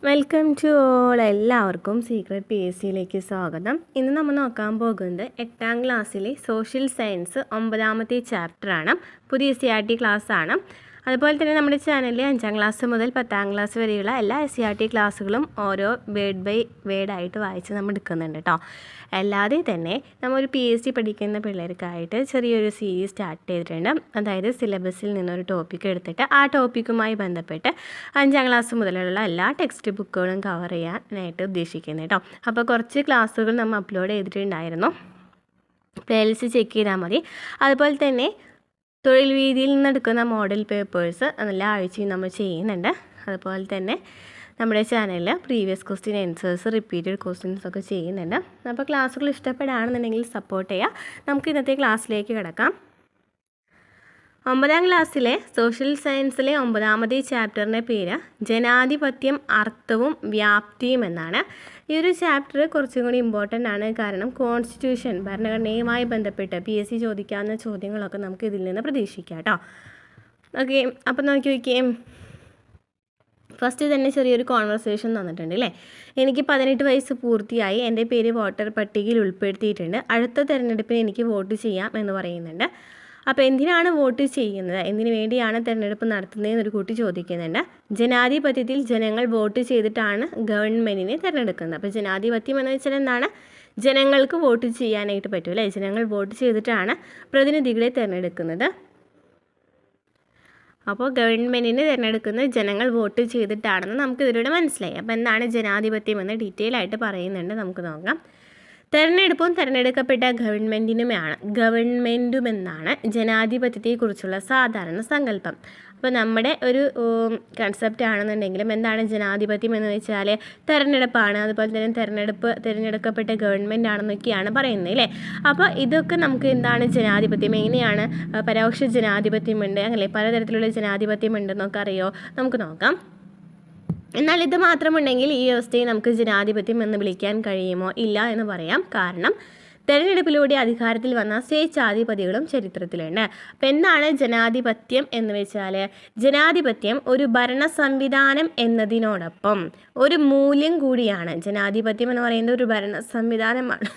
Welcome to all. എല്ലാവർക്കും secret P S സിയിലേക്ക് സ്വാഗതം. ഇന്ന് നമ്മൾ നോക്കാൻ പോകുന്നത് 8ാം ക്ലാസ്സിലെ സോഷ്യൽ സയൻസ് 9ാമത്തെ ചാപ്റ്ററാണ്. പുതിയ SCERT ക്ലാസ്സാണ്. അതുപോലെ തന്നെ നമ്മുടെ ചാനലിൽ 5ാം ക്ലാസ് മുതൽ 10ാം ക്ലാസ് വരെയുള്ള എല്ലാ SCERT ക്ലാസ്സുകളും ഓരോ വേർഡ് ബൈ വേർഡായിട്ട് വായിച്ച് നമ്മൾ എടുക്കുന്നുണ്ട് കേട്ടോ. അല്ലാതെ തന്നെ നമ്മൾ PSC പഠിക്കുന്ന പിള്ളേർക്കായിട്ട് ചെറിയൊരു സീരീസ് സ്റ്റാർട്ട് ചെയ്തിട്ടുണ്ട്. അതായത് സിലബസിൽ നിന്നൊരു ടോപ്പിക്ക് എടുത്തിട്ട് ആ ടോപ്പിക്കുമായി ബന്ധപ്പെട്ട് 5ാം ക്ലാസ് മുതലുള്ള എല്ലാ ടെക്സ്റ്റ് ബുക്കുകളും കവർ ചെയ്യാനായിട്ട് ഉദ്ദേശിക്കുന്നത് കേട്ടോ. അപ്പോൾ കുറച്ച് ക്ലാസ്സുകൾ നമ്മൾ അപ്ലോഡ് ചെയ്തിട്ടുണ്ടായിരുന്നു. പ്ലേലിസ്റ്റ് ചെക്ക് ചെയ്താൽ മതി. അതുപോലെ തന്നെ തൊഴിൽ വീതിയിൽ നിന്നെടുക്കുന്ന മോഡൽ പേപ്പേഴ്സ് എല്ലാ ആഴ്ചയും നമ്മൾ ചെയ്യുന്നുണ്ട്. അതുപോലെ തന്നെ നമ്മുടെ ചാനലിൽ previous question answers, repeated questions ഒക്കെ ചെയ്യുന്നുണ്ട്. അപ്പോൾ ക്ലാസ്സുകൾ ഇഷ്ടപ്പെടുകയാണെന്നുണ്ടെങ്കിൽ സപ്പോർട്ട് ചെയ്യുക. നമുക്ക് ഇന്നത്തെ ക്ലാസ്സിലേക്ക് കിടക്കാം. 9ാം ക്ലാസ്സിലെ സോഷ്യൽ സയൻസിലെ 9ാമത്തെ ചാപ്റ്ററിൻ്റെ പേര് ജനാധിപത്യം, അർത്ഥവും വ്യാപ്തിയും എന്നാണ്. ഈ ഒരു ചാപ്റ്റർ കുറച്ചും കൂടി ഇമ്പോർട്ടൻ്റ് ആണ്. കാരണം കോൺസ്റ്റിറ്റ്യൂഷൻ, ഭരണഘടനയുമായി ബന്ധപ്പെട്ട് PSC ചോദിക്കാവുന്ന ചോദ്യങ്ങളൊക്കെ നമുക്ക് ഇതിൽ നിന്ന് പ്രതീക്ഷിക്കാം കേട്ടോ. ഓക്കെ, അപ്പോൾ നോക്കി വയ്ക്കുകയും ഫസ്റ്റ് തന്നെ ചെറിയൊരു കോൺവെർസേഷൻ തന്നിട്ടുണ്ട് അല്ലേ. എനിക്ക് 18 വയസ്സ് പൂർത്തിയായി, എൻ്റെ പേര് വോട്ടർ പട്ടികയിൽ ഉൾപ്പെടുത്തിയിട്ടുണ്ട്, അടുത്ത തിരഞ്ഞെടുപ്പിന് എനിക്ക് വോട്ട് ചെയ്യാം എന്ന് പറയുന്നുണ്ട്. അപ്പോൾ എന്തിനാണ് വോട്ട് ചെയ്യുന്നത്, എന്തിനു വേണ്ടിയാണ് തിരഞ്ഞെടുപ്പ് നടത്തുന്നതെന്നൊരു കുട്ടി ചോദിക്കുന്നുണ്ട്. ജനാധിപത്യത്തിൽ ജനങ്ങൾ വോട്ട് ചെയ്തിട്ടാണ് ഗവൺമെൻറ്റിനെ തിരഞ്ഞെടുക്കുന്നത്. അപ്പോൾ ജനാധിപത്യം എന്ന് വെച്ചാൽ എന്താണ്? ജനങ്ങൾക്ക് വോട്ട് ചെയ്യാനായിട്ട് പറ്റും അല്ലേ. ജനങ്ങൾ വോട്ട് ചെയ്തിട്ടാണ് പ്രതിനിധികളെ തിരഞ്ഞെടുക്കുന്നത്. അപ്പോൾ ഗവൺമെൻറ്റിനെ തിരഞ്ഞെടുക്കുന്നത് ജനങ്ങൾ വോട്ട് ചെയ്തിട്ടാണെന്ന് നമുക്ക് ഇതിലൂടെ മനസ്സിലായി. അപ്പോൾ എന്താണ് ജനാധിപത്യം എന്ന് ഡീറ്റെയിൽ ആയിട്ട് പറയുന്നുണ്ട്, നമുക്ക് നോക്കാം. തെരഞ്ഞെടുപ്പും തിരഞ്ഞെടുക്കപ്പെട്ട ഗവൺമെൻറ്റുമെന്നാണ് ജനാധിപത്യത്തെക്കുറിച്ചുള്ള സാധാരണ സങ്കല്പം. അപ്പോൾ നമ്മുടെ ഒരു കൺസെപ്റ്റ് ആണെന്നുണ്ടെങ്കിലും എന്താണ് ജനാധിപത്യം എന്ന് വെച്ചാൽ തിരഞ്ഞെടുപ്പാണ്. അതുപോലെ തന്നെ തിരഞ്ഞെടുക്കപ്പെട്ട ഗവൺമെൻറ് ആണെന്നൊക്കെയാണ് പറയുന്നത് അല്ലേ. അപ്പോൾ ഇതൊക്കെ നമുക്ക് എന്താണ് ജനാധിപത്യം, എങ്ങനെയാണ് പരോക്ഷ ജനാധിപത്യമുണ്ട്, അങ്ങനെ പലതരത്തിലുള്ള ജനാധിപത്യം ഉണ്ടെന്നൊക്കെ അറിയോ, നമുക്ക് നോക്കാം. എന്നാൽ ഇത് മാത്രമുണ്ടെങ്കിൽ ഈ വ്യവസ്ഥയെ നമുക്ക് ജനാധിപത്യം എന്ന് വിളിക്കാൻ കഴിയുമോ? ഇല്ല എന്ന് പറയാം. കാരണം തെരഞ്ഞെടുപ്പിലൂടെ അധികാരത്തിൽ വന്ന സ്വേച്ഛാധിപതികളും ചരിത്രത്തിലുണ്ട്. അപ്പം എന്താണ് ജനാധിപത്യം എന്ന് വെച്ചാൽ, ജനാധിപത്യം ഒരു ഭരണ സംവിധാനം എന്നതിനോടൊപ്പം ഒരു മൂല്യം കൂടിയാണ്. ജനാധിപത്യം എന്ന് പറയുന്നത് ഒരു ഭരണ സംവിധാനമാണ്.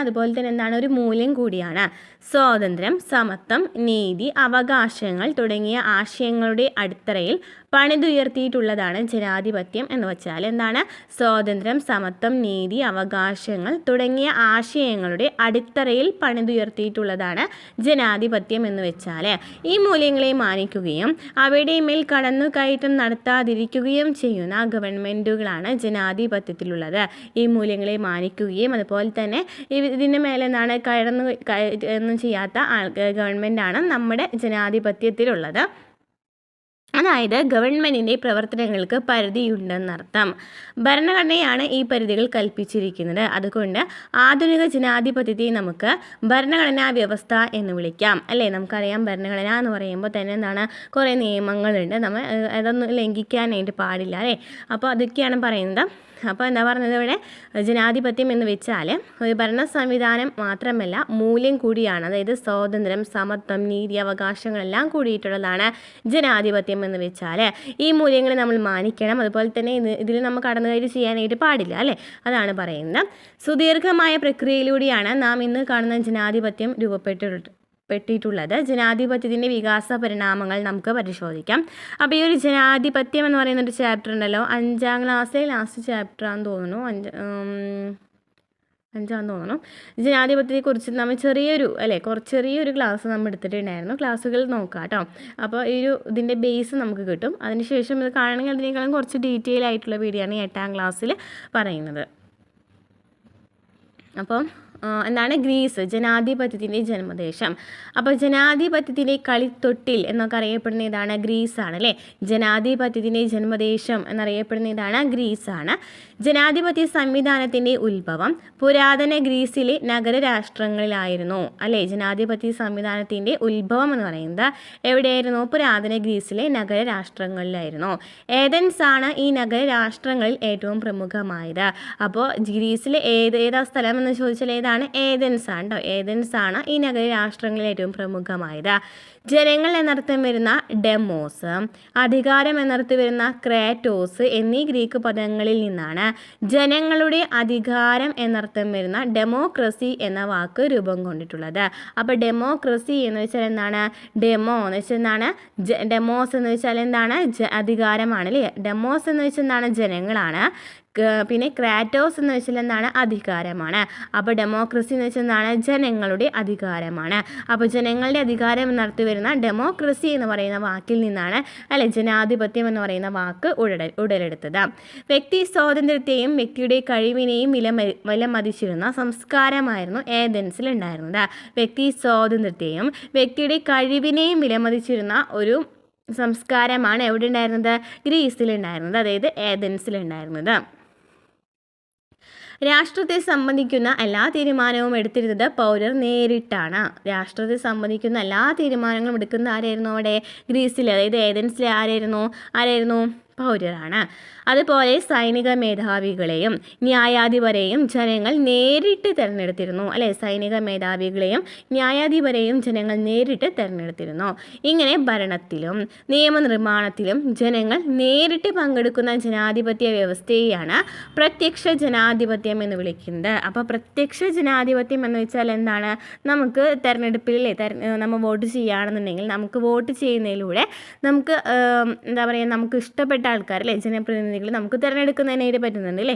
അതുപോലെ തന്നെ എന്താണ്, ഒരു മൂല്യം കൂടിയാണ്. സ്വാതന്ത്ര്യം, സമത്വം, നീതി, അവകാശങ്ങൾ തുടങ്ങിയ ആശയങ്ങളുടെ അടിത്തറയിൽ പണിതുയർത്തിയിട്ടുള്ളതാണ് ജനാധിപത്യം എന്ന് വെച്ചാൽ. എന്താണ്? സ്വാതന്ത്ര്യം, സമത്വം, നീതി, അവകാശങ്ങൾ തുടങ്ങിയ ആശയങ്ങളുടെ അടിത്തറയിൽ പണിതുയർത്തിയിട്ടുള്ളതാണ് ജനാധിപത്യം എന്ന് വെച്ചാൽ. ഈ മൂല്യങ്ങളെ മാനിക്കുകയും അവയുടെ മേൽ കടന്നുകയറ്റം നടത്താതിരിക്കുകയും ചെയ്യുന്ന ഗവൺമെൻറ്റുകളാണ് ജനാധിപത്യത്തിലുള്ളത്. ഈ മൂല്യങ്ങളെ മാനിക്കുകയും അതുപോലെ തന്നെ ഇതിൻ്റെ മേലെ എന്താണ് കടന്നു ചെയ്യാത്ത ഗവൺമെൻറ്റാണ് നമ്മുടെ ജനാധിപത്യത്തിലുള്ളത്. അതായത് ഗവൺമെൻറ്റിൻ്റെ പ്രവർത്തനങ്ങൾക്ക് പരിധിയുണ്ടെന്നർത്ഥം. ഭരണഘടനയാണ് ഈ പരിധികൾ കൽപ്പിച്ചിരിക്കുന്നത്. അതുകൊണ്ട് ആധുനിക ജനാധിപത്യത്തെ നമുക്ക് ഭരണഘടനാ വ്യവസ്ഥ എന്ന് വിളിക്കാം അല്ലേ. നമുക്കറിയാം ഭരണഘടന എന്ന് പറയുമ്പോൾ തന്നെ എന്താണ്, കുറേ നിയമങ്ങളുണ്ട്, നമ്മൾ അതൊന്നും ലംഘിക്കാനായിട്ട് പാടില്ല അല്ലേ. അപ്പോൾ അതൊക്കെയാണ് പറയുന്നത്. അപ്പോൾ എന്താ പറഞ്ഞത് ഇവിടെ, ജനാധിപത്യം എന്ന് വെച്ചാൽ ഒരു ഭരണ സംവിധാനം മാത്രമല്ല, മൂല്യം കൂടിയാണ്. അതായത് സ്വാതന്ത്ര്യം, സമത്വം, നീതി, അവകാശങ്ങളെല്ലാം കൂടിയിട്ടുള്ളതാണ് ജനാധിപത്യം എന്ന് വെച്ചാൽ. ഈ മൂല്യങ്ങൾ നമ്മൾ മാനിക്കണം. അതുപോലെ തന്നെ ഇതിൽ നമ്മൾ കടന്നുകയറി ചെയ്യാനായിട്ട് പാടില്ല അല്ലേ. അതാണ് പറയുന്നത്. സുദീർഘമായ പ്രക്രിയയിലൂടെയാണ് നാം ഇന്ന് കാണുന്ന ജനാധിപത്യം പെട്ടിട്ടുള്ളത്. ജനാധിപത്യത്തിൻ്റെ വികാസ പരിണാമങ്ങൾ നമുക്ക് പരിശോധിക്കാം. അപ്പോൾ ഈ ഒരു ജനാധിപത്യം എന്ന് പറയുന്നൊരു ചാപ്റ്റർ ഉണ്ടല്ലോ, 5ാം ക്ലാസ്സിലെ ലാസ്റ്റ് ചാപ്റ്ററാണെന്ന് തോന്നുന്നു, 5ആണെന്ന് തോന്നുന്നു. ജനാധിപത്യത്തെക്കുറിച്ച് നമ്മൾ ചെറിയൊരു ക്ലാസ് നമ്മൾ എടുത്തിട്ടുണ്ടായിരുന്നു. ക്ലാസ്സുകൾ നോക്കാം കേട്ടോ. അപ്പോൾ ഈ ഇതിൻ്റെ ബേസ് നമുക്ക് കിട്ടും. അതിനുശേഷം ഇത് കാണണമെങ്കിൽ അതിനേക്കാളും കുറച്ച് ഡീറ്റെയിൽ ആയിട്ടുള്ള വീഡിയോ ആണ് 8ാം ക്ലാസ്സിൽ പറയുന്നത്. അപ്പം എന്താണ് ഗ്രീസ്, ജനാധിപത്യത്തിൻ്റെ ജന്മദേശം. അപ്പോൾ ജനാധിപത്യത്തിൻ്റെ കളിത്തൊട്ടിൽ എന്നൊക്കെ അറിയപ്പെടുന്ന ഇതാണ് ഗ്രീസാണ് അല്ലേ. ജനാധിപത്യത്തിൻ്റെ ജന്മദേശം എന്നറിയപ്പെടുന്ന ഇതാണ് ഗ്രീസാണ്. ജനാധിപത്യ സംവിധാനത്തിൻ്റെ ഉത്ഭവം പുരാതന ഗ്രീസിലെ നഗരരാഷ്ട്രങ്ങളിലായിരുന്നു അല്ലേ. ജനാധിപത്യ സംവിധാനത്തിൻ്റെ ഉത്ഭവം എന്ന് പറയുന്നത് എവിടെയായിരുന്നു? പുരാതന ഗ്രീസിലെ നഗരരാഷ്ട്രങ്ങളിലായിരുന്നു. ഏതൻസ് ആണ് ഈ നഗരരാഷ്ട്രങ്ങളിൽ ഏറ്റവും പ്രമുഖമായത്. അപ്പോൾ ഗ്രീസിലെ ഏതാ സ്ഥലം എന്ന് ചോദിച്ചാൽ ഏതാണ്? ഏതൻസ് ആണ് കേട്ടോ. ഏതൻസ് ആണ് ഈ നഗരരാഷ്ട്രങ്ങളിൽ ഏറ്റവും പ്രമുഖമായത്. ജനങ്ങൾ എന്നർത്ഥം വരുന്ന ഡെമോസ്, അധികാരം എന്നർത്ഥം വരുന്ന ക്രാറ്റോസ് എന്നീ ഗ്രീക്ക് പദങ്ങളിൽ നിന്നാണ് ജനങ്ങളുടെ അധികാരം എന്നർത്ഥം വരുന്ന ഡെമോക്രസി എന്ന വാക്ക് രൂപം കൊണ്ടിട്ടുള്ളത്. അപ്പോൾ ഡെമോക്രസി എന്ന് വെച്ചാൽ എന്താണ്? ഡെമോ എന്ന് വെച്ചാൽ എന്താണ്? ഡെമോസ് എന്ന് വെച്ചാൽ എന്താണ്? അധികാരമാണ് അല്ലേ? ഡെമോസ് എന്ന് വെച്ചാൽ എന്താണ്? ജനങ്ങളാണ്. പിന്നെ ക്രാറ്റോസ് എന്ന് വെച്ചാൽ എന്താണ്? അധികാരമാണ്. അപ്പോൾ ഡെമോക്രസി എന്ന് വെച്ചാൽ എന്താണ്? ജനങ്ങളുടെ അധികാരമാണ്. അപ്പോൾ ജനങ്ങളുടെ അധികാരം എന്നർത്ഥം വരുന്ന ഡെമോക്രസി എന്ന് പറയുന്ന വാക്കിൽ നിന്നാണ് അല്ലെ ജനാധിപത്യം എന്ന് പറയുന്ന വാക്ക് ഉടലെടുത്തത്. വ്യക്തി സ്വാതന്ത്ര്യത്തെയും വ്യക്തിയുടെ കഴിവിനെയും വിലമതിച്ചിരുന്ന സംസ്കാരമായിരുന്നു ഏഥൻസിൽ ഉണ്ടായിരുന്നത്. വ്യക്തി സ്വാതന്ത്ര്യത്തെയും വ്യക്തിയുടെ കഴിവിനെയും വിലമതിച്ചിരുന്ന ഒരു സംസ്കാരമാണ് എവിടെ ഉണ്ടായിരുന്നത്? ഗ്രീസിലുണ്ടായിരുന്നത്, അതായത് ഏഥൻസിലുണ്ടായിരുന്നത്. രാഷ്ട്രത്തെ സംബന്ധിക്കുന്ന എല്ലാ തീരുമാനവും എടുത്തിരുന്നത് പൗരർ നേരിട്ടാണ്. രാഷ്ട്രത്തെ സംബന്ധിക്കുന്ന എല്ലാ തീരുമാനങ്ങളും എടുക്കുന്ന ആരായിരുന്നു അവിടെ? ഗ്രീസിൽ, അതായത് ഏഥൻസിലെ ആരായിരുന്നു? പൗരരാണ്. അതുപോലെ സൈനിക മേധാവികളെയും ന്യായാധിപരെയും ജനങ്ങൾ നേരിട്ട് തിരഞ്ഞെടുത്തിരുന്നു അല്ലെ? സൈനിക മേധാവികളെയും ന്യായാധിപരെയും ജനങ്ങൾ നേരിട്ട് തിരഞ്ഞെടുത്തിരുന്നു. ഇങ്ങനെ ഭരണത്തിലും നിയമനിർമ്മാണത്തിലും ജനങ്ങൾ നേരിട്ട് പങ്കെടുക്കുന്ന ജനാധിപത്യ വ്യവസ്ഥയെയാണ് പ്രത്യക്ഷ ജനാധിപത്യം എന്ന് വിളിക്കുന്നത്. അപ്പോൾ പ്രത്യക്ഷ ജനാധിപത്യം എന്ന് വെച്ചാൽ എന്താണ്? നമുക്ക് തിരഞ്ഞെടുപ്പിൽ നമ്മൾ വോട്ട് ചെയ്യുകയാണെന്നുണ്ടെങ്കിൽ നമുക്ക് വോട്ട് ചെയ്യുന്നതിലൂടെ നമുക്ക് എന്താ പറയുക, നമുക്ക് ഇഷ്ടപ്പെട്ട ആൾക്കാർ അല്ലേ, ജനപ്രതിനിധികൾ നമുക്ക് തിരഞ്ഞെടുക്കുന്നതിനായിട്ട് പറ്റുന്നുണ്ട് അല്ലേ?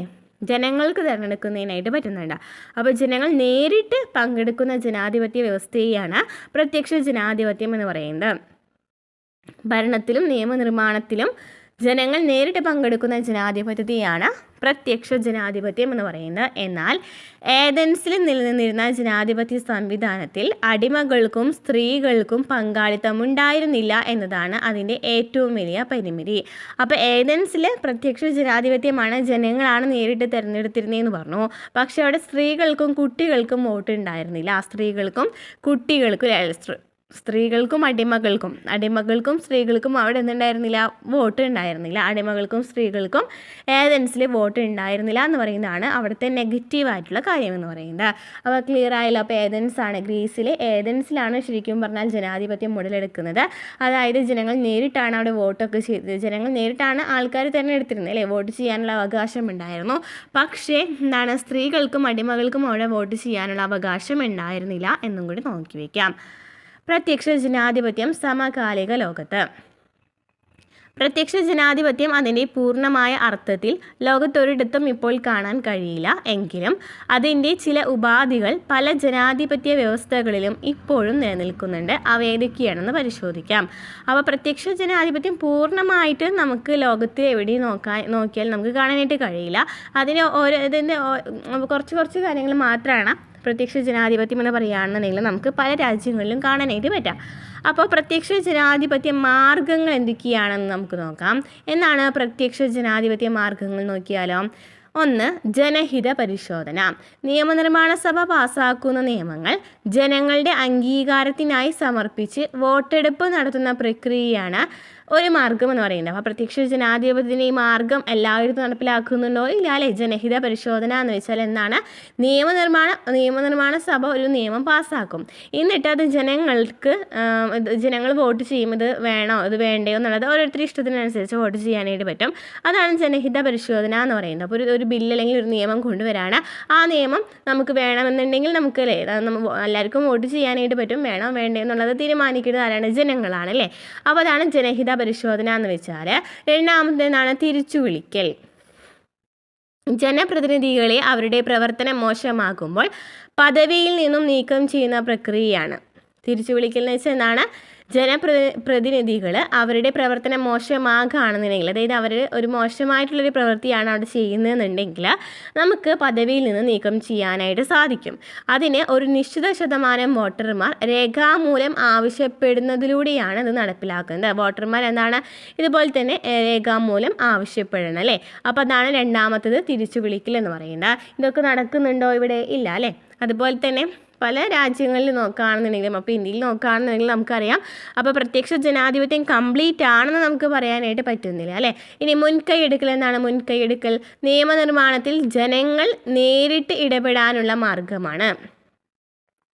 ജനങ്ങൾക്ക് തിരഞ്ഞെടുക്കുന്നതിനായിട്ട് പറ്റുന്നുണ്ട്. അപ്പോൾ ജനങ്ങൾ നേരിട്ട് പങ്കെടുക്കുന്ന ജനാധിപത്യ വ്യവസ്ഥയെയാണ് പ്രത്യക്ഷ ജനാധിപത്യം എന്ന് പറയുന്നത്. ഭരണത്തിലും നിയമനിർമ്മാണത്തിലും ജനങ്ങൾ നേരിട്ട് പങ്കെടുക്കുന്ന ജനാധിപത്യത്തെയാണ് പ്രത്യക്ഷ ജനാധിപത്യം എന്ന് പറയുന്നത്. എന്നാൽ ഏഥൻസിൽ നിലനിന്നിരുന്ന ജനാധിപത്യ സംവിധാനത്തിൽ അടിമകൾക്കും സ്ത്രീകൾക്കും പങ്കാളിത്തം ഉണ്ടായിരുന്നില്ല എന്നതാണ് അതിൻ്റെ ഏറ്റവും വലിയ പരിമിതി. അപ്പോൾ ഏഥൻസിൽ പ്രത്യക്ഷ ജനാധിപത്യമാണ്, ജനങ്ങളാണ് നേരിട്ട് തിരഞ്ഞെടുത്തിരുന്നതെന്ന് പറഞ്ഞു. പക്ഷേ അവിടെ സ്ത്രീകൾക്കും കുട്ടികൾക്കും വോട്ട് ഉണ്ടായിരുന്നില്ല. സ്ത്രീകൾക്കും അടിമകൾക്കും സ്ത്രീകൾക്കും അവിടെ എന്തുണ്ടായിരുന്നില്ല? വോട്ട് ഉണ്ടായിരുന്നില്ല. അടിമകൾക്കും സ്ത്രീകൾക്കും ഏഥൻസിൽ വോട്ട് ഉണ്ടായിരുന്നില്ല എന്ന് പറയുന്നതാണ് അവിടുത്തെ നെഗറ്റീവായിട്ടുള്ള കാര്യം എന്ന് പറയുന്നത്. അപ്പോൾ ക്ലിയർ ആയല്ലോ? അപ്പോൾ ഏഥൻസിലാണ് ശരിക്കും പറഞ്ഞാൽ ജനാധിപത്യം ഉടലെടുക്കുന്നത്. അതായത് ജനങ്ങൾ നേരിട്ടാണ് അവിടെ വോട്ടൊക്കെ ചെയ്തത്. ജനങ്ങൾ നേരിട്ടാണ് ആൾക്കാർ തിരഞ്ഞെടുത്തിരുന്നത് അല്ലേ? വോട്ട് ചെയ്യാനുള്ള അവകാശം ഉണ്ടായിരുന്നു. പക്ഷേ എന്താണ്? സ്ത്രീകൾക്കും അടിമകൾക്കും അവിടെ വോട്ട് ചെയ്യാനുള്ള അവകാശം ഉണ്ടായിരുന്നില്ല എന്നും കൂടി നോക്കി വയ്ക്കാം. പ്രത്യക്ഷ ജനാധിപത്യം സമകാലിക ലോകത്ത്. പ്രത്യക്ഷ ജനാധിപത്യം അതിൻ്റെ പൂർണ്ണമായ അർത്ഥത്തിൽ ലോകത്തൊരിടത്തും ഇപ്പോൾ കാണാൻ കഴിയില്ല. എങ്കിലും അതിൻ്റെ ചില ഉപാധികൾ പല ജനാധിപത്യ വ്യവസ്ഥകളിലും ഇപ്പോഴും നിലനിൽക്കുന്നുണ്ട്. അവ ഏതൊക്കെയാണെന്ന് പരിശോധിക്കാം. അപ്പോൾ പ്രത്യക്ഷ ജനാധിപത്യം പൂർണ്ണമായിട്ട് നമുക്ക് ലോകത്ത് എവിടെയും നോക്കിയാൽ നമുക്ക് കാണാനായിട്ട് കഴിയില്ല. ഇതിൻ്റെ കുറച്ച് കാര്യങ്ങൾ മാത്രമാണ് പ്രത്യക്ഷ ജനാധിപത്യം എന്ന് പറയുകയാണെന്നുണ്ടെങ്കിൽ നമുക്ക് പല രാജ്യങ്ങളിലും കാണാനായിട്ട് പറ്റാം. അപ്പോൾ പ്രത്യക്ഷ ജനാധിപത്യ മാർഗങ്ങൾ എന്തൊക്കെയാണെന്ന് നമുക്ക് നോക്കാം. എന്താണ് പ്രത്യക്ഷ ജനാധിപത്യ മാർഗങ്ങൾ നോക്കിയാലോ? 1. ജനഹിത പരിശോധന. നിയമനിർമ്മാണ സഭ പാസാക്കുന്ന നിയമങ്ങൾ ജനങ്ങളുടെ അംഗീകാരത്തിനായി സമർപ്പിച്ച് വോട്ടെടുപ്പ് നടത്തുന്ന പ്രക്രിയയാണ് ഒരു മാർഗം എന്ന് പറയുന്നത്. അപ്പോൾ പ്രത്യക്ഷ ജനാധിപത്യത്തിൻ്റെ ഈ മാർഗം എല്ലായിടത്തും നടപ്പിലാക്കുന്നുണ്ടോ ഇല്ല അല്ലേ? ജനഹിത പരിശോധന എന്ന് വെച്ചാൽ എന്താണ്? നിയമനിർമ്മാണ സഭ ഒരു നിയമം പാസ്സാക്കും. എന്നിട്ട് അത് ജനങ്ങൾ വോട്ട് ചെയ്യും. ഇത് വേണോ ഇത് വേണ്ടയോ എന്നുള്ളത് ഓരോരുത്തരുടെ ഇഷ്ടത്തിനനുസരിച്ച് വോട്ട് ചെയ്യാനായിട്ട് പറ്റും. അതാണ് ജനഹിത പരിശോധന എന്ന് പറയുന്നത്. അപ്പോൾ ഒരു ബില്ല് അല്ലെങ്കിൽ ഒരു നിയമം കൊണ്ടുവരാണ്. ആ നിയമം നമുക്ക് വേണമെന്നുണ്ടെങ്കിൽ നമുക്ക് അല്ലേ എല്ലാവർക്കും വോട്ട് ചെയ്യാനായിട്ട് പറ്റും. വേണോ വേണ്ടയോ എന്നുള്ളത് തീരുമാനിക്കുന്നത് ആരാണ്? ജനങ്ങളാണ് അല്ലേ? അപ്പോൾ അതാണ് ജനഹിത പരിശോധന എന്ന് വെച്ചാൽ. രണ്ടാമത്തേതാണ് തിരിച്ചുവിളിക്കൽ. ജനപ്രതിനിധികളെ അവരുടെ പ്രവർത്തനം മോശമാകുമ്പോൾ പദവിയിൽ നിന്നും നീക്കം ചെയ്യുന്ന പ്രക്രിയയാണ് തിരിച്ചുവിളിക്കൽ എന്ന് വെച്ചാൽ എന്താണ്? ജനപ്രതിനിധികൾ അവരുടെ പ്രവർത്തനം മോശമാകുകയാണെന്നുണ്ടെങ്കിൽ, അതായത് അവർ ഒരു മോശമായിട്ടുള്ളൊരു പ്രവൃത്തിയാണ് അവിടെ ചെയ്യുന്നതെന്നുണ്ടെങ്കിൽ നമുക്ക് പദവിയിൽ നിന്ന് നീക്കം ചെയ്യാനായിട്ട് സാധിക്കും. അതിന് ഒരു നിശ്ചിത ശതമാനം വോട്ടർമാർ രേഖാമൂലം ആവശ്യപ്പെടുന്നതിലൂടെയാണ് ഇത് നടപ്പിലാക്കുന്നത്. വോട്ടർമാർ എന്താണ്? ഇതുപോലെ തന്നെ രേഖാമൂലം ആവശ്യപ്പെടണം അല്ലേ? അപ്പോൾ അതാണ് രണ്ടാമത്തത് തിരിച്ചുവിളിക്കൽ എന്ന് പറയുന്നത്. ഇതൊക്കെ നടക്കുന്നുണ്ടോ ഇവിടെ? ഇല്ല അല്ലേ? അതുപോലെ തന്നെ പല രാജ്യങ്ങളിൽ നോക്കുകയാണെന്നുണ്ടെങ്കിലും, അപ്പോൾ ഇന്ത്യയിൽ നോക്കുകയാണെന്നുണ്ടെങ്കിൽ നമുക്കറിയാം. അപ്പോൾ പ്രത്യക്ഷ ജനാധിപത്യം കംപ്ലീറ്റ് ആണെന്ന് നമുക്ക് പറയാനായിട്ട് പറ്റുന്നില്ല അല്ലേ? ഇനി മുൻകൈയെടുക്കൽ എന്താണ്? മുൻകൈയെടുക്കൽ നിയമനിർമ്മാണത്തിൽ ജനങ്ങൾ നേരിട്ട് ഇടപെടാനുള്ള മാർഗമാണ്.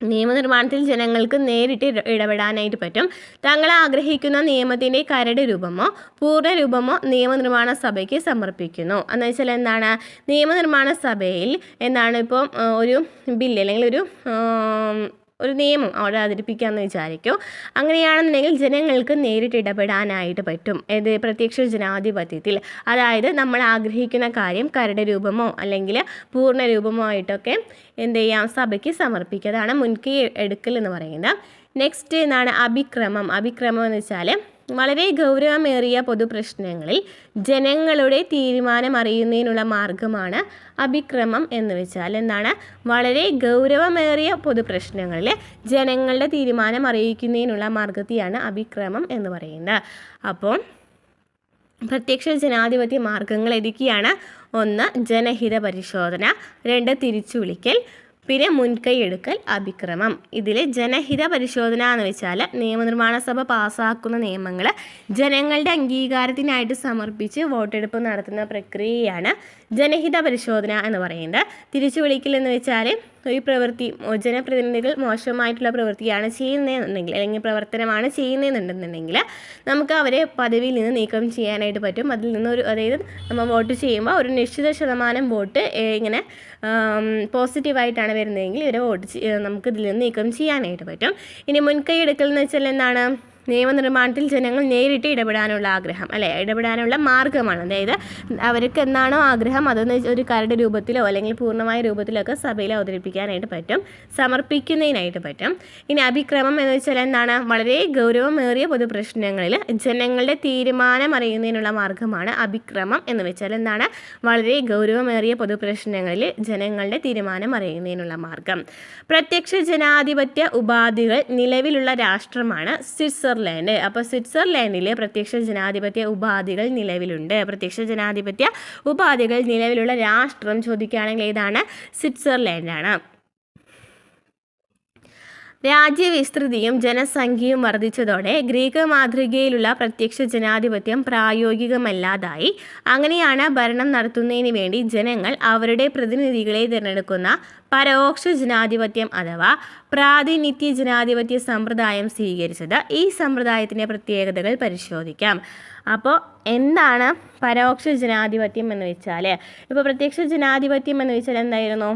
നിയമനിർമ്മാണത്തിൽ ജനങ്ങൾക്ക് നേരിട്ട് ഇടപെടാനായിട്ട് പറ്റും. തങ്ങൾ ആഗ്രഹിക്കുന്ന നിയമത്തിൻ്റെ കരട് രൂപമോ പൂർണ്ണ രൂപമോ നിയമനിർമ്മാണ സഭയ്ക്ക് സമർപ്പിക്കുന്നു. എന്ന് വെച്ചാൽ എന്താണ്, നിയമനിർമ്മാണ സഭയിൽ എന്താണ് ഇപ്പോൾ ഒരു ബില്ല് അല്ലെങ്കിൽ ഒരു നിയമം അവിടെ അവതരിപ്പിക്കാമെന്ന് വിചാരിക്കും. അങ്ങനെയാണെന്നുണ്ടെങ്കിൽ ജനങ്ങൾക്ക് നേരിട്ട് ഇടപെടാനായിട്ട് പറ്റും. ഏത് പ്രത്യക്ഷ ജനാധിപത്യത്തിൽ. അതായത് നമ്മൾ ആഗ്രഹിക്കുന്ന കാര്യം കരട് രൂപമോ അല്ലെങ്കിൽ പൂർണ്ണ രൂപമോ ആയിട്ടൊക്കെ എന്ത് ചെയ്യാം, സഭയ്ക്ക് സമർപ്പിക്കുന്നതാണ് മുൻകൈ എടുക്കൽ എന്ന് പറയുന്നത്. നെക്സ്റ്റ് എന്താണ് അഭിക്രമം. അഭിക്രമം എന്ന് വെച്ചാൽ വളരെ ഗൗരവമേറിയ പൊതുപ്രശ്നങ്ങളിൽ ജനങ്ങളുടെ തീരുമാനം അറിയുന്നതിനുള്ള മാർഗമാണ് അഭിക്രമം എന്ന് വെച്ചാൽ എന്താണ്, വളരെ ഗൗരവമേറിയ പൊതുപ്രശ്നങ്ങളിൽ ജനങ്ങളുടെ തീരുമാനം അറിയിക്കുന്നതിനുള്ള മാർഗത്തെയാണ് അഭിക്രമം എന്ന് പറയുന്നത്. അപ്പോൾ പ്രത്യക്ഷ ജനാധിപത്യ മാർഗങ്ങൾ ഏതൊക്കെയാണ്? 1 ജനഹിത പരിശോധന, 2 തിരിച്ചുവിളിക്കൽ, പിന്നെ മുൻകൈ എടുക്കൽ, അഭിക്രമം. ഇതിൽ ജനഹിത പരിശോധന എന്ന് വെച്ചാൽ നിയമനിർമ്മാണ സഭ പാസ്സാക്കുന്ന നിയമങ്ങൾ ജനങ്ങളുടെ അംഗീകാരത്തിനായിട്ട് സമർപ്പിച്ച് വോട്ടെടുപ്പ് നടത്തുന്ന പ്രക്രിയയാണ് ജനഹിത പരിശോധന എന്ന് പറയുന്നത്. തിരിച്ചുവിളിക്കൽ എന്ന് വെച്ചാൽ ഒരു പ്രവൃത്തി ജനപ്രതിനിധികൾ മോശമായിട്ടുള്ള പ്രവൃത്തിയാണ് ചെയ്യുന്നതെന്നുണ്ടെങ്കിൽ അല്ലെങ്കിൽ പ്രവർത്തനമാണ് ചെയ്യുന്നതെന്നുണ്ടെന്നുണ്ടെങ്കിൽ നമുക്ക് അവരെ പദവിയിൽ നിന്ന് നീക്കം ചെയ്യാനായിട്ട് പറ്റും. അതിൽ നിന്ന് അതായത് നമ്മൾ വോട്ട് ചെയ്യുമ്പോൾ ഒരു നിശ്ചിത ശതമാനം വോട്ട് ഇങ്ങനെ പോസിറ്റീവായിട്ടാണ് വരുന്നതെങ്കിൽ ഇവരെ നമുക്ക് ഇതിൽ നിന്ന് നീക്കം ചെയ്യാനായിട്ട് പറ്റും. ഇനി മുൻകൈ എടുക്കൽ എന്ന് വെച്ചാൽ എന്താണ്, നിയമനിർമ്മാണത്തിൽ ജനങ്ങൾ നേരിട്ട് ഇടപെടാനുള്ള ആഗ്രഹം, അല്ലേ, ഇടപെടാനുള്ള മാർഗ്ഗമാണ്. അതായത് അവർക്ക് എന്താണോ ആഗ്രഹം അതൊന്ന് ഒരു കരട് രൂപത്തിലോ അല്ലെങ്കിൽ പൂർണ്ണമായ രൂപത്തിലൊക്കെ സഭയിൽ അവതരിപ്പിക്കാനായിട്ട് പറ്റും, സമർപ്പിക്കുന്നതിനായിട്ട് പറ്റും. ഇനി അഭിക്രമം എന്ന് വെച്ചാൽ എന്താണ്, വളരെ ഗൗരവമേറിയ പൊതുപ്രശ്നങ്ങളിൽ ജനങ്ങളുടെ തീരുമാനം അറിയുന്നതിനുള്ള മാർഗ്ഗമാണ് അഭിക്രമം എന്ന് വെച്ചാൽ എന്താണ്, വളരെ ഗൗരവമേറിയ പൊതുപ്രശ്നങ്ങളിൽ ജനങ്ങളുടെ തീരുമാനം അറിയുന്നതിനുള്ള മാർഗ്ഗം. പ്രത്യക്ഷ ജനാധിപത്യ ഉപാധികൾ നിലവിലുള്ള രാഷ്ട്രമാണ് സ്വിറ്റ്സർലൻഡ്. അപ്പോൾ സ്വിറ്റ്സർലൻഡിലെ പ്രത്യക്ഷ ജനാധിപത്യ ഉപാധികൾ നിലവിലുണ്ട്. പ്രത്യക്ഷ ജനാധിപത്യ ഉപാധികൾ നിലവിലുള്ള രാഷ്ട്രം ചോദിക്കുകയാണെങ്കിൽ ഏതാണ്? സ്വിറ്റ്സർലൻഡാണ്. രാജ്യവിസ്തൃതിയും ജനസംഖ്യയും വർദ്ധിച്ചതോടെ ഗ്രീക്ക് മാതൃകയിലുള്ള പ്രത്യക്ഷ ജനാധിപത്യം പ്രായോഗികമല്ലാതായി. അങ്ങനെയാണ് ഭരണം നടത്തുന്നതിന് വേണ്ടി ജനങ്ങൾ അവരുടെ പ്രതിനിധികളെ തിരഞ്ഞെടുക്കുന്ന പരോക്ഷ ജനാധിപത്യം അഥവാ പ്രാതിനിധ്യ ജനാധിപത്യ സമ്പ്രദായം സ്വീകരിച്ചത്. ഈ സമ്പ്രദായത്തിൻ്റെ പ്രത്യേകതകൾ പരിശോധിക്കാം. അപ്പോൾ എന്താണ് പരോക്ഷ ജനാധിപത്യം എന്ന് വെച്ചാൽ, ഇപ്പോൾ പ്രത്യക്ഷ ജനാധിപത്യം എന്ന് വെച്ചാൽ എന്തായിരുന്നു,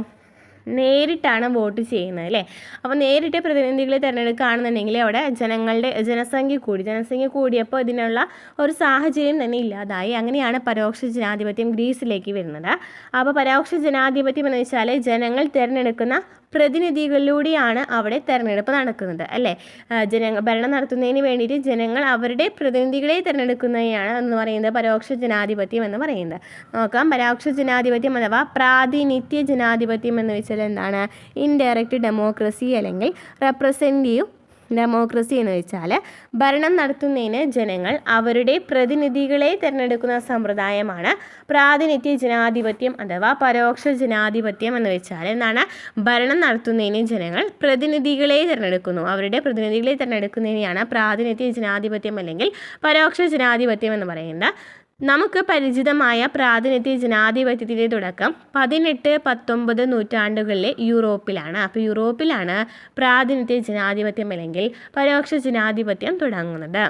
നേരിട്ടാണ് വോട്ട് ചെയ്യുന്നത്, അല്ലേ. അപ്പോൾ നേരിട്ട് പ്രതിനിധികളെ തിരഞ്ഞെടുക്കുകയാണെന്നുണ്ടെങ്കിൽ അവിടെ ജനസംഖ്യ കൂടിയപ്പോൾ ഇതിനുള്ള ഒരു സാഹചര്യം തന്നെ ഇല്ലാതായി. അങ്ങനെയാണ് പരോക്ഷ ജനാധിപത്യം ഗ്രീസിലേക്ക് വരുന്നത്. അപ്പോൾ പരോക്ഷ ജനാധിപത്യം എന്ന് വെച്ചാൽ ജനങ്ങൾ തിരഞ്ഞെടുക്കുന്ന പ്രതിനിധികളിലൂടെയാണ് അവിടെ തിരഞ്ഞെടുപ്പ് നടക്കുന്നത്, അല്ലേ. ഭരണം നടത്തുന്നതിന് വേണ്ടിയിട്ട് ജനങ്ങൾ അവരുടെ പ്രതിനിധികളെ തിരഞ്ഞെടുക്കുന്നതാണ് എന്ന് പറയുന്നത് പരോക്ഷ ജനാധിപത്യം എന്ന് പറയുന്നത്. നോക്കാം, പരോക്ഷ ജനാധിപത്യം അഥവാ പ്രാതിനിധ്യ ജനാധിപത്യം എന്ന് വെച്ചാൽ എന്താണ്, ഇൻഡയറക്റ്റ് ഡെമോക്രസി അല്ലെങ്കിൽ റെപ്രസെൻറ്റേറ്റീവ് ഡെമോക്രസി എന്ന് വെച്ചാൽ ഭരണം നടത്തുന്നതിന് ജനങ്ങൾ അവരുടെ പ്രതിനിധികളെ തിരഞ്ഞെടുക്കുന്ന സമ്പ്രദായമാണ് പ്രാതിനിധ്യ ജനാധിപത്യം അഥവാ പരോക്ഷ ജനാധിപത്യം എന്ന് വെച്ചാൽ എന്താണ്, ഭരണം നടത്തുന്നതിന് ജനങ്ങൾ പ്രതിനിധികളെ തിരഞ്ഞെടുക്കുന്നു, അവരുടെ പ്രതിനിധികളെ തിരഞ്ഞെടുക്കുന്നതിനെയാണ് പ്രാതിനിധ്യ ജനാധിപത്യം അല്ലെങ്കിൽ പരോക്ഷ ജനാധിപത്യം എന്ന് പറയുന്നത്. നമുക്ക് പരിചിതമായ പ്രാതിനിധ്യ ജനാധിപത്യത്തിൻ്റെ തുടക്കം 18-19 നൂറ്റാണ്ടുകളിലെ യൂറോപ്പിലാണ്. അപ്പോൾ യൂറോപ്പിലാണ് പ്രാതിനിധ്യ ജനാധിപത്യം അല്ലെങ്കിൽ പരോക്ഷ ജനാധിപത്യം തുടങ്ങുന്നത്.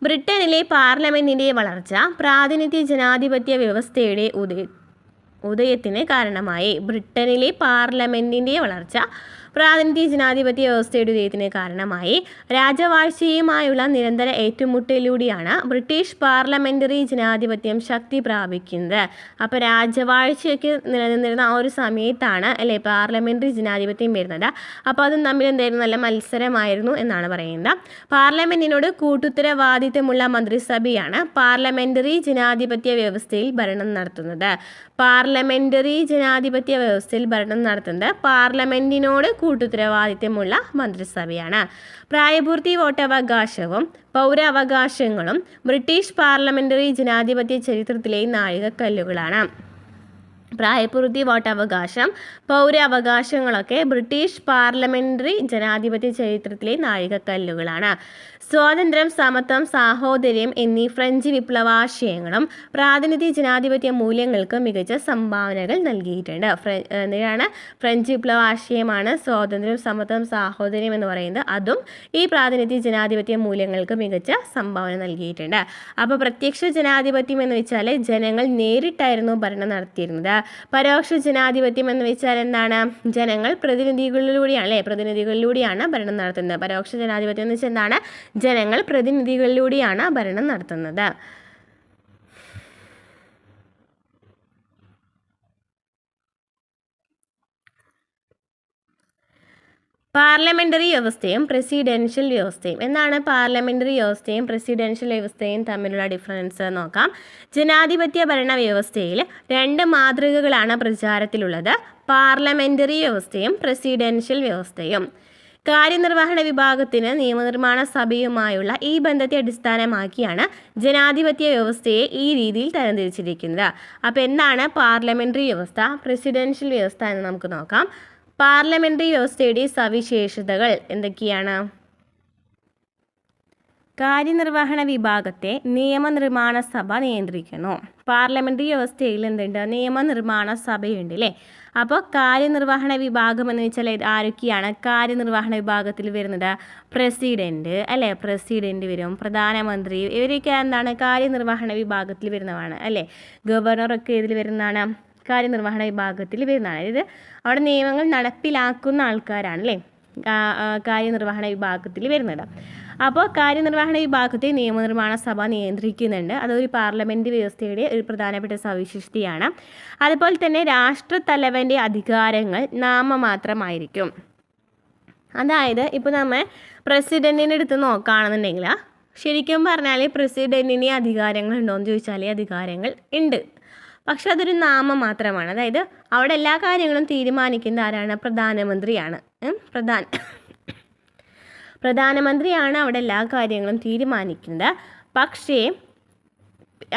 ബ്രിട്ടനിലെ പാർലമെൻറ്റിൻ്റെ വളർച്ച പ്രാതിനിധ്യ ജനാധിപത്യ വ്യവസ്ഥയുടെ ഉദയത്തിന് കാരണമായി. ബ്രിട്ടനിലെ പാർലമെൻറ്റിൻ്റെ വളർച്ച പ്രാതിനിധ്യ ജനാധിപത്യ വ്യവസ്ഥയുടെ ഉദയത്തിന് കാരണമായി. രാജവാഴ്ചയുമായുള്ള നിരന്തര ഏറ്റുമുട്ടലിലൂടെയാണ് ബ്രിട്ടീഷ് പാർലമെൻ്ററി ജനാധിപത്യം ശക്തി പ്രാപിക്കുന്നത്. അപ്പോൾ രാജവാഴ്ചയൊക്കെ നിലനിന്നിരുന്ന ആ ഒരു സമയത്താണ്, അല്ലേ, പാർലമെൻ്ററി ജനാധിപത്യം വരുന്നത്. അപ്പോൾ അതും തമ്മിൽ എന്തായിരുന്നു, നല്ല മത്സരമായിരുന്നു എന്നാണ് പറയുന്നത്. പാർലമെൻറ്റിനോട് കൂട്ടുത്തരവാദിത്തമുള്ള മന്ത്രിസഭയാണ് പാർലമെൻ്ററി ജനാധിപത്യ വ്യവസ്ഥയിൽ ഭരണം നടത്തുന്നത്. പാർലമെൻ്ററി ജനാധിപത്യ വ്യവസ്ഥയിൽ ഭരണം നടത്തുന്നത് പാർലമെൻറ്റിനോട് കൂട്ടുത്തരവാദിത്തമുള്ള മന്ത്രിസഭയാണ്. പ്രായപൂർത്തി വോട്ടവകാശവും പൗരാവകാശങ്ങളും ബ്രിട്ടീഷ് പാർലമെൻ്ററി ജനാധിപത്യ ചരിത്രത്തിലെ നാഴികക്കല്ലുകളാണ്. പ്രായപൂർത്തി, വോട്ടവകാശം, പൗരാവകാശങ്ങളൊക്കെ ബ്രിട്ടീഷ് പാർലമെൻ്ററി ജനാധിപത്യ ചരിത്രത്തിലെ നാഴികക്കല്ലുകളാണ്. സ്വാതന്ത്ര്യം, സമത്വം, സാഹോദര്യം എന്നീ ഫ്രഞ്ച് വിപ്ലവാശയങ്ങളും പ്രാതിനിധ്യ ജനാധിപത്യ മൂല്യങ്ങൾക്ക് മികച്ച സംഭാവനകൾ നൽകിയിട്ടുണ്ട്. എന്തിനാണ്? ഫ്രഞ്ച് വിപ്ലവാശയമാണ് സ്വാതന്ത്ര്യം, സമത്വം, സാഹോദര്യം എന്ന് പറയുന്നത്. അതും ഈ പ്രാതിനിധ്യ ജനാധിപത്യ മൂല്യങ്ങൾക്ക് മികച്ച സംഭാവന നൽകിയിട്ടുണ്ട്. അപ്പോൾ പ്രത്യക്ഷ ജനാധിപത്യം എന്ന് വെച്ചാൽ ജനങ്ങൾ നേരിട്ടായിരുന്നു ഭരണം നടത്തിയിരുന്നത്. പരോക്ഷ ജനാധിപത്യം എന്ന് വെച്ചാൽ എന്താണ്? ജനങ്ങൾ പ്രതിനിധികളിലൂടെയാണ് ഭരണം നടത്തുന്നത്. പരോക്ഷ ജനാധിപത്യം എന്ന് വെച്ചാൽ എന്താണ്? ജനങ്ങൾ പ്രതിനിധികളിലൂടെയാണ് ഭരണം നടത്തുന്നത്. പാർലമെൻ്ററി വ്യവസ്ഥയും പ്രസിഡൻഷ്യൽ വ്യവസ്ഥയും. എന്താണ് പാർലമെൻ്ററി വ്യവസ്ഥയും പ്രസിഡൻഷ്യൽ വ്യവസ്ഥയും തമ്മിലുള്ള ഡിഫറൻസ് നോക്കാം. ജനാധിപത്യ ഭരണ വ്യവസ്ഥയിൽ 2 മാതൃകകളാണ് പ്രചാരത്തിലുള്ളത്: പാർലമെൻ്ററി വ്യവസ്ഥയും പ്രസിഡൻഷ്യൽ വ്യവസ്ഥയും. കാര്യനിർവഹണ വിഭാഗത്തിന് നിയമനിർമ്മാണ സഭയുമായുള്ള ഈ ബന്ധത്തെ അടിസ്ഥാനമാക്കിയാണ് ജനാധിപത്യ വ്യവസ്ഥയെ ഈ രീതിയിൽ തരംതിരിച്ചിരിക്കുന്നത്. അപ്പോൾ എന്താണ് പാർലമെൻ്ററി വ്യവസ്ഥ, പ്രസിഡൻഷ്യൽ വ്യവസ്ഥ എന്ന് നമുക്ക് നോക്കാം. പാർലമെൻ്ററി വ്യവസ്ഥയുടെ സവിശേഷതകൾ എന്തൊക്കെയാണ്? കാര്യനിർവഹണ വിഭാഗത്തെ നിയമനിർമ്മാണ സഭ നിയന്ത്രിക്കുന്നു. പാർലമെൻ്ററി വ്യവസ്ഥയിൽ എന്തുണ്ട്? നിയമനിർമ്മാണ സഭയുണ്ട് അല്ലേ? അപ്പോൾ കാര്യനിർവഹണ വിഭാഗം എന്ന് വെച്ചാൽ ആരൊക്കെയാണ് കാര്യനിർവഹണ വിഭാഗത്തിൽ വരുന്നത്? പ്രസിഡൻറ്റ് അല്ലേ? പ്രസിഡൻറ്റ് വരും, പ്രധാനമന്ത്രി, ഇവരൊക്കെ എന്താണ് കാര്യനിർവഹണ വിഭാഗത്തിൽ വരുന്നതാണ് അല്ലേ? ഗവർണറൊക്കെ ഇതിൽ വരുന്നതാണ്, കാര്യനിർവഹണ വിഭാഗത്തിൽ വരുന്നതാണ്. അതായത് അവിടെ നിയമങ്ങൾ നടപ്പിലാക്കുന്ന ആൾക്കാരാണ് അല്ലേ കാര്യനിർവഹണ വിഭാഗത്തിൽ വരുന്നത്. അപ്പോൾ കാര്യനിർവഹണ വിഭാഗത്തെ നിയമനിർമ്മാണ സഭ നിയന്ത്രിക്കുന്നുണ്ട്. അതൊരു പാർലമെൻറ്റ് വ്യവസ്ഥയുടെ ഒരു പ്രധാനപ്പെട്ട സവിശേഷതയാണ്. അതുപോലെ തന്നെ രാഷ്ട്രത്തലവൻ്റെ അധികാരങ്ങൾ നാമമാത്രമായിരിക്കും. അതായത് ഇപ്പോൾ നമ്മൾ പ്രസിഡൻറ്റിൻ്റെ അടുത്ത് നോക്കുകയാണെന്നുണ്ടെങ്കിൽ ശരിക്കും പറഞ്ഞാൽ പ്രസിഡൻറ്റിന് അധികാരങ്ങൾ ഉണ്ടോ എന്ന് ചോദിച്ചാൽ അധികാരങ്ങൾ ഉണ്ട്, പക്ഷെ അതൊരു നാമം മാത്രമാണ്. അതായത് അവിടെ എല്ലാ കാര്യങ്ങളും തീരുമാനിക്കുന്നത് ആരാണ്? പ്രധാനമന്ത്രിയാണ്. പ്രധാനമന്ത്രിയാണ് അവിടെ എല്ലാ കാര്യങ്ങളും തീരുമാനിക്കുന്നത്. പക്ഷേ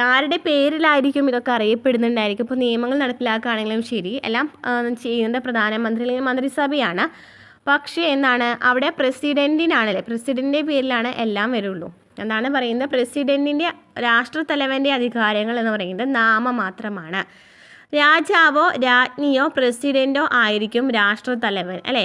ആരുടെ പേരിലായിരിക്കും ഇതൊക്കെ അറിയപ്പെടുന്നുണ്ടായിരിക്കും? ഇപ്പോൾ നിയമങ്ങൾ നടപ്പിലാക്കുകയാണെങ്കിലും ശരി, എല്ലാം ചെയ്യുന്നത് പ്രധാനമന്ത്രി അല്ലെങ്കിൽ മന്ത്രിസഭയാണ്. പക്ഷേ എന്താണ് അവിടെ പ്രസിഡൻറ്റിനാണല്ലേ, പ്രസിഡൻറ്റിൻ്റെ പേരിലാണ് എല്ലാം വരുള്ളൂ. എന്താണ് പറയുന്നത്? പ്രസിഡൻറ്റിൻ്റെ രാഷ്ട്രത്തലവൻ്റെ അധികാരങ്ങൾ എന്ന് പറയുന്നത് നാമമാത്രമാണ്. രാജാവോ രാജ്ഞിയോ പ്രസിഡൻറ്റോ ആയിരിക്കും രാഷ്ട്രത്തലവൻ അല്ലേ?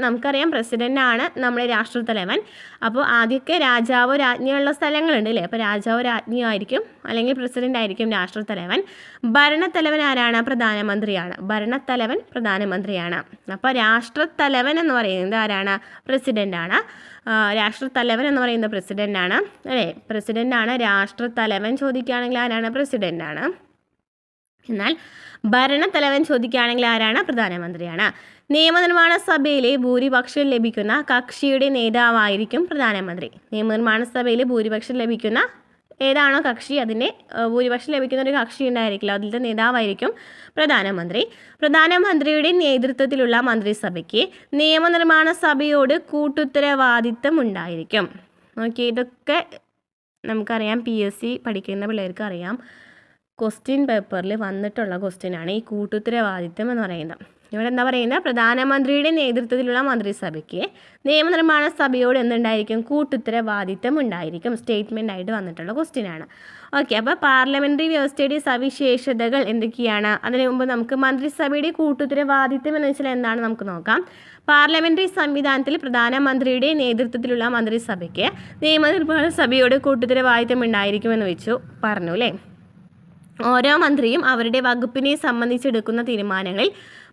നമുക്കറിയാം പ്രസിഡൻ്റാണ് നമ്മുടെ രാഷ്ട്രത്തലവൻ. അപ്പോൾ ആദ്യമൊക്കെ രാജാവോ രാജ്ഞിയോ ഉള്ള സ്ഥലങ്ങളുണ്ട് അല്ലേ? അപ്പോൾ രാജാവോ രാജ്ഞിയോ ആയിരിക്കും അല്ലെങ്കിൽ പ്രസിഡൻ്റ് ആയിരിക്കും രാഷ്ട്രത്തലവൻ. ഭരണത്തലവൻ ആരാണ്? പ്രധാനമന്ത്രിയാണ്. ഭരണത്തലവൻ പ്രധാനമന്ത്രിയാണ്. അപ്പോൾ രാഷ്ട്രത്തലവൻ എന്ന് പറയുന്നത് ആരാണ്? പ്രസിഡൻ്റാണ്. രാഷ്ട്രത്തലവൻ എന്ന് പറയുന്നത് പ്രസിഡൻ്റാണ് അല്ലേ? പ്രസിഡൻ്റാണ്. രാഷ്ട്രത്തലവൻ ചോദിക്കുകയാണെങ്കിൽ ആരാണ്? പ്രസിഡൻ്റാണ്. എന്നാൽ ഭരണത്തലവൻ ചോദിക്കുകയാണെങ്കിൽ ആരാണ്? പ്രധാനമന്ത്രിയാണ്. നിയമനിർമ്മാണ സഭയിലെ ഭൂരിപക്ഷം ലഭിക്കുന്ന കക്ഷിയുടെ നേതാവായിരിക്കും പ്രധാനമന്ത്രി. നിയമനിർമ്മാണ സഭയിൽ ഭൂരിപക്ഷം ലഭിക്കുന്ന ഏതാണോ കക്ഷി, അതിൻ്റെ ഭൂരിപക്ഷം ലഭിക്കുന്ന ഒരു കക്ഷി ഉണ്ടായിരിക്കില്ല, അതിലത്തെ നേതാവായിരിക്കും പ്രധാനമന്ത്രി. പ്രധാനമന്ത്രിയുടെ നേതൃത്വത്തിലുള്ള മന്ത്രിസഭയ്ക്ക് നിയമനിർമ്മാണ സഭയോട് കൂട്ടുത്തരവാദിത്തം ഉണ്ടായിരിക്കും. ഓക്കെ, ഇതൊക്കെ നമുക്കറിയാം, PSC പഠിക്കുന്ന പിള്ളേർക്ക് അറിയാം. ക്വസ്റ്റ്യൻ പേപ്പറിൽ വന്നിട്ടുള്ള ക്വസ്റ്റ്യനാണ് ഈ കൂട്ടുത്തരവാദിത്തം എന്ന് പറയുന്നത്. ഇവിടെ എന്താ പറയുന്നത്? പ്രധാനമന്ത്രിയുടെ നേതൃത്വത്തിലുള്ള മന്ത്രിസഭയ്ക്ക് നിയമനിർമ്മാണ സഭയോട് എന്തുണ്ടായിരിക്കും? കൂട്ടുത്തരവാദിത്തം ഉണ്ടായിരിക്കും. സ്റ്റേറ്റ്മെൻ്റ് ആയിട്ട് വന്നിട്ടുള്ള ക്വസ്റ്റ്യനാണ്. ഓക്കെ, അപ്പോൾ പാർലമെൻ്ററി വ്യവസ്ഥയുടെ സവിശേഷതകൾ എന്തൊക്കെയാണ്? അതിനു മുമ്പ് നമുക്ക് മന്ത്രിസഭയുടെ കൂട്ടുത്തരവാദിത്തം എന്ന് വെച്ചാൽ എന്താണ് നമുക്ക് നോക്കാം. പാർലമെൻ്ററി സംവിധാനത്തിൽ പ്രധാനമന്ത്രിയുടെ നേതൃത്വത്തിലുള്ള മന്ത്രിസഭയ്ക്ക് നിയമനിർമ്മാണ സഭയോട് കൂട്ടുത്തരവാദിത്തം ഉണ്ടായിരിക്കുമെന്ന് പറഞ്ഞു അല്ലേ? ഓരോ മന്ത്രിയും അവരുടെ വകുപ്പിനെ സംബന്ധിച്ചെടുക്കുന്ന തീരുമാനങ്ങളിൽ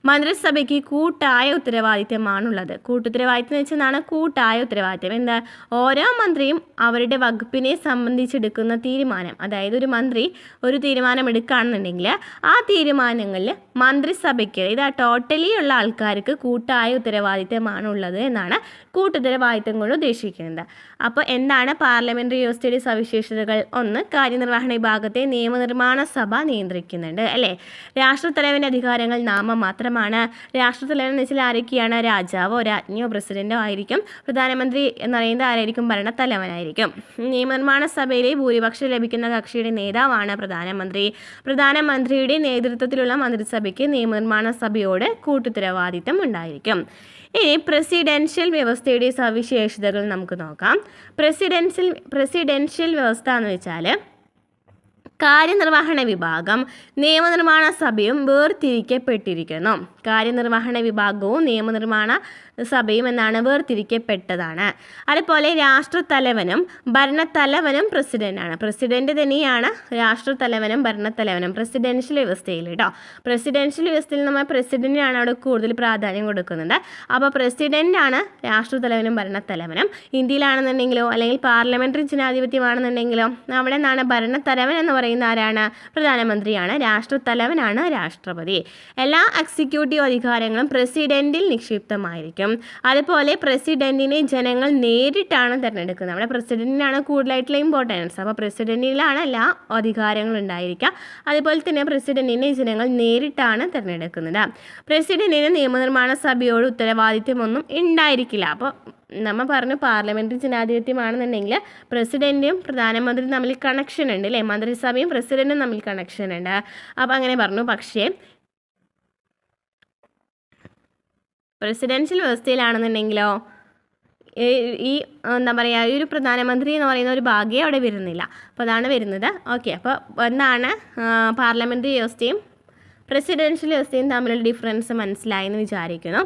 മന്ത്രിസഭയ്ക്ക് കൂട്ടായ ഉത്തരവാദിത്തമാണുള്ളത്. കൂട്ടുത്തരവാദിത്തം എന്ന് വെച്ചാൽ കൂട്ടായ ഉത്തരവാദിത്തം. എന്താ? ഓരോ മന്ത്രിയും അവരുടെ വകുപ്പിനെ സംബന്ധിച്ചെടുക്കുന്ന തീരുമാനം, അതായത് ഒരു മന്ത്രി ഒരു തീരുമാനം എടുക്കുകയാണെന്നുണ്ടെങ്കിൽ ആ തീരുമാനങ്ങളിൽ മന്ത്രിസഭയ്ക്ക്, അതായത് ടോട്ടലി ഉള്ള ആൾക്കാർക്ക് കൂട്ടായ ഉത്തരവാദിത്തമാണുള്ളത് എന്നാണ് കൂട്ടുത്തരവാദിത്തം കൊണ്ട് ഉദ്ദേശിക്കുന്നത്. അപ്പോൾ എന്താണ് പാർലമെൻ്ററി വ്യവസ്ഥയുടെ സവിശേഷതകൾ? ഒന്ന്, കാര്യനിർവഹണ വിഭാഗത്തെ നിയമനിർമ്മാണ സഭ നിയന്ത്രിക്കുന്നുണ്ട് അല്ലേ? രാഷ്ട്രത്തലവൻ്റെ അധികാരങ്ങൾ നാമമാത്രം സ്വതന്ത്രമാണ്. രാഷ്ട്രത്തലവൻ എന്ന് വെച്ചാൽ ആരൊക്കെയാണ്? രാജാവോ രാജ്ഞിയോ പ്രസിഡന്റോ ആയിരിക്കും. പ്രധാനമന്ത്രി എന്ന് പറയുന്നത് ആരായിരിക്കും? ഭരണത്തലവനായിരിക്കും. നിയമനിർമ്മാണ സഭയിലെ ഭൂരിപക്ഷം ലഭിക്കുന്ന കക്ഷിയുടെ നേതാവാണ് പ്രധാനമന്ത്രി. പ്രധാനമന്ത്രിയുടെ നേതൃത്വത്തിലുള്ള മന്ത്രിസഭയ്ക്ക് നിയമനിർമ്മാണ സഭയോട് കൂട്ടുത്തരവാദിത്തം ഉണ്ടായിരിക്കും. ഇനി പ്രസിഡൻഷ്യൽ വ്യവസ്ഥയുടെ സവിശേഷതകൾ നമുക്ക് നോക്കാം. പ്രസിഡൻഷ്യൽ വ്യവസ്ഥ എന്ന് വെച്ചാൽ കാര്യനിർവഹണ വിഭാഗം നിയമനിർമ്മാണ സഭയും വേർതിരിക്കപ്പെട്ടിരിക്കുന്നു. കാര്യനിർവഹണ വിഭാഗവും നിയമനിർമ്മാണ സഭയും എന്നാണ് വേർതിരിക്കപ്പെട്ടതാണ്. അതുപോലെ രാഷ്ട്രത്തലവനും ഭരണത്തലവനും പ്രസിഡന്റാണ്. പ്രസിഡന്റ് തന്നെയാണ് രാഷ്ട്രത്തലവനും ഭരണത്തലവനും പ്രസിഡൻഷ്യൽ വ്യവസ്ഥയിൽ കേട്ടോ. പ്രസിഡൻഷ്യൽ വ്യവസ്ഥയിൽ നമ്മൾ പ്രസിഡന്റിനാണ് അവിടെ കൂടുതൽ പ്രാധാന്യം കൊടുക്കുന്നുണ്ട്. അപ്പോൾ പ്രസിഡന്റാണ് രാഷ്ട്രത്തലവനും ഭരണത്തലവനും. ഇന്ത്യയിലാണെന്നുണ്ടെങ്കിലോ അല്ലെങ്കിൽ പാർലമെന്ററി ജനാധിപത്യമാണെന്നുണ്ടെങ്കിലോ അവിടെ നിന്നാണ് ഭരണത്തലവൻ എന്ന് പറയുന്ന ആരാണ്? പ്രധാനമന്ത്രിയാണ്. രാഷ്ട്രത്തലവനാണ് രാഷ്ട്രപതി. എല്ലാ എക്സിക്യൂട്ടീവ് അധികാരങ്ങളും പ്രസിഡന്റിൽ നിക്ഷിപ്തമായിരിക്കും. അതുപോലെ പ്രസിഡന്റിനെ ജനങ്ങൾ നേരിട്ടാണ് തിരഞ്ഞെടുക്കുന്നത്. അവിടെ പ്രസിഡന്റിനാണ് കൂടുതലായിട്ടുള്ള ഇമ്പോർട്ടൻസ്. അപ്പോൾ പ്രസിഡന്റിലാണ് എല്ലാ അധികാരങ്ങളും ഉണ്ടായിരിക്കുക. അതുപോലെ തന്നെ പ്രസിഡന്റിനെ ജനങ്ങൾ നേരിട്ടാണ് തിരഞ്ഞെടുക്കുന്നത്. പ്രസിഡന്റിന് നിയമനിർമ്മാണ സഭയോട് ഉത്തരവാദിത്വമൊന്നും ഉണ്ടായിരിക്കില്ല. അപ്പോൾ നമ്മൾ പറഞ്ഞു പാർലമെന്ററി ജനാധിപത്യമാണെന്നുണ്ടെങ്കിൽ പ്രസിഡന്റും പ്രധാനമന്ത്രിയും തമ്മിൽ കണക്ഷൻ ഉണ്ട് അല്ലേ? മന്ത്രിസഭയും പ്രസിഡന്റും തമ്മിൽ കണക്ഷൻ ഉണ്ട്. അപ്പോൾ അങ്ങനെ പറഞ്ഞു. പക്ഷേ പ്രസിഡൻഷ്യൽ വ്യവസ്ഥയിലാണെന്നുണ്ടെങ്കിലോ ഈ എന്താ പറയുക, ഈ ഒരു പ്രധാനമന്ത്രി എന്ന് പറയുന്ന ഒരു ഭാഗ്യം അവിടെ വരുന്നില്ല. അപ്പോൾ അതാണ് വരുന്നത്. ഓക്കെ, അപ്പോൾ എന്താണ് പാർലമെന്ററി വ്യവസ്ഥയും പ്രസിഡൻഷ്യൽ വ്യവസ്ഥയും തമ്മിലുള്ള ഡിഫറൻസ് മനസ്സിലായി എന്ന് വിചാരിക്കുന്നു.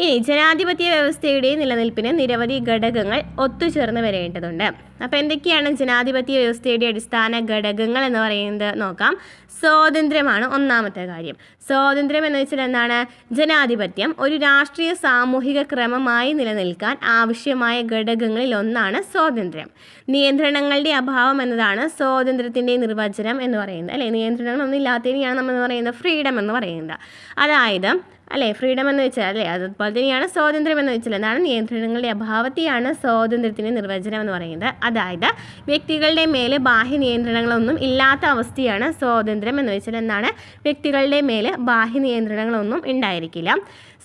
ഇനി ജനാധിപത്യ വ്യവസ്ഥയുടെ നിലനിൽപ്പിന് നിരവധി ഘടകങ്ങൾ ഒത്തുചേർന്ന് വരേണ്ടതുണ്ട്. അപ്പോൾ എന്തൊക്കെയാണ് ജനാധിപത്യ വ്യവസ്ഥയുടെ അടിസ്ഥാന ഘടകങ്ങൾ എന്ന് പറയുന്നത് നോക്കാം. സ്വാതന്ത്ര്യമാണ് ഒന്നാമത്തെ കാര്യം. സ്വാതന്ത്ര്യം എന്ന് വെച്ചാൽ എന്താണ്? ജനാധിപത്യം ഒരു രാഷ്ട്രീയ സാമൂഹിക ക്രമമായി നിലനിൽക്കാൻ ആവശ്യമായ ഘടകങ്ങളിൽ ഒന്നാണ് സ്വാതന്ത്ര്യം. നിയന്ത്രണങ്ങളുടെ അഭാവം എന്നതാണ് സ്വാതന്ത്ര്യത്തിൻ്റെ നിർവചനം എന്ന് പറയുന്നത് അല്ലേ? നിയന്ത്രണങ്ങളൊന്നും ഇല്ലാത്തതിനെയാണ് നമ്മൾ പറയുന്നത് ഫ്രീഡം എന്ന് പറയുന്നത്. അതായത് അല്ലേ, ഫ്രീഡം എന്ന് വെച്ചാൽ അല്ലേ, അതുപോലെ തന്നെയാണ് സ്വാതന്ത്ര്യം എന്ന് വെച്ചാൽ എന്താണ്? നിയന്ത്രണങ്ങളുടെ അഭാവത്തെയാണ് സ്വാതന്ത്ര്യത്തിൻ്റെ നിർവചനം എന്ന് പറയുന്നത്. അതായത് വ്യക്തികളുടെ മേലെ ബാഹ്യ നിയന്ത്രണങ്ങളൊന്നും ഇല്ലാത്ത അവസ്ഥയാണ് സ്വാതന്ത്ര്യം എന്ന് വെച്ചാൽ എന്താണ്? വ്യക്തികളുടെ മേലെ ബാഹ്യ നിയന്ത്രണങ്ങളൊന്നും ഉണ്ടായിരിക്കില്ല.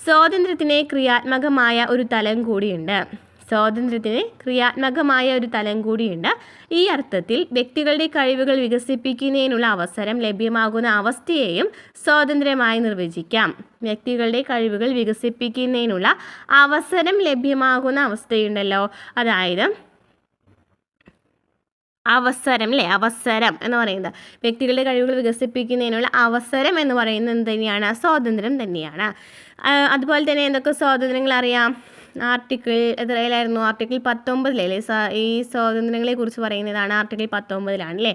സ്വാതന്ത്ര്യത്തിന് ക്രിയാത്മകമായ ഒരു തലം കൂടിയുണ്ട്. ഈ അർത്ഥത്തിൽ വ്യക്തികളുടെ കഴിവുകൾ വികസിപ്പിക്കുന്നതിനുള്ള അവസരം ലഭ്യമാകുന്ന അവസ്ഥയെയും സ്വാതന്ത്ര്യമായി നിർവചിക്കാം. വ്യക്തികളുടെ കഴിവുകൾ വികസിപ്പിക്കുന്നതിനുള്ള അവസരം ലഭ്യമാകുന്ന അവസ്ഥയുണ്ടല്ലോ, അതായത് അവസരം അല്ലേ, അവസരം എന്ന് പറയുന്നത് വ്യക്തികളുടെ കഴിവുകൾ വികസിപ്പിക്കുന്നതിനുള്ള അവസരം എന്ന് പറയുന്നത് എന്ത് തന്നെയാണ്? സ്വാതന്ത്ര്യം തന്നെയാണ്. അതുപോലെ തന്നെ എന്തൊക്കെ സ്വാതന്ത്ര്യങ്ങൾ അറിയാം? ആർട്ടിക്കിൾ എത്രയിലായിരുന്നു? ആർട്ടിക്കിൾ 19 ഈ സ്വാതന്ത്ര്യങ്ങളെ കുറിച്ച് പറയുന്നതാണ്. ആർട്ടിക്കിൾ 19 അല്ലേ?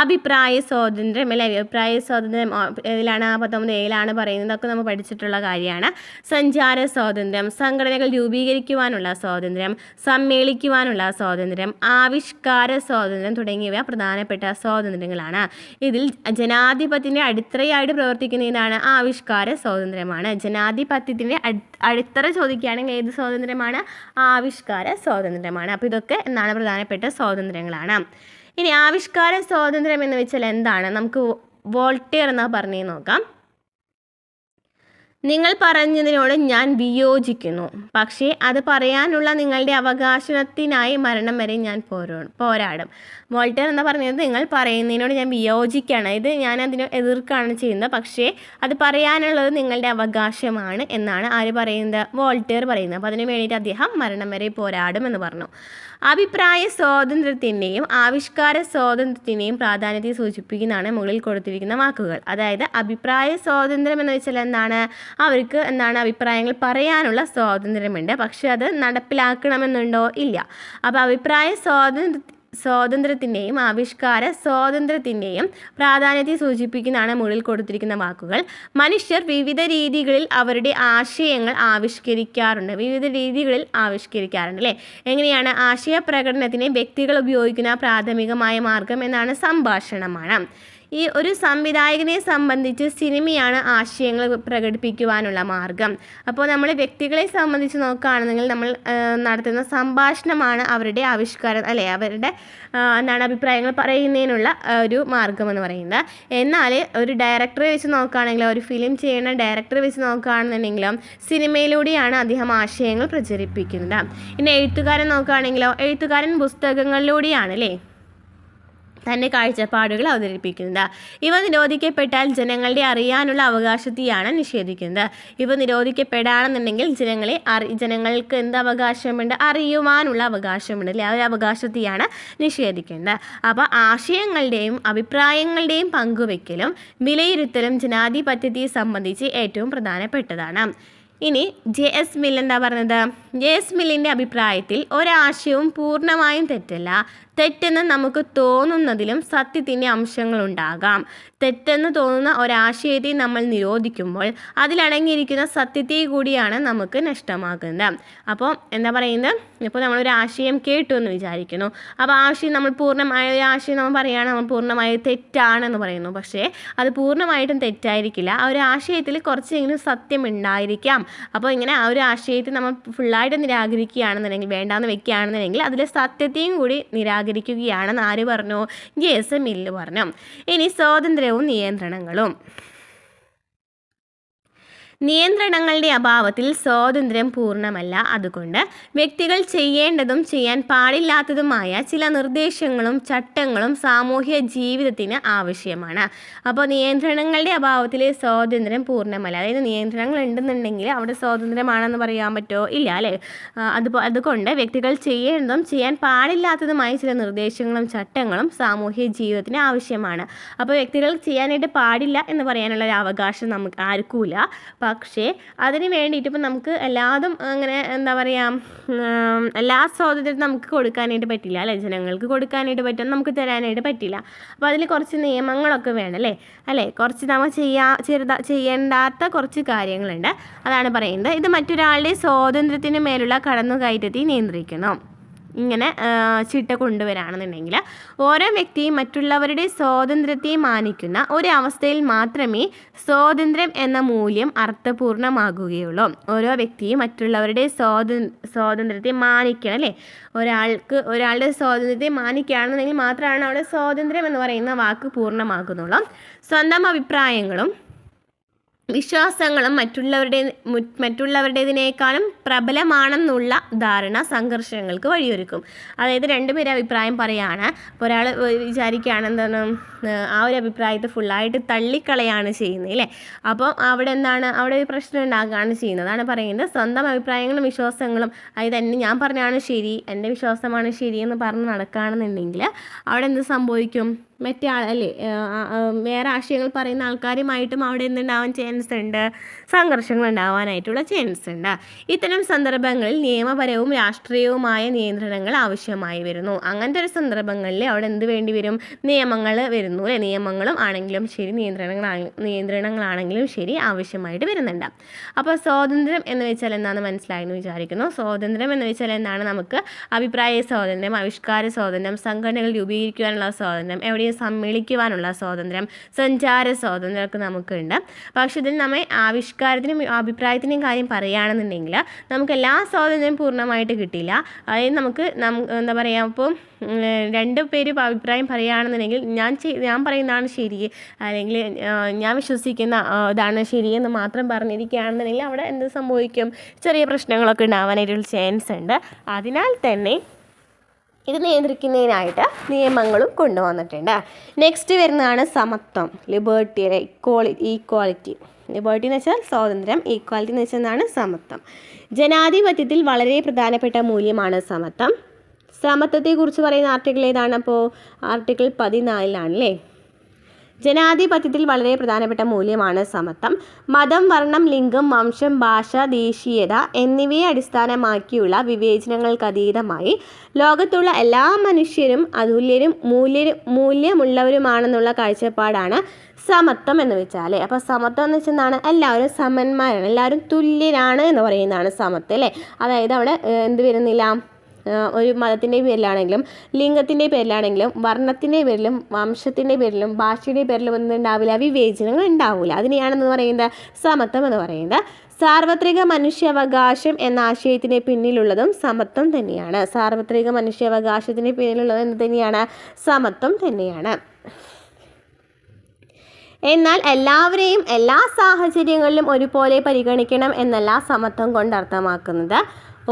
അഭിപ്രായ സ്വാതന്ത്ര്യം അല്ലേ? അഭിപ്രായ സ്വാതന്ത്ര്യം ഇതിലാണ് 19 പറയുന്നത്. ഇതൊക്കെ നമ്മൾ പഠിച്ചിട്ടുള്ള കാര്യമാണ്. സഞ്ചാര സ്വാതന്ത്ര്യം, സംഘടനകൾ രൂപീകരിക്കുവാനുള്ള സ്വാതന്ത്ര്യം, സമ്മേളിക്കുവാനുള്ള സ്വാതന്ത്ര്യം, ആവിഷ്കാര സ്വാതന്ത്ര്യം തുടങ്ങിയവ പ്രധാനപ്പെട്ട സ്വാതന്ത്ര്യങ്ങളാണ്. ഇതിൽ ജനാധിപത്യത്തിൻ്റെ അടിത്തറയായിട്ട് പ്രവർത്തിക്കുന്നതാണ് ആവിഷ്കാര സ്വാതന്ത്ര്യമാണ്. ജനാധിപത്യത്തിൻ്റെ അടിത്തറ ചോദിക്കുകയാണെങ്കിൽ ഏത് സ്വാതന്ത്ര്യമാണ്? ആവിഷ്കാര സ്വാതന്ത്ര്യമാണ്. അപ്പോൾ ഇതൊക്കെ എന്താണ്? പ്രധാനപ്പെട്ട സ്വാതന്ത്ര്യങ്ങളാണ്. ഇനി ആവിഷ്കാര സ്വാതന്ത്ര്യം എന്ന് വെച്ചാൽ എന്താണ്? നമുക്ക് വോൾട്ടയർ എന്നാ പറഞ്ഞു നോക്കാം. നിങ്ങൾ പറഞ്ഞതിനോട് ഞാൻ വിയോജിക്കുന്നു, പക്ഷേ അത് പറയാനുള്ള നിങ്ങളുടെ അവകാശത്തിനായി മരണം വരെ ഞാൻ പോരാടും. വോൾട്ടയർ എന്താ പറഞ്ഞത്? നിങ്ങൾ പറയുന്നതിനോട് ഞാൻ വിയോജിക്കുകയാണ്, ഇത് ഞാൻ അതിനെ എതിർക്കുകയാണ് ചെയ്യുന്നത്, പക്ഷേ അത് പറയാനുള്ളത് നിങ്ങളുടെ അവകാശമാണ് എന്നാണ് ആര് പറയുന്നത്? വോൾട്ടയർ പറയുന്നത്. അപ്പോൾ അതിന് വേണ്ടിയിട്ട് അദ്ദേഹം മരണം വരെ പോരാടും എന്ന് പറഞ്ഞു. അഭിപ്രായ സ്വാതന്ത്ര്യത്തിൻ്റെയും ആവിഷ്കാര സ്വാതന്ത്ര്യത്തിൻ്റെയും പ്രാധാന്യത്തെ സൂചിപ്പിക്കുന്നതാണ് മുകളിൽ കൊടുത്തിരിക്കുന്ന വാക്കുകൾ. അതായത് അഭിപ്രായ സ്വാതന്ത്ര്യം എന്ന് വെച്ചാൽ എന്താണ്? അവർക്ക് എന്താണ്? അഭിപ്രായങ്ങൾ പറയാനുള്ള സ്വാതന്ത്ര്യമുണ്ട്, പക്ഷെ അത് നടപ്പിലാക്കണമെന്നുണ്ടോ? ഇല്ല. അപ്പോൾ അഭിപ്രായ സ്വാതന്ത്ര്യത്തിൻ്റെയും ആവിഷ്കാര സ്വാതന്ത്ര്യത്തിൻ്റെയും പ്രാധാന്യത്തെ സൂചിപ്പിക്കുന്നതാണ് മുകളിൽ കൊടുത്തിരിക്കുന്ന വാക്കുകൾ. മനുഷ്യർ വിവിധ രീതികളിൽ അവരുടെ ആശയങ്ങൾ ആവിഷ്കരിക്കാറുണ്ട് അല്ലേ? എങ്ങനെയാണ്? ആശയ പ്രകടനത്തിന് വ്യക്തികൾ ഉപയോഗിക്കുന്ന പ്രാഥമികമായ മാർഗം എന്നാണ് സംഭാഷണമാണ്. ഈ ഒരു സംവിധായകനെ സംബന്ധിച്ച് സിനിമയാണ് ആശയങ്ങൾ പ്രകടിപ്പിക്കുവാനുള്ള മാർഗം. അപ്പോൾ നമ്മൾ വ്യക്തികളെ സംബന്ധിച്ച് നോക്കുകയാണെന്നെങ്കിൽ നമ്മൾ നടത്തുന്ന സംഭാഷണമാണ് അവരുടെ ആവിഷ്കാരം അല്ലെ അവരുടെ അഭിപ്രായങ്ങൾ പറയുന്നതിനുള്ള ഒരു മാർഗം എന്ന് പറയുന്നത്. എന്നാൽ ഒരു ഡയറക്ടറെ വെച്ച് നോക്കുകയാണെങ്കിലോ ഒരു ഫിലിം ചെയ്യുന്ന ഡയറക്ടറെ വെച്ച് നോക്കുകയാണെന്നുണ്ടെങ്കിലും സിനിമയിലൂടെയാണ് അദ്ദേഹം ആശയങ്ങൾ പ്രചരിപ്പിക്കുന്നത്. ഇനി എഴുത്തുകാരൻ നോക്കുകയാണെങ്കിലോ എഴുത്തുകാരൻ പുസ്തകങ്ങളിലൂടെയാണ് അല്ലേ തൻ്റെ കാഴ്ചപ്പാടുകൾ അവതരിപ്പിക്കുന്നത്. ഇവ നിരോധിക്കപ്പെട്ടാൽ ജനങ്ങളുടെ അറിയാനുള്ള അവകാശത്തെയാണ് നിഷേധിക്കുന്നത്. ഇവ നിരോധിക്കപ്പെടാണെന്നുണ്ടെങ്കിൽ ജനങ്ങൾക്ക് എന്ത് അവകാശമുണ്ട്? അറിയുവാനുള്ള അവകാശമുണ്ട് അല്ലെ, ആ ഒരു അവകാശത്തെയാണ് നിഷേധിക്കുന്നത്. അപ്പോൾ ആശയങ്ങളുടെയും അഭിപ്രായങ്ങളുടെയും പങ്കുവെക്കലും വിലയിരുത്തലും ജനാധിപത്യത്തെ സംബന്ധിച്ച് ഏറ്റവും പ്രധാനപ്പെട്ടതാണ്. ഇനി JS മിൽ എന്താ പറഞ്ഞത്? JS മില്ലിൻ്റെ അഭിപ്രായത്തിൽ ഒരാശയവും പൂർണ്ണമായും തെറ്റല്ല. തെറ്റെന്ന് നമുക്ക് തോന്നുന്നതിലും സത്യത്തിൻ്റെ അംശങ്ങളുണ്ടാകാം. തെറ്റെന്ന് തോന്നുന്ന ഒരാശയത്തെ നമ്മൾ നിരോധിക്കുമ്പോൾ അതിലടങ്ങിയിരിക്കുന്ന സത്യത്തെ കൂടിയാണ് നമുക്ക് നഷ്ടമാക്കുന്നത്. അപ്പോൾ എന്താ പറയുന്നത്? ഇപ്പോൾ നമ്മളൊരു ആശയം കേട്ടു എന്ന് വിചാരിക്കുന്നു. അപ്പോൾ ആശയം നമ്മൾ പൂർണ്ണമായ ഒരു ആശയം നമ്മൾ പറയുകയാണ് നമ്മൾ പൂർണ്ണമായി തെറ്റാണെന്ന് പറയുന്നു. പക്ഷേ അത് പൂർണ്ണമായിട്ടും തെറ്റായിരിക്കില്ല. ആ ഒരു ആശയത്തിൽ കുറച്ചെങ്കിലും സത്യം ഉണ്ടായിരിക്കാം. അപ്പോൾ ഇങ്ങനെ ആ ഒരു ആശയത്തെ നമ്മൾ ഫുള്ളായിട്ട് നിരാകരിക്കുകയാണെന്നുണ്ടെങ്കിൽ വേണ്ടാന്ന് വെക്കുകയാണെന്നുണ്ടെങ്കിൽ അതിലെ സത്യത്തെയും കൂടി നിരാകരിക്കുകയാണെന്ന് ആര് പറഞ്ഞു? JS മില്ല് പറഞ്ഞു. ഇനി സ്വാതന്ത്ര്യവും നിയന്ത്രണങ്ങളും. നിയന്ത്രണങ്ങളുടെ അഭാവത്തിൽ സ്വാതന്ത്ര്യം പൂർണ്ണമല്ല. അതുകൊണ്ട് വ്യക്തികൾ ചെയ്യേണ്ടതും ചെയ്യാൻ പാടില്ലാത്തതുമായ ചില നിർദ്ദേശങ്ങളും ചട്ടങ്ങളും സാമൂഹ്യ ജീവിതത്തിന് ആവശ്യമാണ്. അപ്പോൾ നിയന്ത്രണങ്ങളുടെ അഭാവത്തിൽ സ്വാതന്ത്ര്യം പൂർണ്ണമല്ല. അതായത് നിയന്ത്രണങ്ങൾ ഉണ്ടെന്നുണ്ടെങ്കിൽ അവിടെ സ്വാതന്ത്ര്യമാണെന്ന് പറയാൻ പറ്റുമോ? ഇല്ല അല്ലേ. അതുകൊണ്ട് വ്യക്തികൾ ചെയ്യേണ്ടതും ചെയ്യാൻ പാടില്ലാത്തതുമായ ചില നിർദ്ദേശങ്ങളും ചട്ടങ്ങളും സാമൂഹ്യ ജീവിതത്തിന് ആവശ്യമാണ്. അപ്പോൾ വ്യക്തികൾ ചെയ്യാനായിട്ട് പാടില്ല എന്ന് പറയാനുള്ള ഒരു അവകാശം നമുക്ക് ആർക്കുമില്ല. പക്ഷേ അതിന് വേണ്ടിയിട്ട് ഇപ്പം നമുക്ക് എല്ലാതും അങ്ങനെ എന്താ പറയുക എല്ലാ സ്വാതന്ത്ര്യം നമുക്ക് കൊടുക്കാനായിട്ട് പറ്റില്ല അല്ലേ. ജനങ്ങൾക്ക് കൊടുക്കാനായിട്ട് പറ്റും, നമുക്ക് തരാനായിട്ട് പറ്റില്ല. അപ്പോൾ അതിൽ കുറച്ച് നിയമങ്ങളൊക്കെ വേണം അല്ലേ. കുറച്ച് നമ്മൾ ചെയ്യേണ്ടാത്ത കുറച്ച് കാര്യങ്ങളുണ്ട്. അതാണ് പറയുന്നത്. ഇത് മറ്റൊരാളുടെ സ്വാതന്ത്ര്യത്തിന് മേലുള്ള കടന്നുകയറ്റത്തെ നിയന്ത്രിക്കണം. ഇങ്ങനെ ചിട്ട കൊണ്ടുവരാണെന്നുണ്ടെങ്കിൽ ഓരോ വ്യക്തിയും മറ്റുള്ളവരുടെ സ്വാതന്ത്ര്യത്തെ മാനിക്കുന്ന ഒരവസ്ഥയിൽ മാത്രമേ സ്വാതന്ത്ര്യം എന്ന മൂല്യം അർത്ഥപൂർണ്ണമാകുകയുള്ളൂ. ഓരോ വ്യക്തിയും മറ്റുള്ളവരുടെ സ്വാതന്ത്ര്യത്തെ മാനിക്കണം അല്ലേ. ഒരാളുടെ സ്വാതന്ത്ര്യത്തെ മാനിക്കുകയാണെന്നുണ്ടെങ്കിൽ മാത്രമാണ് അവിടെ സ്വാതന്ത്ര്യം എന്ന് പറയുന്ന വാക്ക് പൂർണ്ണമാകുന്നുള്ളൂ. സ്വന്തം അഭിപ്രായങ്ങളും വിശ്വാസങ്ങളും മറ്റുള്ളവരുടേതിനേക്കാളും പ്രബലമാണെന്നുള്ള ധാരണ സംഘർഷങ്ങൾക്ക് വഴിയൊരുക്കും. അതായത് രണ്ടുപേരും അഭിപ്രായം പറയുകയാണ്. അപ്പോൾ ഒരാൾ വിചാരിക്കുകയാണ് എന്താണ് ആ ഒരു അഭിപ്രായത്തെ ഫുള്ളായിട്ട് തള്ളിക്കളയാണ് ചെയ്യുന്നത് അല്ലേ. അപ്പോൾ അവിടെ അവിടെ ഒരു പ്രശ്നം ഉണ്ടാക്കുകയാണ് ചെയ്യുന്നത്. അതാണ് പറയുന്നത് സ്വന്തം അഭിപ്രായങ്ങളും വിശ്വാസങ്ങളും അതായത് ഞാൻ പറഞ്ഞാണ് ശരി, എൻ്റെ വിശ്വാസമാണ് ശരിയെന്ന് പറഞ്ഞ് നടക്കുകയാണെന്നുണ്ടെങ്കിൽ അവിടെ എന്ത് സംഭവിക്കും? മറ്റേ അല്ലേ വേറെ ആശയങ്ങൾ പറയുന്ന ആൾക്കാരുമായിട്ടും അവിടെ എന്തുണ്ടാവാൻ ചാൻസ് ഉണ്ട്? സംഘർഷങ്ങൾ ഉണ്ടാവാനായിട്ടുള്ള ചാൻസ് ഉണ്ട്. ഇത്തരം സന്ദർഭങ്ങളിൽ നിയമപരവും രാഷ്ട്രീയവുമായ നിയന്ത്രണങ്ങൾ ആവശ്യമായി വരുന്നു. അങ്ങനത്തെ ഒരു സന്ദർഭങ്ങളിൽ അവിടെ എന്ത് വേണ്ടി വരും? നിയമങ്ങൾ വരുന്നു അല്ലേ. നിയമങ്ങളും ആണെങ്കിലും ശരി നിയന്ത്രണങ്ങളാണെങ്കിലും ശരി ആവശ്യമായിട്ട് വരുന്നുണ്ട്. അപ്പോൾ സ്വാതന്ത്ര്യം എന്ന് വെച്ചാൽ എന്താണെന്ന് മനസ്സിലായെന്ന് വിചാരിക്കുന്നു. സ്വാതന്ത്ര്യം എന്ന് വെച്ചാൽ എന്താണ്? നമുക്ക് അഭിപ്രായ സ്വാതന്ത്ര്യം, ആവിഷ്കാര സ്വാതന്ത്ര്യം, സംഘടനകൾ രൂപീകരിക്കുവാനുള്ള സ്വാതന്ത്ര്യം, എവിടെയും സമ്മേളിക്കുവാനുള്ള സ്വാതന്ത്ര്യം, സഞ്ചാര സ്വാതന്ത്ര്യമൊക്കെ നമുക്കുണ്ട്. പക്ഷെ ഇതിൽ നമ്മൾ ആവിഷ്കാരത്തിനും അഭിപ്രായത്തിൻ്റെയും കാര്യം പറയുകയാണെന്നുണ്ടെങ്കിൽ നമുക്ക് എല്ലാ സ്വാതന്ത്ര്യം പൂർണ്ണമായിട്ട് കിട്ടില്ല. അതായത് നമുക്ക് എന്താ പറയുക, ഇപ്പോൾ രണ്ട് പേരും അഭിപ്രായം പറയുകയാണെന്നുണ്ടെങ്കിൽ ഞാൻ പറയുന്നതാണ് ശരി അല്ലെങ്കിൽ ഞാൻ വിശ്വസിക്കുന്ന ഇതാണ് ശരിയെന്ന് മാത്രം പറഞ്ഞിരിക്കുകയാണെന്നുണ്ടെങ്കിൽ അവിടെ എന്ത് സംഭവിക്കും? ചെറിയ പ്രശ്നങ്ങളൊക്കെ ഉണ്ടാവാനായിട്ടുള്ള ചാൻസ് ഉണ്ട്. അതിനാൽ തന്നെ ഇത് നിയന്ത്രിക്കുന്നതിനായിട്ട് നിയമങ്ങളും കൊണ്ടുവന്നിട്ടുണ്ട്. നെക്സ്റ്റ് വരുന്നതാണ് സമത്വം, ലിബർട്ടി, ഈക്വാലിറ്റി. ലിബർട്ടി എന്ന് വെച്ചാൽ സ്വാതന്ത്ര്യം, ഈക്വാലിറ്റി എന്ന് വെച്ചാൽ എന്താണ്? സമത്വം. ജനാധിപത്യത്തിൽ വളരെ പ്രധാനപ്പെട്ട മൂല്യമാണ് സമത്വം. സമത്വത്തെക്കുറിച്ച് പറയുന്ന ആർട്ടിക്കിൾ ഏതാണ്? അപ്പോൾ ആർട്ടിക്കിൾ 14 അല്ലേ. ജനാധിപത്യത്തിൽ വളരെ പ്രധാനപ്പെട്ട മൂല്യമാണ് സമത്വം. മതം, വർണ്ണം, ലിംഗം, വംശം, ഭാഷ, ദേശീയത എന്നിവയെ അടിസ്ഥാനമാക്കിയുള്ള വിവേചനങ്ങൾക്കതീതമായി ലോകത്തുള്ള എല്ലാ മനുഷ്യരും അതുല്യരും മൂല്യമുള്ളവരുമാണെന്നുള്ള കാഴ്ചപ്പാടാണ് സമത്വം എന്ന് വെച്ചാൽ. അപ്പോൾ സമത്വം എന്ന് വെച്ചാൽ എന്താണ്? എല്ലാവരും സമന്മാരാണ്, എല്ലാവരും തുല്യരാണ് എന്ന് പറയുന്നതാണ് സമത്വം അല്ലേ. അതായത് അവിടെ എന്ത് വരുന്നില്ല? ഒരു മതത്തിൻ്റെ പേരിലാണെങ്കിലും ലിംഗത്തിൻ്റെ പേരിലാണെങ്കിലും വർണ്ണത്തിൻ്റെ പേരിലും വംശത്തിൻ്റെ പേരിലും ഭാഷയുടെ പേരിലും ഒന്നും ഉണ്ടാവില്ല, വിവേചനങ്ങൾ ഉണ്ടാവില്ല. അതിനെയാണെന്ന് പറയുന്നത് സമത്വം എന്ന് പറയുന്നത്. സാർവത്രിക മനുഷ്യാവകാശം എന്ന ആശയത്തിന് പിന്നിലുള്ളതും സമത്വം തന്നെയാണ്. സാർവത്രിക മനുഷ്യാവകാശത്തിന് പിന്നിലുള്ളത് എന്ത് തന്നെയാണ്? സമത്വം തന്നെയാണ്. എന്നാൽ എല്ലാവരെയും എല്ലാ സാഹചര്യങ്ങളിലും ഒരുപോലെ പരിഗണിക്കണം എന്നല്ല സമത്വം കൊണ്ട് അർത്ഥമാക്കുന്നത്.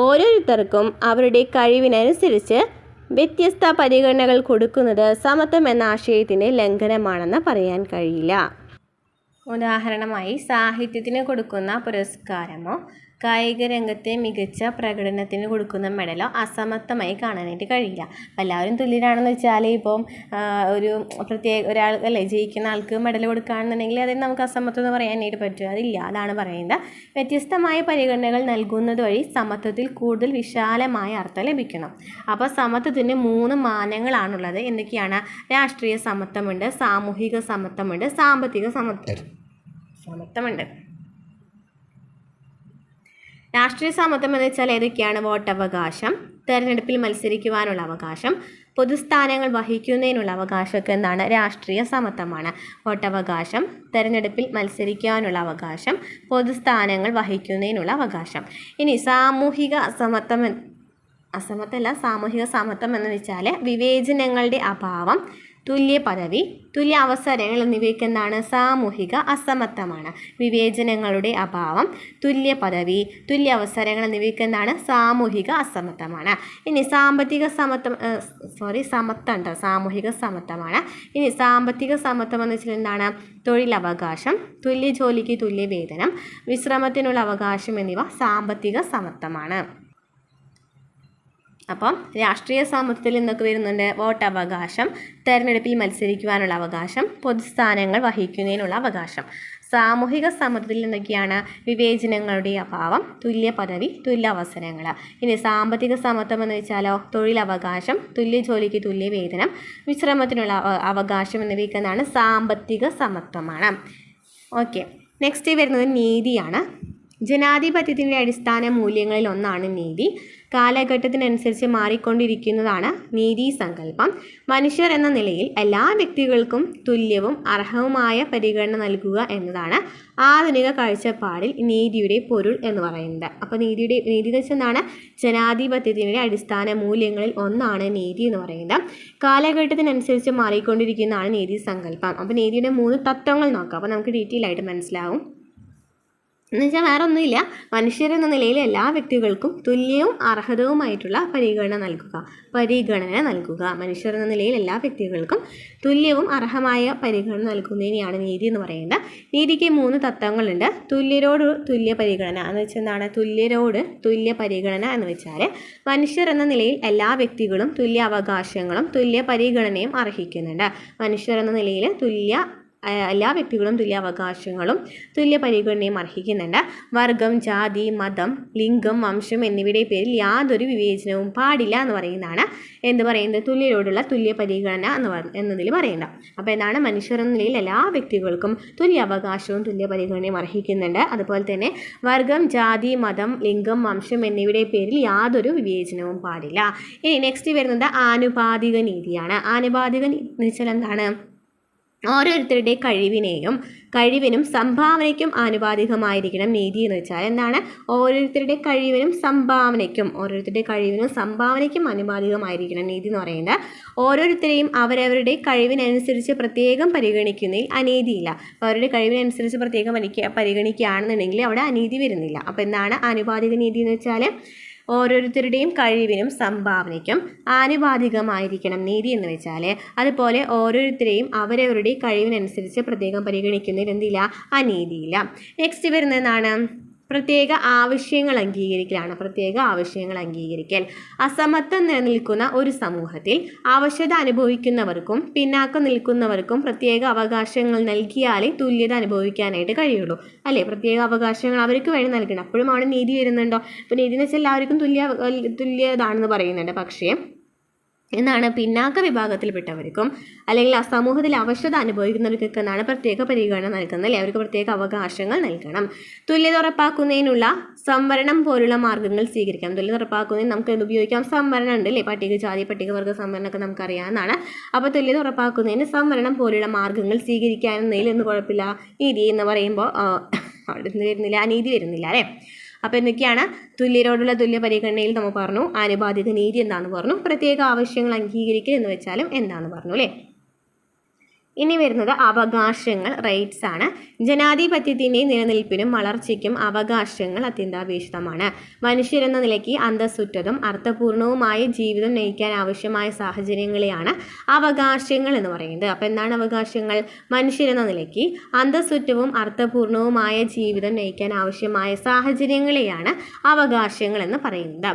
ഓരോരുത്തർക്കും അവരുടെ കഴിവിനനുസരിച്ച് വ്യത്യസ്ത പരിഗണനകൾ കൊടുക്കുന്നത് സമത്വം എന്ന ആശയത്തിൻ്റെ ലംഘനമാണെന്ന് പറയാൻ കഴിയില്ല. ഉദാഹരണമായി സാഹിത്യത്തിന് കൊടുക്കുന്ന പുരസ്കാരമോ കായിക രംഗത്തെ മികച്ച പ്രകടനത്തിന് കൊടുക്കുന്ന മെഡലോ അസമത്വമായി കാണാനായിട്ട് കഴിയില്ല. അപ്പോൾ എല്ലാവരും തുല്യരാണെന്ന് വെച്ചാൽ ഇപ്പം ഒരു പ്രത്യേക ഒരാൾ അല്ലേ ജയിക്കുന്ന ആൾക്ക് മെഡൽ കൊടുക്കുകയാണെന്നുണ്ടെങ്കിൽ അതിന് നമുക്ക് അസമത്വം എന്ന് പറയാനായിട്ട് പറ്റും. അതില്ല. അതാണ് പറയുന്നത്. വ്യത്യസ്തമായ പരിഗണനകൾ നൽകുന്നത് വഴി സമത്വത്തിൽ കൂടുതൽ വിശാലമായ അർത്ഥം ലഭിക്കണം. അപ്പോൾ സമത്വത്തിന് 3 മാനങ്ങളാണുള്ളത്. എന്തൊക്കെയാണ്? രാഷ്ട്രീയ സമത്വമുണ്ട്, സാമൂഹിക സമത്വമുണ്ട്, സാമ്പത്തിക സമത്വമുണ്ട്. രാഷ്ട്രീയ സമത്വം എന്ന് വെച്ചാൽ ഏതൊക്കെയാണ്? വോട്ടവകാശം, തെരഞ്ഞെടുപ്പിൽ മത്സരിക്കുവാനുള്ള അവകാശം, പൊതുസ്ഥാനങ്ങൾ വഹിക്കുന്നതിനുള്ള അവകാശമൊക്കെ എന്താണ്? രാഷ്ട്രീയ സമത്വമാണ്. വോട്ടവകാശം, തെരഞ്ഞെടുപ്പിൽ മത്സരിക്കാനുള്ള അവകാശം, പൊതുസ്ഥാനങ്ങൾ വഹിക്കുന്നതിനുള്ള അവകാശം. ഇനി സാമൂഹിക സാമൂഹിക സമത്വം എന്ന് വെച്ചാൽ വിവേചനങ്ങളുടെ അഭാവം, തുല്യ പദവി, തുല്യ അവസരങ്ങൾ എന്നിവയ്ക്ക് എന്താണ്? സാമൂഹിക അസമത്വമാണ്. വിവേചനങ്ങളുടെ അഭാവം, തുല്യ പദവി, തുല്യ അവസരങ്ങൾ എന്നിവയ്ക്ക് എന്താണ്? സാമൂഹിക അസമത്വമാണ്. ഇനി സാമ്പത്തിക സമത്വം സാമൂഹിക സമത്വമാണ്. ഇനി സാമ്പത്തിക സമത്വം എന്ന് വെച്ചാൽ എന്താണ്? തൊഴിലവകാശം, തുല്യ ജോലിക്ക് തുല്യ വേതനം, വിശ്രമത്തിനുള്ള അവകാശം എന്നിവ സാമ്പത്തിക സമത്വമാണ്. അപ്പം രാഷ്ട്രീയ സമത്വത്തിൽ നിന്നൊക്കെ വരുന്നുണ്ട് വോട്ടവകാശം, തെരഞ്ഞെടുപ്പിൽ മത്സരിക്കുവാനുള്ള അവകാശം, പൊതുസ്ഥാനങ്ങൾ വഹിക്കുന്നതിനുള്ള അവകാശം. സാമൂഹിക സമത്വത്തിൽ നിന്നൊക്കെയാണ് വിവേചനങ്ങളുടെ അഭാവം, തുല്യ പദവി, തുല്യ അവസരങ്ങൾ. ഇനി സാമ്പത്തിക സമത്വം എന്ന് വെച്ചാലോ തൊഴിലവകാശം, തുല്യ ജോലിക്ക് തുല്യ വേതനം, വിശ്രമത്തിനുള്ള അവകാശം എന്നിവയ്ക്ക് എന്താണ്? സാമ്പത്തിക സമത്വമാണ്. ഓക്കെ, നെക്സ്റ്റ് വരുന്നത് നീതിയാണ്. ജനാധിപത്യത്തിൻ്റെ അടിസ്ഥാന മൂല്യങ്ങളിൽ ഒന്നാണ് നീതി. കാലഘട്ടത്തിനനുസരിച്ച് മാറിക്കൊണ്ടിരിക്കുന്നതാണ് നീതി സങ്കല്പം. മനുഷ്യർ എന്ന നിലയിൽ എല്ലാ വ്യക്തികൾക്കും തുല്യവും അർഹവുമായ പരിഗണന നൽകുക എന്നതാണ് ആധുനിക കാഴ്ചപ്പാടിൽ നീതിയുടെ പൊരുൾ എന്ന് പറയുന്നത്. അപ്പോൾ നീതി എന്ന് വെച്ചാൽ എന്താണ്? ജനാധിപത്യത്തിൻ്റെ അടിസ്ഥാന മൂല്യങ്ങളിൽ ഒന്നാണ് നീതി എന്ന് പറയുന്നത്. കാലഘട്ടത്തിനനുസരിച്ച് മാറിക്കൊണ്ടിരിക്കുന്നതാണ് നീതി സങ്കല്പം. അപ്പോൾ നീതിയുടെ 3 തത്വങ്ങൾ നോക്കാം. അപ്പോൾ നമുക്ക് ഡീറ്റെയിൽ ആയിട്ട് മനസ്സിലാവും. എന്ന് വെച്ചാൽ വേറെ ഒന്നുമില്ല, മനുഷ്യരെന്ന നിലയിൽ എല്ലാ വ്യക്തികൾക്കും തുല്യവും അർഹതവുമായിട്ടുള്ള പരിഗണന നൽകുക. മനുഷ്യരെന്ന നിലയിൽ എല്ലാ വ്യക്തികൾക്കും തുല്യവും അർഹമായ പരിഗണന നൽകുന്നതിനെയാണ് നീതി എന്ന് പറയുന്നത്. നീതിക്ക് 3 തത്വങ്ങളുണ്ട്. തുല്യരോട് തുല്യ പരിഗണന എന്ന് വെച്ചാൽ എന്താണ്? തുല്യരോട് തുല്യ പരിഗണന എന്ന് വെച്ചാൽ മനുഷ്യർ എന്ന നിലയിൽ എല്ലാ വ്യക്തികളും തുല്യ അവകാശങ്ങളും തുല്യ പരിഗണനയും അർഹിക്കുന്നുണ്ട്. മനുഷ്യർ എന്ന നിലയിൽ എല്ലാ വ്യക്തികളും തുല്യ അവകാശങ്ങളും തുല്യ പരിഗണനയും അർഹിക്കുന്നുണ്ട്. വർഗം, ജാതി, മതം, ലിംഗം, വംശം എന്നിവയുടെ പേരിൽ യാതൊരു വിവേചനവും പാടില്ല എന്ന് പറയുന്നതാണ് തുല്യരോടുള്ള തുല്യ പരിഗണന എന്നതിൽ പറയുന്നത്. അപ്പോൾ എന്താണ്? മനുഷ്യർ എന്ന നിലയിൽ എല്ലാ വ്യക്തികൾക്കും തുല്യ അവകാശവും തുല്യ പരിഗണനയും അർഹിക്കുന്നുണ്ട്. അതുപോലെ തന്നെ വർഗം, ജാതി, മതം, ലിംഗം, വംശം എന്നിവയുടെ പേരിൽ യാതൊരു വിവേചനവും പാടില്ല. ഇനി നെക്സ്റ്റ് വരുന്നത് ആനുപാതിക നീതിയാണ്. ആനുപാതിക നീതി എന്ന് വെച്ചാൽ എന്താണ്? ഓരോരുത്തരുടെ കഴിവിനും സംഭാവനയ്ക്കും ആനുപാതികമായിരിക്കണം നീതി എന്ന് വെച്ചാൽ എന്താണ്? ഓരോരുത്തരുടെ കഴിവിനും സംഭാവനയ്ക്കും ആനുപാതികമായിരിക്കണം നീതി എന്ന് പറയുന്നത്. ഓരോരുത്തരെയും അവരവരുടെ കഴിവിനനുസരിച്ച് പ്രത്യേകം പരിഗണിക്കുന്നതിൽ അനീതിയില്ല. അപ്പോൾ അവരുടെ കഴിവിനനുസരിച്ച് പ്രത്യേകം പരിഗണിക്കുകയാണെന്നുണ്ടെങ്കിൽ അവിടെ അനീതി വരുന്നില്ല. അപ്പോൾ എന്താണ് ആനുപാതിക നീതി എന്ന് വെച്ചാൽ? ഓരോരുത്തരുടെയും കഴിവിനും സംഭാവനയ്ക്കും ആനുപാതികമായിരിക്കണം നീതി എന്ന് വെച്ചാൽ. അതുപോലെ ഓരോരുത്തരെയും അവരവരുടെ കഴിവിനനുസരിച്ച് പ്രത്യേകം പരിഗണിക്കുന്നതിൽ എന്തില്ല? അനീതിയില്ല. നെക്സ്റ്റ് വരുന്നതാണ് പ്രത്യേക ആവശ്യങ്ങൾ അംഗീകരിക്കൽ. അസമത്വം നിലനിൽക്കുന്ന ഒരു സമൂഹത്തിൽ ആവശ്യത അനുഭവിക്കുന്നവർക്കും പിന്നാക്കം നിൽക്കുന്നവർക്കും പ്രത്യേക അവകാശങ്ങൾ നൽകിയാലേ തുല്യത അനുഭവിക്കാനായിട്ട് കഴിയുള്ളൂ. അല്ലേ? പ്രത്യേക അവകാശങ്ങൾ അവർക്ക് വേണ്ടി നൽകണം. അപ്പോഴും അവിടെ നീതി വരുന്നുണ്ടോ? ഇപ്പോൾ നീതി എന്ന് വെച്ചാൽ എല്ലാവർക്കും തുല്യതാണെന്ന് പറയുന്നുണ്ട്. പക്ഷേ എന്നാണ് പിന്നാക്ക വിഭാഗത്തിൽപ്പെട്ടവർക്കും അല്ലെങ്കിൽ ആ സമൂഹത്തിൽ അവശത അനുഭവിക്കുന്നവർക്കൊക്കെ എന്നാണ് പ്രത്യേക പരിഗണന നൽകുന്നത് അല്ലെ, അവർക്ക് പ്രത്യേക അവകാശങ്ങൾ നൽകണം. തുല്യത ഉറപ്പാക്കുന്നതിനുള്ള സംവരണം പോലുള്ള മാർഗ്ഗങ്ങൾ സ്വീകരിക്കാം. തുല്യത ഉറപ്പാക്കുന്നതിന് നമുക്ക് എന്ത് ഉപയോഗിക്കാം? സംവരണം ഉണ്ട് അല്ലേ, പട്ടികജാതി പട്ടികവർഗ സംവരണമൊക്കെ നമുക്കറിയാവുന്നതാണ്. അപ്പോൾ തുല്യത ഉറപ്പാക്കുന്നതിന് സംവരണം പോലുള്ള മാർഗ്ഗങ്ങൾ സ്വീകരിക്കാനെന്നതിൽ ഒന്നും കുഴപ്പമില്ല. നീതി എന്ന് പറയുമ്പോൾ അവിടെ നിന്ന് വരുന്നില്ല, അനീതി വരുന്നില്ല അല്ലേ. അപ്പോൾ എന്തൊക്കെയാണ്? തുല്യരോടുള്ള തുല്യ പരിഗണനയിൽ നമ്മൾ പറഞ്ഞു, ആനുപാതിക നീതി എന്താണെന്ന് പറഞ്ഞു, പ്രത്യേക ആവശ്യങ്ങൾ അംഗീകരിക്കൽ എന്ന് വെച്ചാലും എന്താണെന്ന് പറഞ്ഞു അല്ലേ. ഇനി വരുന്നത് അവകാശങ്ങൾ, റൈറ്റ്സ് ആണ്. ജനാധിപത്യത്തിൻ്റെ നിലനിൽപ്പിനും വളർച്ചയ്ക്കും അവകാശങ്ങൾ അത്യന്താപേക്ഷിതമാണ്. മനുഷ്യരെന്ന നിലയ്ക്ക് അന്തസ്സുറ്റതും അർത്ഥപൂർണവുമായ ജീവിതം നയിക്കാൻ ആവശ്യമായ സാഹചര്യങ്ങളെയാണ് അവകാശങ്ങൾ എന്ന് പറയുന്നത്. അപ്പോൾ എന്താണ് അവകാശങ്ങൾ? മനുഷ്യരെന്ന നിലയ്ക്ക് അന്തസ്സുറ്റവും അർത്ഥപൂർണവുമായ ജീവിതം നയിക്കാൻ ആവശ്യമായ സാഹചര്യങ്ങളെയാണ് അവകാശങ്ങൾ എന്ന് പറയുന്നത്.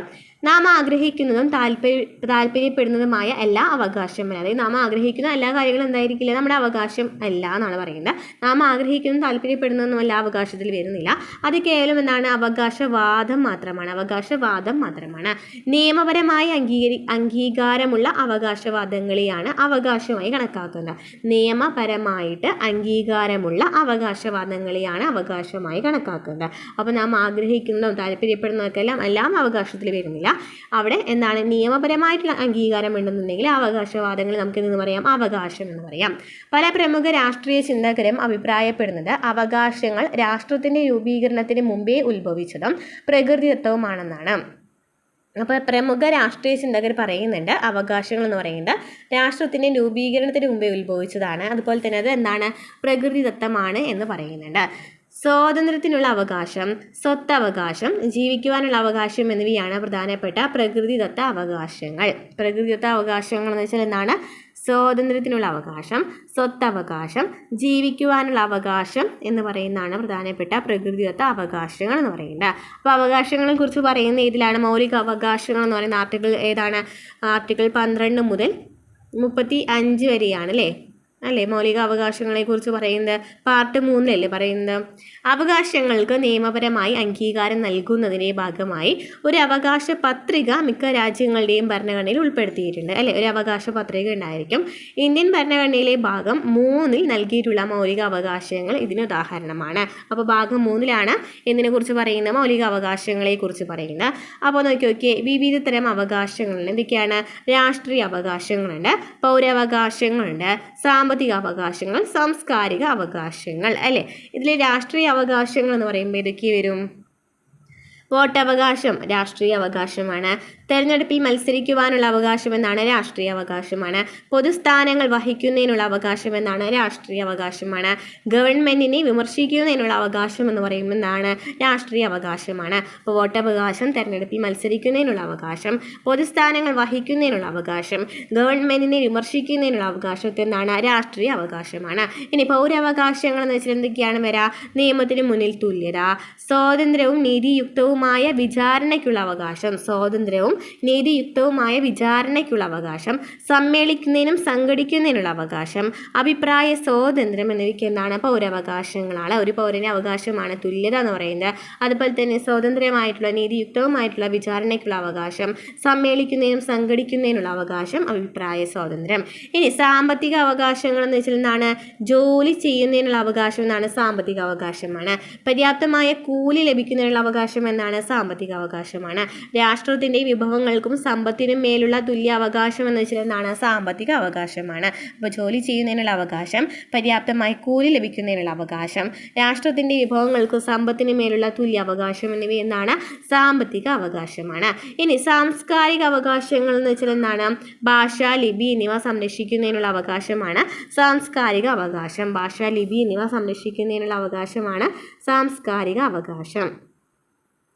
നാം ആഗ്രഹിക്കുന്നതും താല്പര്യപ്പെടുന്നതുമായ എല്ലാ അവകാശങ്ങളും, അതായത് നാം ആഗ്രഹിക്കുന്ന എല്ലാ കാര്യങ്ങളും എന്തായിരിക്കില്ല? നമ്മുടെ അവകാശം അല്ല എന്നാണ് പറയുന്നത്. നാം ആഗ്രഹിക്കുന്നതും താല്പര്യപ്പെടുന്നതും എല്ലാ അവകാശത്തിൽ വരുന്നില്ല. അത് കേവലം എന്താണ്? അവകാശവാദം മാത്രമാണ്. അവകാശവാദം മാത്രമാണ്. നിയമപരമായ അംഗീകാരമുള്ള അവകാശവാദങ്ങളെയാണ് അവകാശമായി കണക്കാക്കുന്നത്. നിയമപരമായിട്ട് അംഗീകാരമുള്ള അവകാശവാദങ്ങളെയാണ് അവകാശമായി കണക്കാക്കുന്നത്. അപ്പോൾ നാം ആഗ്രഹിക്കുന്നതും താല്പര്യപ്പെടുന്നതൊക്കെ എല്ലാം അവകാശത്തിൽ വരുന്നില്ല. അവിടെ എന്താണ്? നിയമപരമായിട്ടുള്ള അംഗീകാരം ഉണ്ടെന്നുണ്ടെങ്കിൽ അവകാശവാദങ്ങൾ നമുക്ക് എന്ന് പറയാം, അവകാശം എന്ന് പറയാം. പല പ്രമുഖ രാഷ്ട്രീയ ചിന്തകരും അഭിപ്രായപ്പെടുന്നത് അവകാശങ്ങൾ രാഷ്ട്രത്തിന്റെ രൂപീകരണത്തിന് മുമ്പേ ഉത്ഭവിച്ചതും പ്രകൃതിദത്തവുമാണെന്നാണ്. അപ്പോൾ പ്രമുഖ രാഷ്ട്രീയ ചിന്തകർ പറയുന്നുണ്ട് അവകാശങ്ങൾ എന്ന് പറയുന്നത് രാഷ്ട്രത്തിൻ്റെ രൂപീകരണത്തിന് മുമ്പേ ഉത്ഭവിച്ചതാണ്, അതുപോലെ തന്നെ അത് എന്താണ്? പ്രകൃതിദത്തമാണ് എന്ന് പറയുന്നുണ്ട്. സ്വാതന്ത്ര്യത്തിനുള്ള അവകാശം, സ്വത്തവകാശം, ജീവിക്കുവാനുള്ള അവകാശം എന്നിവയാണ് പ്രധാനപ്പെട്ട പ്രകൃതിദത്ത അവകാശങ്ങൾ. പ്രകൃതിദത്ത അവകാശങ്ങൾ എന്ന് വെച്ചാൽ എന്താണ്? സ്വാതന്ത്ര്യത്തിനുള്ള അവകാശം, സ്വത്തവകാശം, ജീവിക്കുവാനുള്ള അവകാശം എന്ന് പറയുന്നതാണ് പ്രധാനപ്പെട്ട പ്രകൃതിദത്ത അവകാശങ്ങൾ എന്ന് പറയുന്നത്. അപ്പോൾ അവകാശങ്ങളെ കുറിച്ച് പറയുന്ന ഇതിലാണ് മൗലിക അവകാശങ്ങൾ എന്ന് പറയുന്ന ആർട്ടിക്കിൾ ഏതാണ്? ആർട്ടിക്കിൾ 12 മുതൽ 35 വരെയാണ് അല്ലേ മൗലിക അവകാശങ്ങളെ കുറിച്ച് പറയുന്നത്. പാർട്ട് 3 പറയുന്നത്. അവകാശങ്ങൾക്ക് നിയമപരമായി അംഗീകാരം നൽകുന്നതിൻ്റെ ഭാഗമായി ഒരു അവകാശ പത്രിക മിക്ക രാജ്യങ്ങളുടെയും ഭരണഘടനയിൽ ഉൾപ്പെടുത്തിയിട്ടുണ്ട് അല്ലേ. ഒരു അവകാശ പത്രിക ഉണ്ടായിരിക്കും. ഇന്ത്യൻ ഭരണഘടനയിലെ ഭാഗം 3 നൽകിയിട്ടുള്ള മൗലിക അവകാശങ്ങൾ ഇതിന് ഉദാഹരണമാണ്. അപ്പോൾ ഭാഗം 3 എന്തിനെ കുറിച്ച് പറയുന്നത്? മൗലിക അവകാശങ്ങളെ കുറിച്ച് പറയുന്നത്. അപ്പോൾ നോക്കിയൊക്കെ വിവിധ തരം അവകാശങ്ങളുണ്ട്. എന്തൊക്കെയാണ്? രാഷ്ട്രീയ അവകാശങ്ങളുണ്ട്, പൗരാവകാശങ്ങളുണ്ട്, സാമ്പത്തിക അവകാശങ്ങൾ, സാംസ്കാരിക അവകാശങ്ങൾ അല്ലേ. ഇതിൽ രാഷ്ട്രീയ അവകാശങ്ങൾ എന്ന് പറയുമ്പോൾ ഇതൊക്കെ വരും. വോട്ടവകാശം രാഷ്ട്രീയ അവകാശമാണ്. തെരഞ്ഞെടുപ്പിൽ മത്സരിക്കുവാനുള്ള അവകാശം എന്നാണ് രാഷ്ട്രീയ അവകാശമാണ്. പൊതുസ്ഥാനങ്ങൾ വഹിക്കുന്നതിനുള്ള അവകാശം എന്നാണ് രാഷ്ട്രീയ അവകാശമാണ്. ഗവൺമെൻറ്റിനെ വിമർശിക്കുന്നതിനുള്ള അവകാശം എന്ന് പറയുമ്പോൾ എന്താണ്? രാഷ്ട്രീയ അവകാശമാണ്. അപ്പോൾ വോട്ടവകാശം, തെരഞ്ഞെടുപ്പിൽ മത്സരിക്കുന്നതിനുള്ള അവകാശം, പൊതുസ്ഥാനങ്ങൾ വഹിക്കുന്നതിനുള്ള അവകാശം, ഗവൺമെൻറ്റിനെ വിമർശിക്കുന്നതിനുള്ള അവകാശത്തെ എന്താണ്? രാഷ്ട്രീയ അവകാശമാണ്. ഇനി പൗരാവകാശങ്ങൾ എന്ന് വെച്ചാൽ എന്തൊക്കെയാണ് വരാ? നിയമത്തിന് മുന്നിൽ തുല്യത, സ്വാതന്ത്ര്യവും നീതിയുക്തവുമായ വിചാരണയ്ക്കുള്ള അവകാശം, സ്വാതന്ത്ര്യവും നീതിയുക്തവുമായ വിചാരണയ്ക്കുള്ള അവകാശം, സമ്മേളിക്കുന്നതിനും സംഘടിക്കുന്നതിനുള്ള അവകാശം, അഭിപ്രായ സ്വാതന്ത്ര്യം എന്നിവയ്ക്ക് എന്താണ്? പൗരാവകാശങ്ങളാണ്. ഒരു പൗരൻ്റെ അവകാശമാണ് തുല്യത എന്ന് പറയുന്നത്. അതുപോലെ തന്നെ സ്വാതന്ത്ര്യമായിട്ടുള്ള നീതിയുക്തവുമായിട്ടുള്ള വിചാരണയ്ക്കുള്ള അവകാശം, സമ്മേളിക്കുന്നതിനും സംഘടിക്കുന്നതിനുള്ള അവകാശം, അഭിപ്രായ സ്വാതന്ത്ര്യം. ഇനി സാമ്പത്തിക അവകാശങ്ങൾ എന്ന് വെച്ചാൽ എന്താണ്? ജോലി ചെയ്യുന്നതിനുള്ള അവകാശം എന്നാണ് സാമ്പത്തിക അവകാശമാണ്. പര്യാപ്തമായ കൂലി ലഭിക്കുന്നതിനുള്ള അവകാശം എന്നാണ് സാമ്പത്തിക അവകാശമാണ്. രാഷ്ട്രത്തിൻ്റെ വിഭവങ്ങൾക്കും സമ്പത്തിനും മേലുള്ള തുല്യ അവകാശം എന്ന് വെച്ചാൽ എന്താണ്? സാമ്പത്തിക അവകാശമാണ്. അപ്പോൾ ജോലി ചെയ്യുന്നതിനുള്ള അവകാശം, പര്യാപ്തമായി കൂലി ലഭിക്കുന്നതിനുള്ള അവകാശം, രാഷ്ട്രത്തിൻ്റെ വിഭവങ്ങൾക്കും സമ്പത്തിനും മേലുള്ള തുല്യ അവകാശം എന്നിവ എന്താണ്? സാമ്പത്തിക അവകാശമാണ്. ഇനി സാംസ്കാരിക അവകാശങ്ങൾ എന്ന് വെച്ചാൽ എന്താണ്? ഭാഷ, ലിപി എന്നിവ സംരക്ഷിക്കുന്നതിനുള്ള അവകാശമാണ് സാംസ്കാരിക അവകാശം. ഭാഷ, ലിപി എന്നിവ സംരക്ഷിക്കുന്നതിനുള്ള അവകാശമാണ് സാംസ്കാരിക അവകാശം.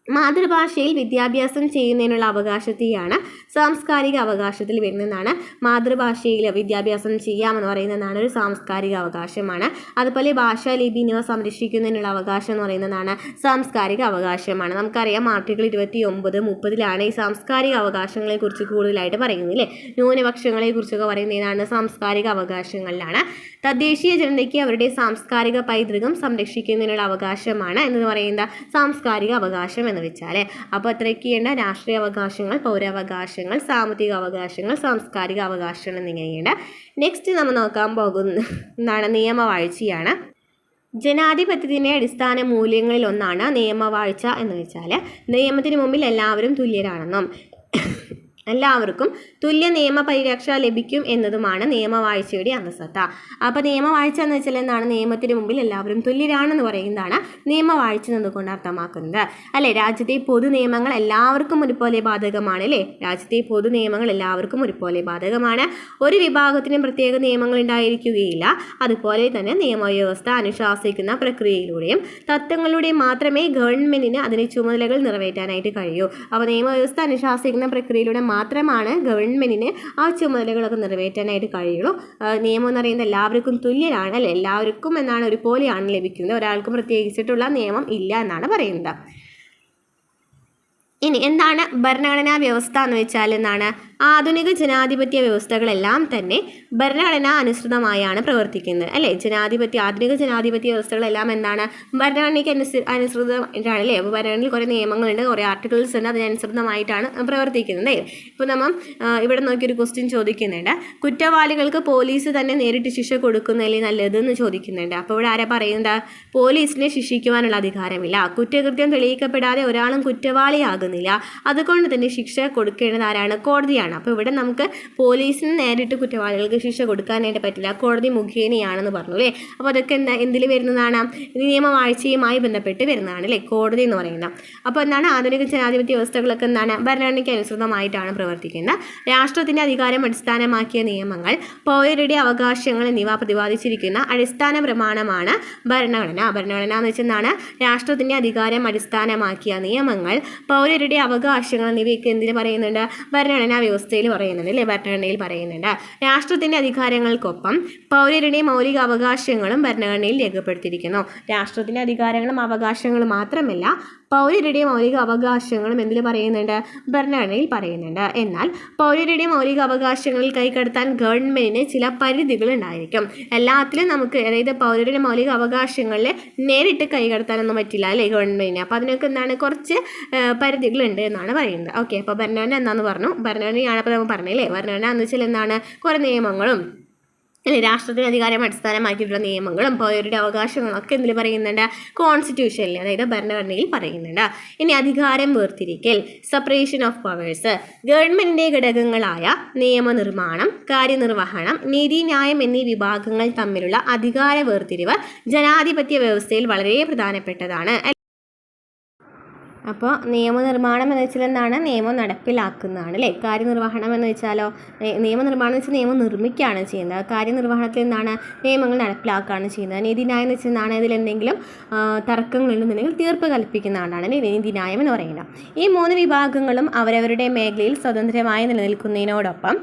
മാതൃഭാഷയിൽ വിദ്യാഭ്യാസം ചെയ്യുന്നതിനുള്ള അവകാശത്തെയാണ് സാംസ്കാരിക അവകാശത്തിൽ വരുന്നതാണ്. മാതൃഭാഷയിൽ വിദ്യാഭ്യാസം ചെയ്യാമെന്ന് പറയുന്നതാണ് ഒരു സാംസ്കാരിക അവകാശമാണ്. അതുപോലെ ഭാഷ, ലിപി എന്നിവ സംരക്ഷിക്കുന്നതിനുള്ള അവകാശം എന്ന് പറയുന്നതാണ് സാംസ്കാരിക അവകാശമാണ്. നമുക്കറിയാം ആർട്ടിക്കിൾ 29, 30 ഈ സാംസ്കാരിക അവകാശങ്ങളെ കുറിച്ച് കൂടുതലായിട്ട് പറയുന്നത് അല്ലേ. ന്യൂനപക്ഷങ്ങളെ കുറിച്ചൊക്കെ പറയുന്നതാണ് സാംസ്കാരിക അവകാശങ്ങളിലാണ്. തദ്ദേശീയ ജനതയ്ക്ക് അവരുടെ സാംസ്കാരിക പൈതൃകം സംരക്ഷിക്കുന്നതിനുള്ള അവകാശമാണ് എന്ന് പറയുന്ന സാംസ്കാരിക അവകാശം എന്ന് വെച്ചാൽ. അപ്പോൾ അത്രയൊക്കെയാണ് രാഷ്ട്രീയ അവകാശങ്ങൾ, പൗരാവകാശങ്ങൾ, സാമ്പത്തിക അവകാശങ്ങൾ, സാംസ്കാരിക അവകാശങ്ങൾ എന്നിങ്ങനെയുണ്ട്. നെക്സ്റ്റ് നമ്മൾ നോക്കാൻ പോകുന്ന എന്താണ് നിയമവാഴ്ചയാണ്. ജനാധിപത്യത്തിൻ്റെ അടിസ്ഥാന മൂല്യങ്ങളിൽ ഒന്നാണ് നിയമവാഴ്ച എന്ന് വെച്ചാൽ നിയമത്തിന് മുമ്പിൽ എല്ലാവരും തുല്യരാണെന്നും എല്ലാവർക്കും തുല്യ നിയമ പരിരക്ഷ ലഭിക്കും എന്നതുമാണ് നിയമവാഴ്ചയുടെ അന്തസത്ത. അപ്പോൾ നിയമവാഴ്ച എന്ന് വെച്ചാൽ എന്താണ്? നിയമത്തിന് മുമ്പിൽ എല്ലാവരും തുല്യരാണെന്ന് പറയുന്നതാണ് നിയമവാഴ്ച എന്നുകൊണ്ട് അർത്ഥമാക്കുന്നത് അല്ലേ. രാജ്യത്തെ പൊതു നിയമങ്ങൾ എല്ലാവർക്കും ഒരുപോലെ ബാധകമാണ് അല്ലേ. രാജ്യത്തെ പൊതു നിയമങ്ങൾ എല്ലാവർക്കും ഒരുപോലെ ബാധകമാണ്. ഒരു വിഭാഗത്തിനും പ്രത്യേക നിയമങ്ങൾ ഉണ്ടായിരിക്കുകയില്ല. അതുപോലെ തന്നെ നിയമവ്യവസ്ഥ അനുശാസിക്കുന്ന പ്രക്രിയയിലൂടെയും തത്വങ്ങളിലൂടെയും മാത്രമേ ഗവൺമെൻറ്റിന് അതിൻ്റെ ചുമതലകൾ നിറവേറ്റാനായിട്ട് കഴിയൂ. അപ്പോൾ നിയമവ്യവസ്ഥ അനുശാസിക്കുന്ന പ്രക്രിയയിലൂടെ മാത്രമാണ് ഗവൺമെൻറ്റിന് ആ ചുമതലകളൊക്കെ നിറവേറ്റാനായിട്ട് കഴിയുള്ളൂ. നിയമം എന്ന് പറയുന്നത് എല്ലാവർക്കും തുല്യരാണ് അല്ലേ. എല്ലാവർക്കും എന്നാണ് ഒരുപോലെയാണ് ലഭിക്കുന്നത്. ഒരാൾക്കും പ്രത്യേകിച്ചിട്ടുള്ള നിയമം ഇല്ല എന്നാണ് പറയുന്നത്. ഇനി എന്താണ് ഭരണഘടനാ വ്യവസ്ഥ എന്ന് വെച്ചാൽ എന്താണ്? ആധുനിക ജനാധിപത്യ വ്യവസ്ഥകളെല്ലാം തന്നെ ഭരണഘടന അനുസൃതമായാണ് പ്രവർത്തിക്കുന്നത് അല്ലേ. ആധുനിക ജനാധിപത്യ വ്യവസ്ഥകളെല്ലാം എന്താണ്? ഭരണഘടനയ്ക്ക് അനുസൃതമായിട്ടാണ് അല്ലേ. അപ്പോൾ ഭരണഘടനയിൽ കുറേ നിയമങ്ങളുണ്ട്, കുറേ ആർട്ടിക്കിൾസ് ഉണ്ട്, അതിനനുസൃതമായിട്ടാണ് പ്രവർത്തിക്കുന്നത്. ഇപ്പോൾ നമ്മൾ ഇവിടെ നോക്കിയൊരു ക്വസ്റ്റ്യൻ ചോദിക്കുന്നുണ്ട്, കുറ്റവാളികൾക്ക് പോലീസ് തന്നെ നേരിട്ട് ശിക്ഷ കൊടുക്കുന്നതല്ലേ നല്ലതെന്ന് ചോദിക്കുന്നുണ്ട്. അപ്പോൾ ഇവിടെ ആരാ പറയുന്നത്? പോലീസിനെ ശിക്ഷിക്കുവാനുള്ള അധികാരമില്ല. കുറ്റകൃത്യം തെളിയിക്കപ്പെടാതെ ഒരാളും കുറ്റവാളിയാകുന്നില്ല. അതുകൊണ്ട് തന്നെ ശിക്ഷ കൊടുക്കേണ്ടത് ആരാണ്? കോടതിയാണ്. അപ്പോൾ ഇവിടെ നമുക്ക് പോലീസിന് നേരിട്ട് കുറ്റവാളികൾക്ക് ശിക്ഷ കൊടുക്കാനായിട്ട് പറ്റില്ല, കോടതി മുഖേനയാണെന്ന് പറഞ്ഞു അല്ലേ. അപ്പോൾ അതൊക്കെ എന്തിൽ വരുന്നതാണ്? നിയമവാഴ്ചയുമായി ബന്ധപ്പെട്ട് വരുന്നതാണ് അല്ലേ കോടതി എന്ന് പറയുന്നത്. അപ്പോൾ എന്താണ്? ആധുനിക ജനാധിപത്യ വ്യവസ്ഥകളൊക്കെ എന്താണ്? ഭരണഘടനയ്ക്ക് അനുസൃതമായിട്ടാണ് പ്രവർത്തിക്കുന്നത്. രാഷ്ട്രത്തിൻ്റെ അധികാരം അടിസ്ഥാനമാക്കിയ നിയമങ്ങൾ, പൗരരുടെ അവകാശങ്ങൾ എന്നിവ പ്രതിപാദിച്ചിരിക്കുന്ന അടിസ്ഥാന പ്രമാണമാണ് ഭരണഘടന. ഭരണഘടന എന്ന് വെച്ചാൽ രാഷ്ട്രത്തിൻ്റെ അധികാരം അടിസ്ഥാനമാക്കിയ നിയമങ്ങൾ, പൗരരുടെ അവകാശങ്ങൾ എന്നിവയൊക്കെ എന്തിന് പറയുന്നുണ്ട്? ഭരണഘടനാ വ്യവസ്ഥയിൽ പറയുന്നുണ്ട് അല്ലേ. ഭരണഘടനയിൽ പറയുന്നുണ്ട്. രാഷ്ട്രത്തിൻ്റെ അധികാരങ്ങൾക്കൊപ്പം പൗരരുടെ മൗലിക അവകാശങ്ങളും ഭരണഘടനയിൽ രേഖപ്പെടുത്തിയിരിക്കുന്നു. രാഷ്ട്രത്തിൻ്റെ അധികാരങ്ങളും അവകാശങ്ങളും മാത്രമല്ല പൗരരുടെ മൗലിക അവകാശങ്ങളും എന്തിൽ പറയുന്നുണ്ട്? ഭരണഘടനയിൽ പറയുന്നുണ്ട്. എന്നാൽ പൗരരുടെ മൗലിക അവകാശങ്ങളിൽ കൈകടത്താൻ ഗവൺമെൻറ്റിന് ചില പരിധികൾ ഉണ്ടായിരിക്കും. എല്ലാത്തിലും നമുക്ക് അതായത് പൗരരുടെ മൗലിക അവകാശങ്ങളിൽ നേരിട്ട് കൈകടത്താനൊന്നും പറ്റില്ല അല്ലേ ഗവൺമെൻറ്റിന്. അപ്പോൾ അതിനൊക്കെ എന്താണ്? കുറച്ച് പരിധികളുണ്ട് എന്നാണ് പറയുന്നത്. ഓക്കെ, അപ്പോൾ ഭരണഘടന എന്താണെന്ന് പറഞ്ഞു. ഭരണഘടനയാണ് അപ്പോൾ നമ്മൾ പറഞ്ഞല്ലേ. ഭരണഘടന എന്ന് വെച്ചാൽ എന്താണ്? കുറേ നിയമങ്ങളും അല്ലെ രാഷ്ട്രത്തിന് അധികാരം അടിസ്ഥാനമാക്കിയിട്ടുള്ള നിയമങ്ങളും പൗരരുടെ അവകാശങ്ങളും ഒക്കെ എന്തിൽ പറയുന്നുണ്ട്? കോൺസ്റ്റിറ്റ്യൂഷനിൽ അതായത് ഭരണഘടനയിൽ പറയുന്നുണ്ട്. ഇനി അധികാരം വേർതിരിക്കൽ, സെപ്പറേഷൻ ഓഫ് പവേഴ്സ്. ഗവൺമെൻറ്റിൻ്റെ ഘടകങ്ങളായ നിയമനിർമ്മാണം, കാര്യനിർവഹണം, നീതിന്യായം എന്നീ വിഭാഗങ്ങൾ തമ്മിലുള്ള അധികാര വേർതിരിവ് ജനാധിപത്യ വ്യവസ്ഥയിൽ വളരെ പ്രധാനപ്പെട്ടതാണ്. അപ്പോൾ നിയമനിർമ്മാണം എന്ന് വെച്ചാൽ എന്താണ്? നിയമം നടപ്പിലാക്കുന്നതാണ് അല്ലേ. കാര്യനിർവഹണം എന്ന് വെച്ചാലോ നിയമനിർമ്മാണം എന്ന് വെച്ചാൽ നിയമം നിർമ്മിക്കുകയാണ് ചെയ്യുന്നത്. കാര്യനിർവഹണത്തിൽ എന്താണ്? നിയമങ്ങൾ നടപ്പിലാക്കുകയാണ് ചെയ്യുന്നത്. നീതിന്യായം എന്ന് വെച്ചാൽ എന്താണ്? ഇതിലെന്തെങ്കിലും തർക്കങ്ങളുണ്ടെന്നുണ്ടെങ്കിൽ തീർപ്പ് കൽപ്പിക്കുന്നതാണ് നീതിന്യായം എന്ന് പറയുന്നത്. ഈ 3 വിഭാഗങ്ങളും അവരവരുടെ മേഖലയിൽ സ്വതന്ത്രമായി നിലനിൽക്കുന്നതിനോടൊപ്പം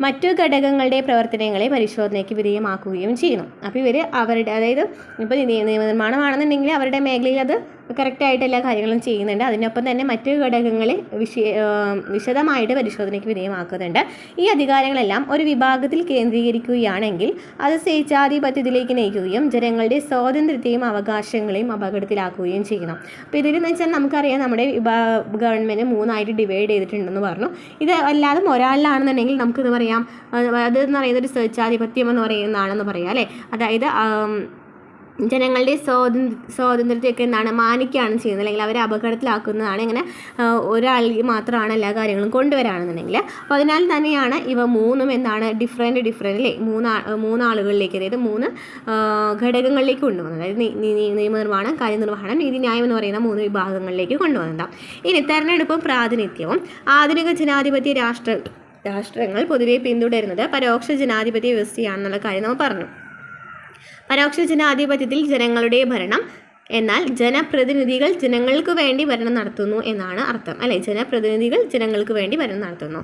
മറ്റു ഘടകങ്ങളുടെ പ്രവർത്തനങ്ങളെ പരിശോധനയ്ക്ക് വിധേയമാക്കുകയും ചെയ്യുന്നു. അപ്പോൾ ഇവർ അവരുടെ അതായത് ഇപ്പോൾ നിയമനിർമ്മാണമാണെന്നുണ്ടെങ്കിൽ അവരുടെ മേഖലയിൽ അത് കറക്റ്റായിട്ട് എല്ലാ കാര്യങ്ങളും ചെയ്യുന്നുണ്ട്. അതിനൊപ്പം തന്നെ മറ്റ് ഘടകങ്ങളെ വിശദമായിട്ട് പരിശോധനയ്ക്ക് വിധേയമാക്കുന്നുണ്ട്. ഈ അധികാരങ്ങളെല്ലാം ഒരു വിഭാഗത്തിൽ കേന്ദ്രീകരിക്കുകയാണെങ്കിൽ അത് സ്വേച്ഛാധിപത്യത്തിലേക്ക് നയിക്കുകയും ജനങ്ങളുടെ സ്വാതന്ത്ര്യത്തെയും അവകാശങ്ങളെയും അപകടത്തിലാക്കുകയും ചെയ്യണം. അപ്പോൾ ഇതിലെന്ന് വെച്ചാൽ നമുക്കറിയാം നമ്മുടെ ഗവൺമെൻറ് 3ആയിട്ട് ഡിവൈഡ് ചെയ്തിട്ടുണ്ടെന്ന് പറഞ്ഞു. ഇത് അല്ലാതെ ഒരാളിലാണെന്നുണ്ടെങ്കിൽ നമുക്കിത് പറയാം അതെന്ന് പറയുന്നത് ഒരു സ്വേച്ഛാധിപത്യം എന്ന് പറയുന്നതാണെന്ന് പറയാം അല്ലേ. അതായത് ജനങ്ങളുടെ സ്വാതന്ത്ര്യത്തെയൊക്കെ എന്താണ് മാനിക്കുകയാണ് ചെയ്യുന്നത്, അല്ലെങ്കിൽ അവരെ അപകടത്തിലാക്കുന്നതാണ്. ഇങ്ങനെ ഒരാൾക്ക് മാത്രമാണ് എല്ലാ കാര്യങ്ങളും കൊണ്ടുവരാണെന്നുണ്ടെങ്കിൽ. അപ്പോൾ അതിനാൽ തന്നെയാണ് ഇവ 3ഉം എന്താണ് ഡിഫറെൻ്റ് അല്ലേ മൂന്നാളുകളിലേക്ക് അതായത് 3 ഘടകങ്ങളിലേക്ക് കൊണ്ടുവന്നത്. അതായത് നിയമനിർമ്മാണം, കാര്യനിർവഹണം, നീതിന്യായം എന്ന് പറയുന്ന 3 വിഭാഗങ്ങളിലേക്ക് കൊണ്ടുവന്നതാണ്. ഇനി തെരഞ്ഞെടുപ്പും പ്രാതിനിധ്യവും. ആധുനിക ജനാധിപത്യ രാഷ്ട്രങ്ങൾ പൊതുവെ പിന്തുടരുന്നത് പരോക്ഷ ജനാധിപത്യ വ്യവസ്ഥയാണെന്നുള്ള കാര്യം നമ്മൾ പറഞ്ഞു. പരോക്ഷ ജനാധിപത്യത്തിൽ ജനങ്ങളുടെ ഭരണം, എന്നാൽ ജനപ്രതിനിധികൾ ജനങ്ങൾക്ക് വേണ്ടി ഭരണം നടത്തുന്നു എന്നാണ് അർത്ഥം അല്ലേ. ജനപ്രതിനിധികൾ ജനങ്ങൾക്ക് വേണ്ടി ഭരണം നടത്തുന്നു.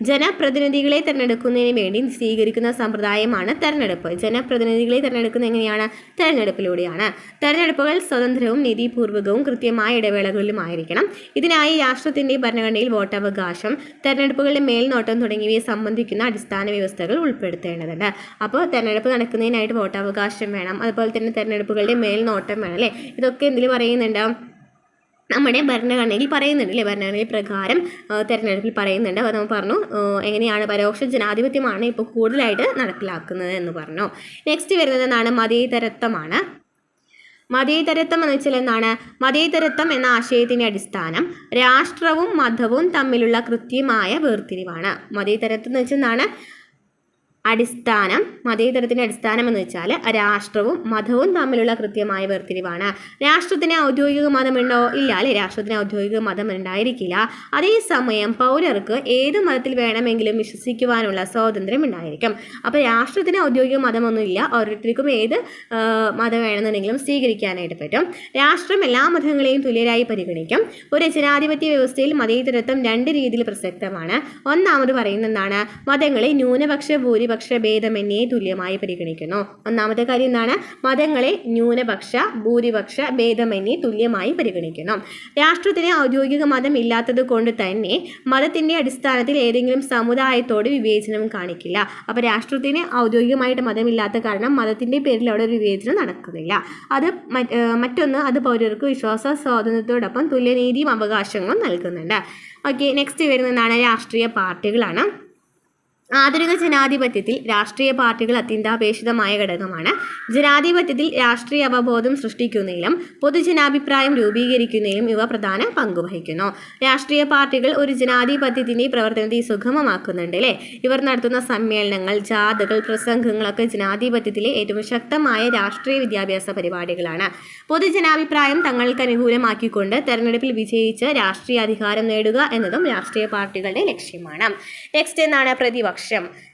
ജനപ്രതിനിധികളെ തിരഞ്ഞെടുക്കുന്നതിന് വേണ്ടി സ്വീകരിക്കുന്ന സമ്പ്രദായമാണ് തെരഞ്ഞെടുപ്പ്. ജനപ്രതിനിധികളെ തിരഞ്ഞെടുക്കുന്നത് എങ്ങനെയാണ്? തെരഞ്ഞെടുപ്പിലൂടെയാണ്. തെരഞ്ഞെടുപ്പുകൾ സ്വതന്ത്രവും നീതിപൂർവകവും കൃത്യമായ ഇടവേളകളിലുമായിരിക്കണം. ഇതിനായി രാഷ്ട്രത്തിൻ്റെ ഭരണഘടനയിൽ വോട്ടവകാശം, തെരഞ്ഞെടുപ്പുകളുടെ മേൽനോട്ടം തുടങ്ങിയവയെ സംബന്ധിക്കുന്ന അടിസ്ഥാന വ്യവസ്ഥകൾ ഉൾപ്പെടുത്തേണ്ടതുണ്ട്. അപ്പോൾ തെരഞ്ഞെടുപ്പ് നടക്കുന്നതിനായിട്ട് വോട്ടവകാശം വേണം, അതുപോലെ തന്നെ തെരഞ്ഞെടുപ്പുകളുടെ മേൽനോട്ടം വേണം അല്ലേ. ഇതൊക്കെ എന്തിൽ പറയുന്നുണ്ട്? നമ്മുടെ ഭരണഘടനയിൽ പറയുന്നുണ്ട് അല്ലേ, ഭരണഘടനയിൽ പ്രകാരം തെരഞ്ഞെടുപ്പിൽ പറയുന്നുണ്ട്. അപ്പോൾ നമ്മൾ പറഞ്ഞു എങ്ങനെയാണ് പരോക്ഷ ജനാധിപത്യമാണ് ഇപ്പോൾ കൂടുതലായിട്ട് നടപ്പിലാക്കുന്നത് എന്ന് പറഞ്ഞു. നെക്സ്റ്റ് വരുന്നത് എന്താണ്, മതേതരത്വമാണ്. മതേതരത്വം എന്ന് വെച്ചാൽ എന്താണ്, മതേതരത്വം എന്ന ആശയത്തിൻ്റെ അടിസ്ഥാനം രാഷ്ട്രവും മതവും തമ്മിലുള്ള കൃത്യമായ വേർതിരിവാണ്. മതേതരത്വം എന്ന് വെച്ചാൽ എന്താണ്, അടിസ്ഥാനം, മതേതരത്തിൻ്റെ അടിസ്ഥാനം എന്ന് വെച്ചാൽ രാഷ്ട്രവും മതവും തമ്മിലുള്ള കൃത്യമായ വേർതിരിവാണ്. രാഷ്ട്രത്തിന് ഔദ്യോഗിക മതമുണ്ടോ? ഇല്ല അല്ലേ, രാഷ്ട്രത്തിന് ഔദ്യോഗിക മതം ഉണ്ടായിരിക്കില്ല. അതേസമയം പൗരർക്ക് ഏത് മതത്തിൽ വേണമെങ്കിലും വിശ്വസിക്കുവാനുള്ള സ്വാതന്ത്ര്യം ഉണ്ടായിരിക്കും. അപ്പോൾ രാഷ്ട്രത്തിന് ഔദ്യോഗിക മതമൊന്നുമില്ല, ഓരോരുത്തർക്കും ഏത് മതം വേണമെന്നുണ്ടെങ്കിലും സ്വീകരിക്കാനായിട്ട് പറ്റും. രാഷ്ട്രം എല്ലാ മതങ്ങളെയും തുല്യരായി പരിഗണിക്കും. ഒരു ജനാധിപത്യ വ്യവസ്ഥയിൽ മതേതരത്വം രണ്ട് രീതിയിൽ പ്രസക്തമാണ്. ഒന്നാമത് പറയുന്നത് എന്താണ്, മതങ്ങളെ ന്യൂനപക്ഷ ഭൂരിപക്ഷ ഭേദമന്യേ തുല്യമായി പരിഗണിക്കുന്നു. ഒന്നാമത്തെ കാര്യം എന്താണ്, മതങ്ങളെ ന്യൂനപക്ഷ ഭൂരിപക്ഷ ഭേദമന്യേ തുല്യമായി പരിഗണിക്കുന്നു. രാഷ്ട്രത്തിന് ഔദ്യോഗിക മതം ഇല്ലാത്തത് കൊണ്ട് തന്നെ മതത്തിന്റെ അടിസ്ഥാനത്തിൽ ഏതെങ്കിലും സമുദായത്തോട് വിവേചനം കാണിക്കില്ല. അപ്പോൾ രാഷ്ട്രത്തിന് ഔദ്യോഗികമായിട്ട് മതമില്ലാത്ത കാരണം മതത്തിന്റെ പേരിൽ അവിടെ ഒരു വിവേചനം നടക്കുന്നില്ല. അത് മറ്റൊന്ന്, അത് പൗരർക്ക് വിശ്വാസ സ്വാതന്ത്ര്യത്തോടൊപ്പം തുല്യനീതിയും അവകാശങ്ങളും നൽകുന്നുണ്ട്. ഓക്കെ, നെക്സ്റ്റ് വരുന്നതാണ് രാഷ്ട്രീയ പാർട്ടികളാണ്. ആധുനിക ജനാധിപത്യത്തിൽ രാഷ്ട്രീയ പാർട്ടികൾ അത്യന്താപേക്ഷിതമായ ഘടകമാണ്. ജനാധിപത്യത്തിൽ രാഷ്ട്രീയ അവബോധം സൃഷ്ടിക്കുന്നതിലും പൊതുജനാഭിപ്രായം രൂപീകരിക്കുന്നതിലും ഇവ പ്രധാന പങ്കുവഹിക്കുന്നു. രാഷ്ട്രീയ പാർട്ടികൾ ഒരു ജനാധിപത്യത്തിൻ്റെ പ്രവർത്തനത്തെ സുഗമമാക്കുന്നുണ്ട് അല്ലേ. ഇവർ നടത്തുന്ന സമ്മേളനങ്ങൾ, ജാഥകൾ, പ്രസംഗങ്ങളൊക്കെ ജനാധിപത്യത്തിലെ ഏറ്റവും ശക്തമായ രാഷ്ട്രീയ വിദ്യാഭ്യാസ പരിപാടികളാണ്. പൊതുജനാഭിപ്രായം തങ്ങൾക്ക് അനുകൂലമാക്കിക്കൊണ്ട് തെരഞ്ഞെടുപ്പിൽ വിജയിച്ച് രാഷ്ട്രീയ അധികാരം നേടുക എന്നതും രാഷ്ട്രീയ പാർട്ടികളുടെ ലക്ഷ്യമാണ്. നെക്സ്റ്റ് എന്താണ്, പ്രതിപക്ഷം.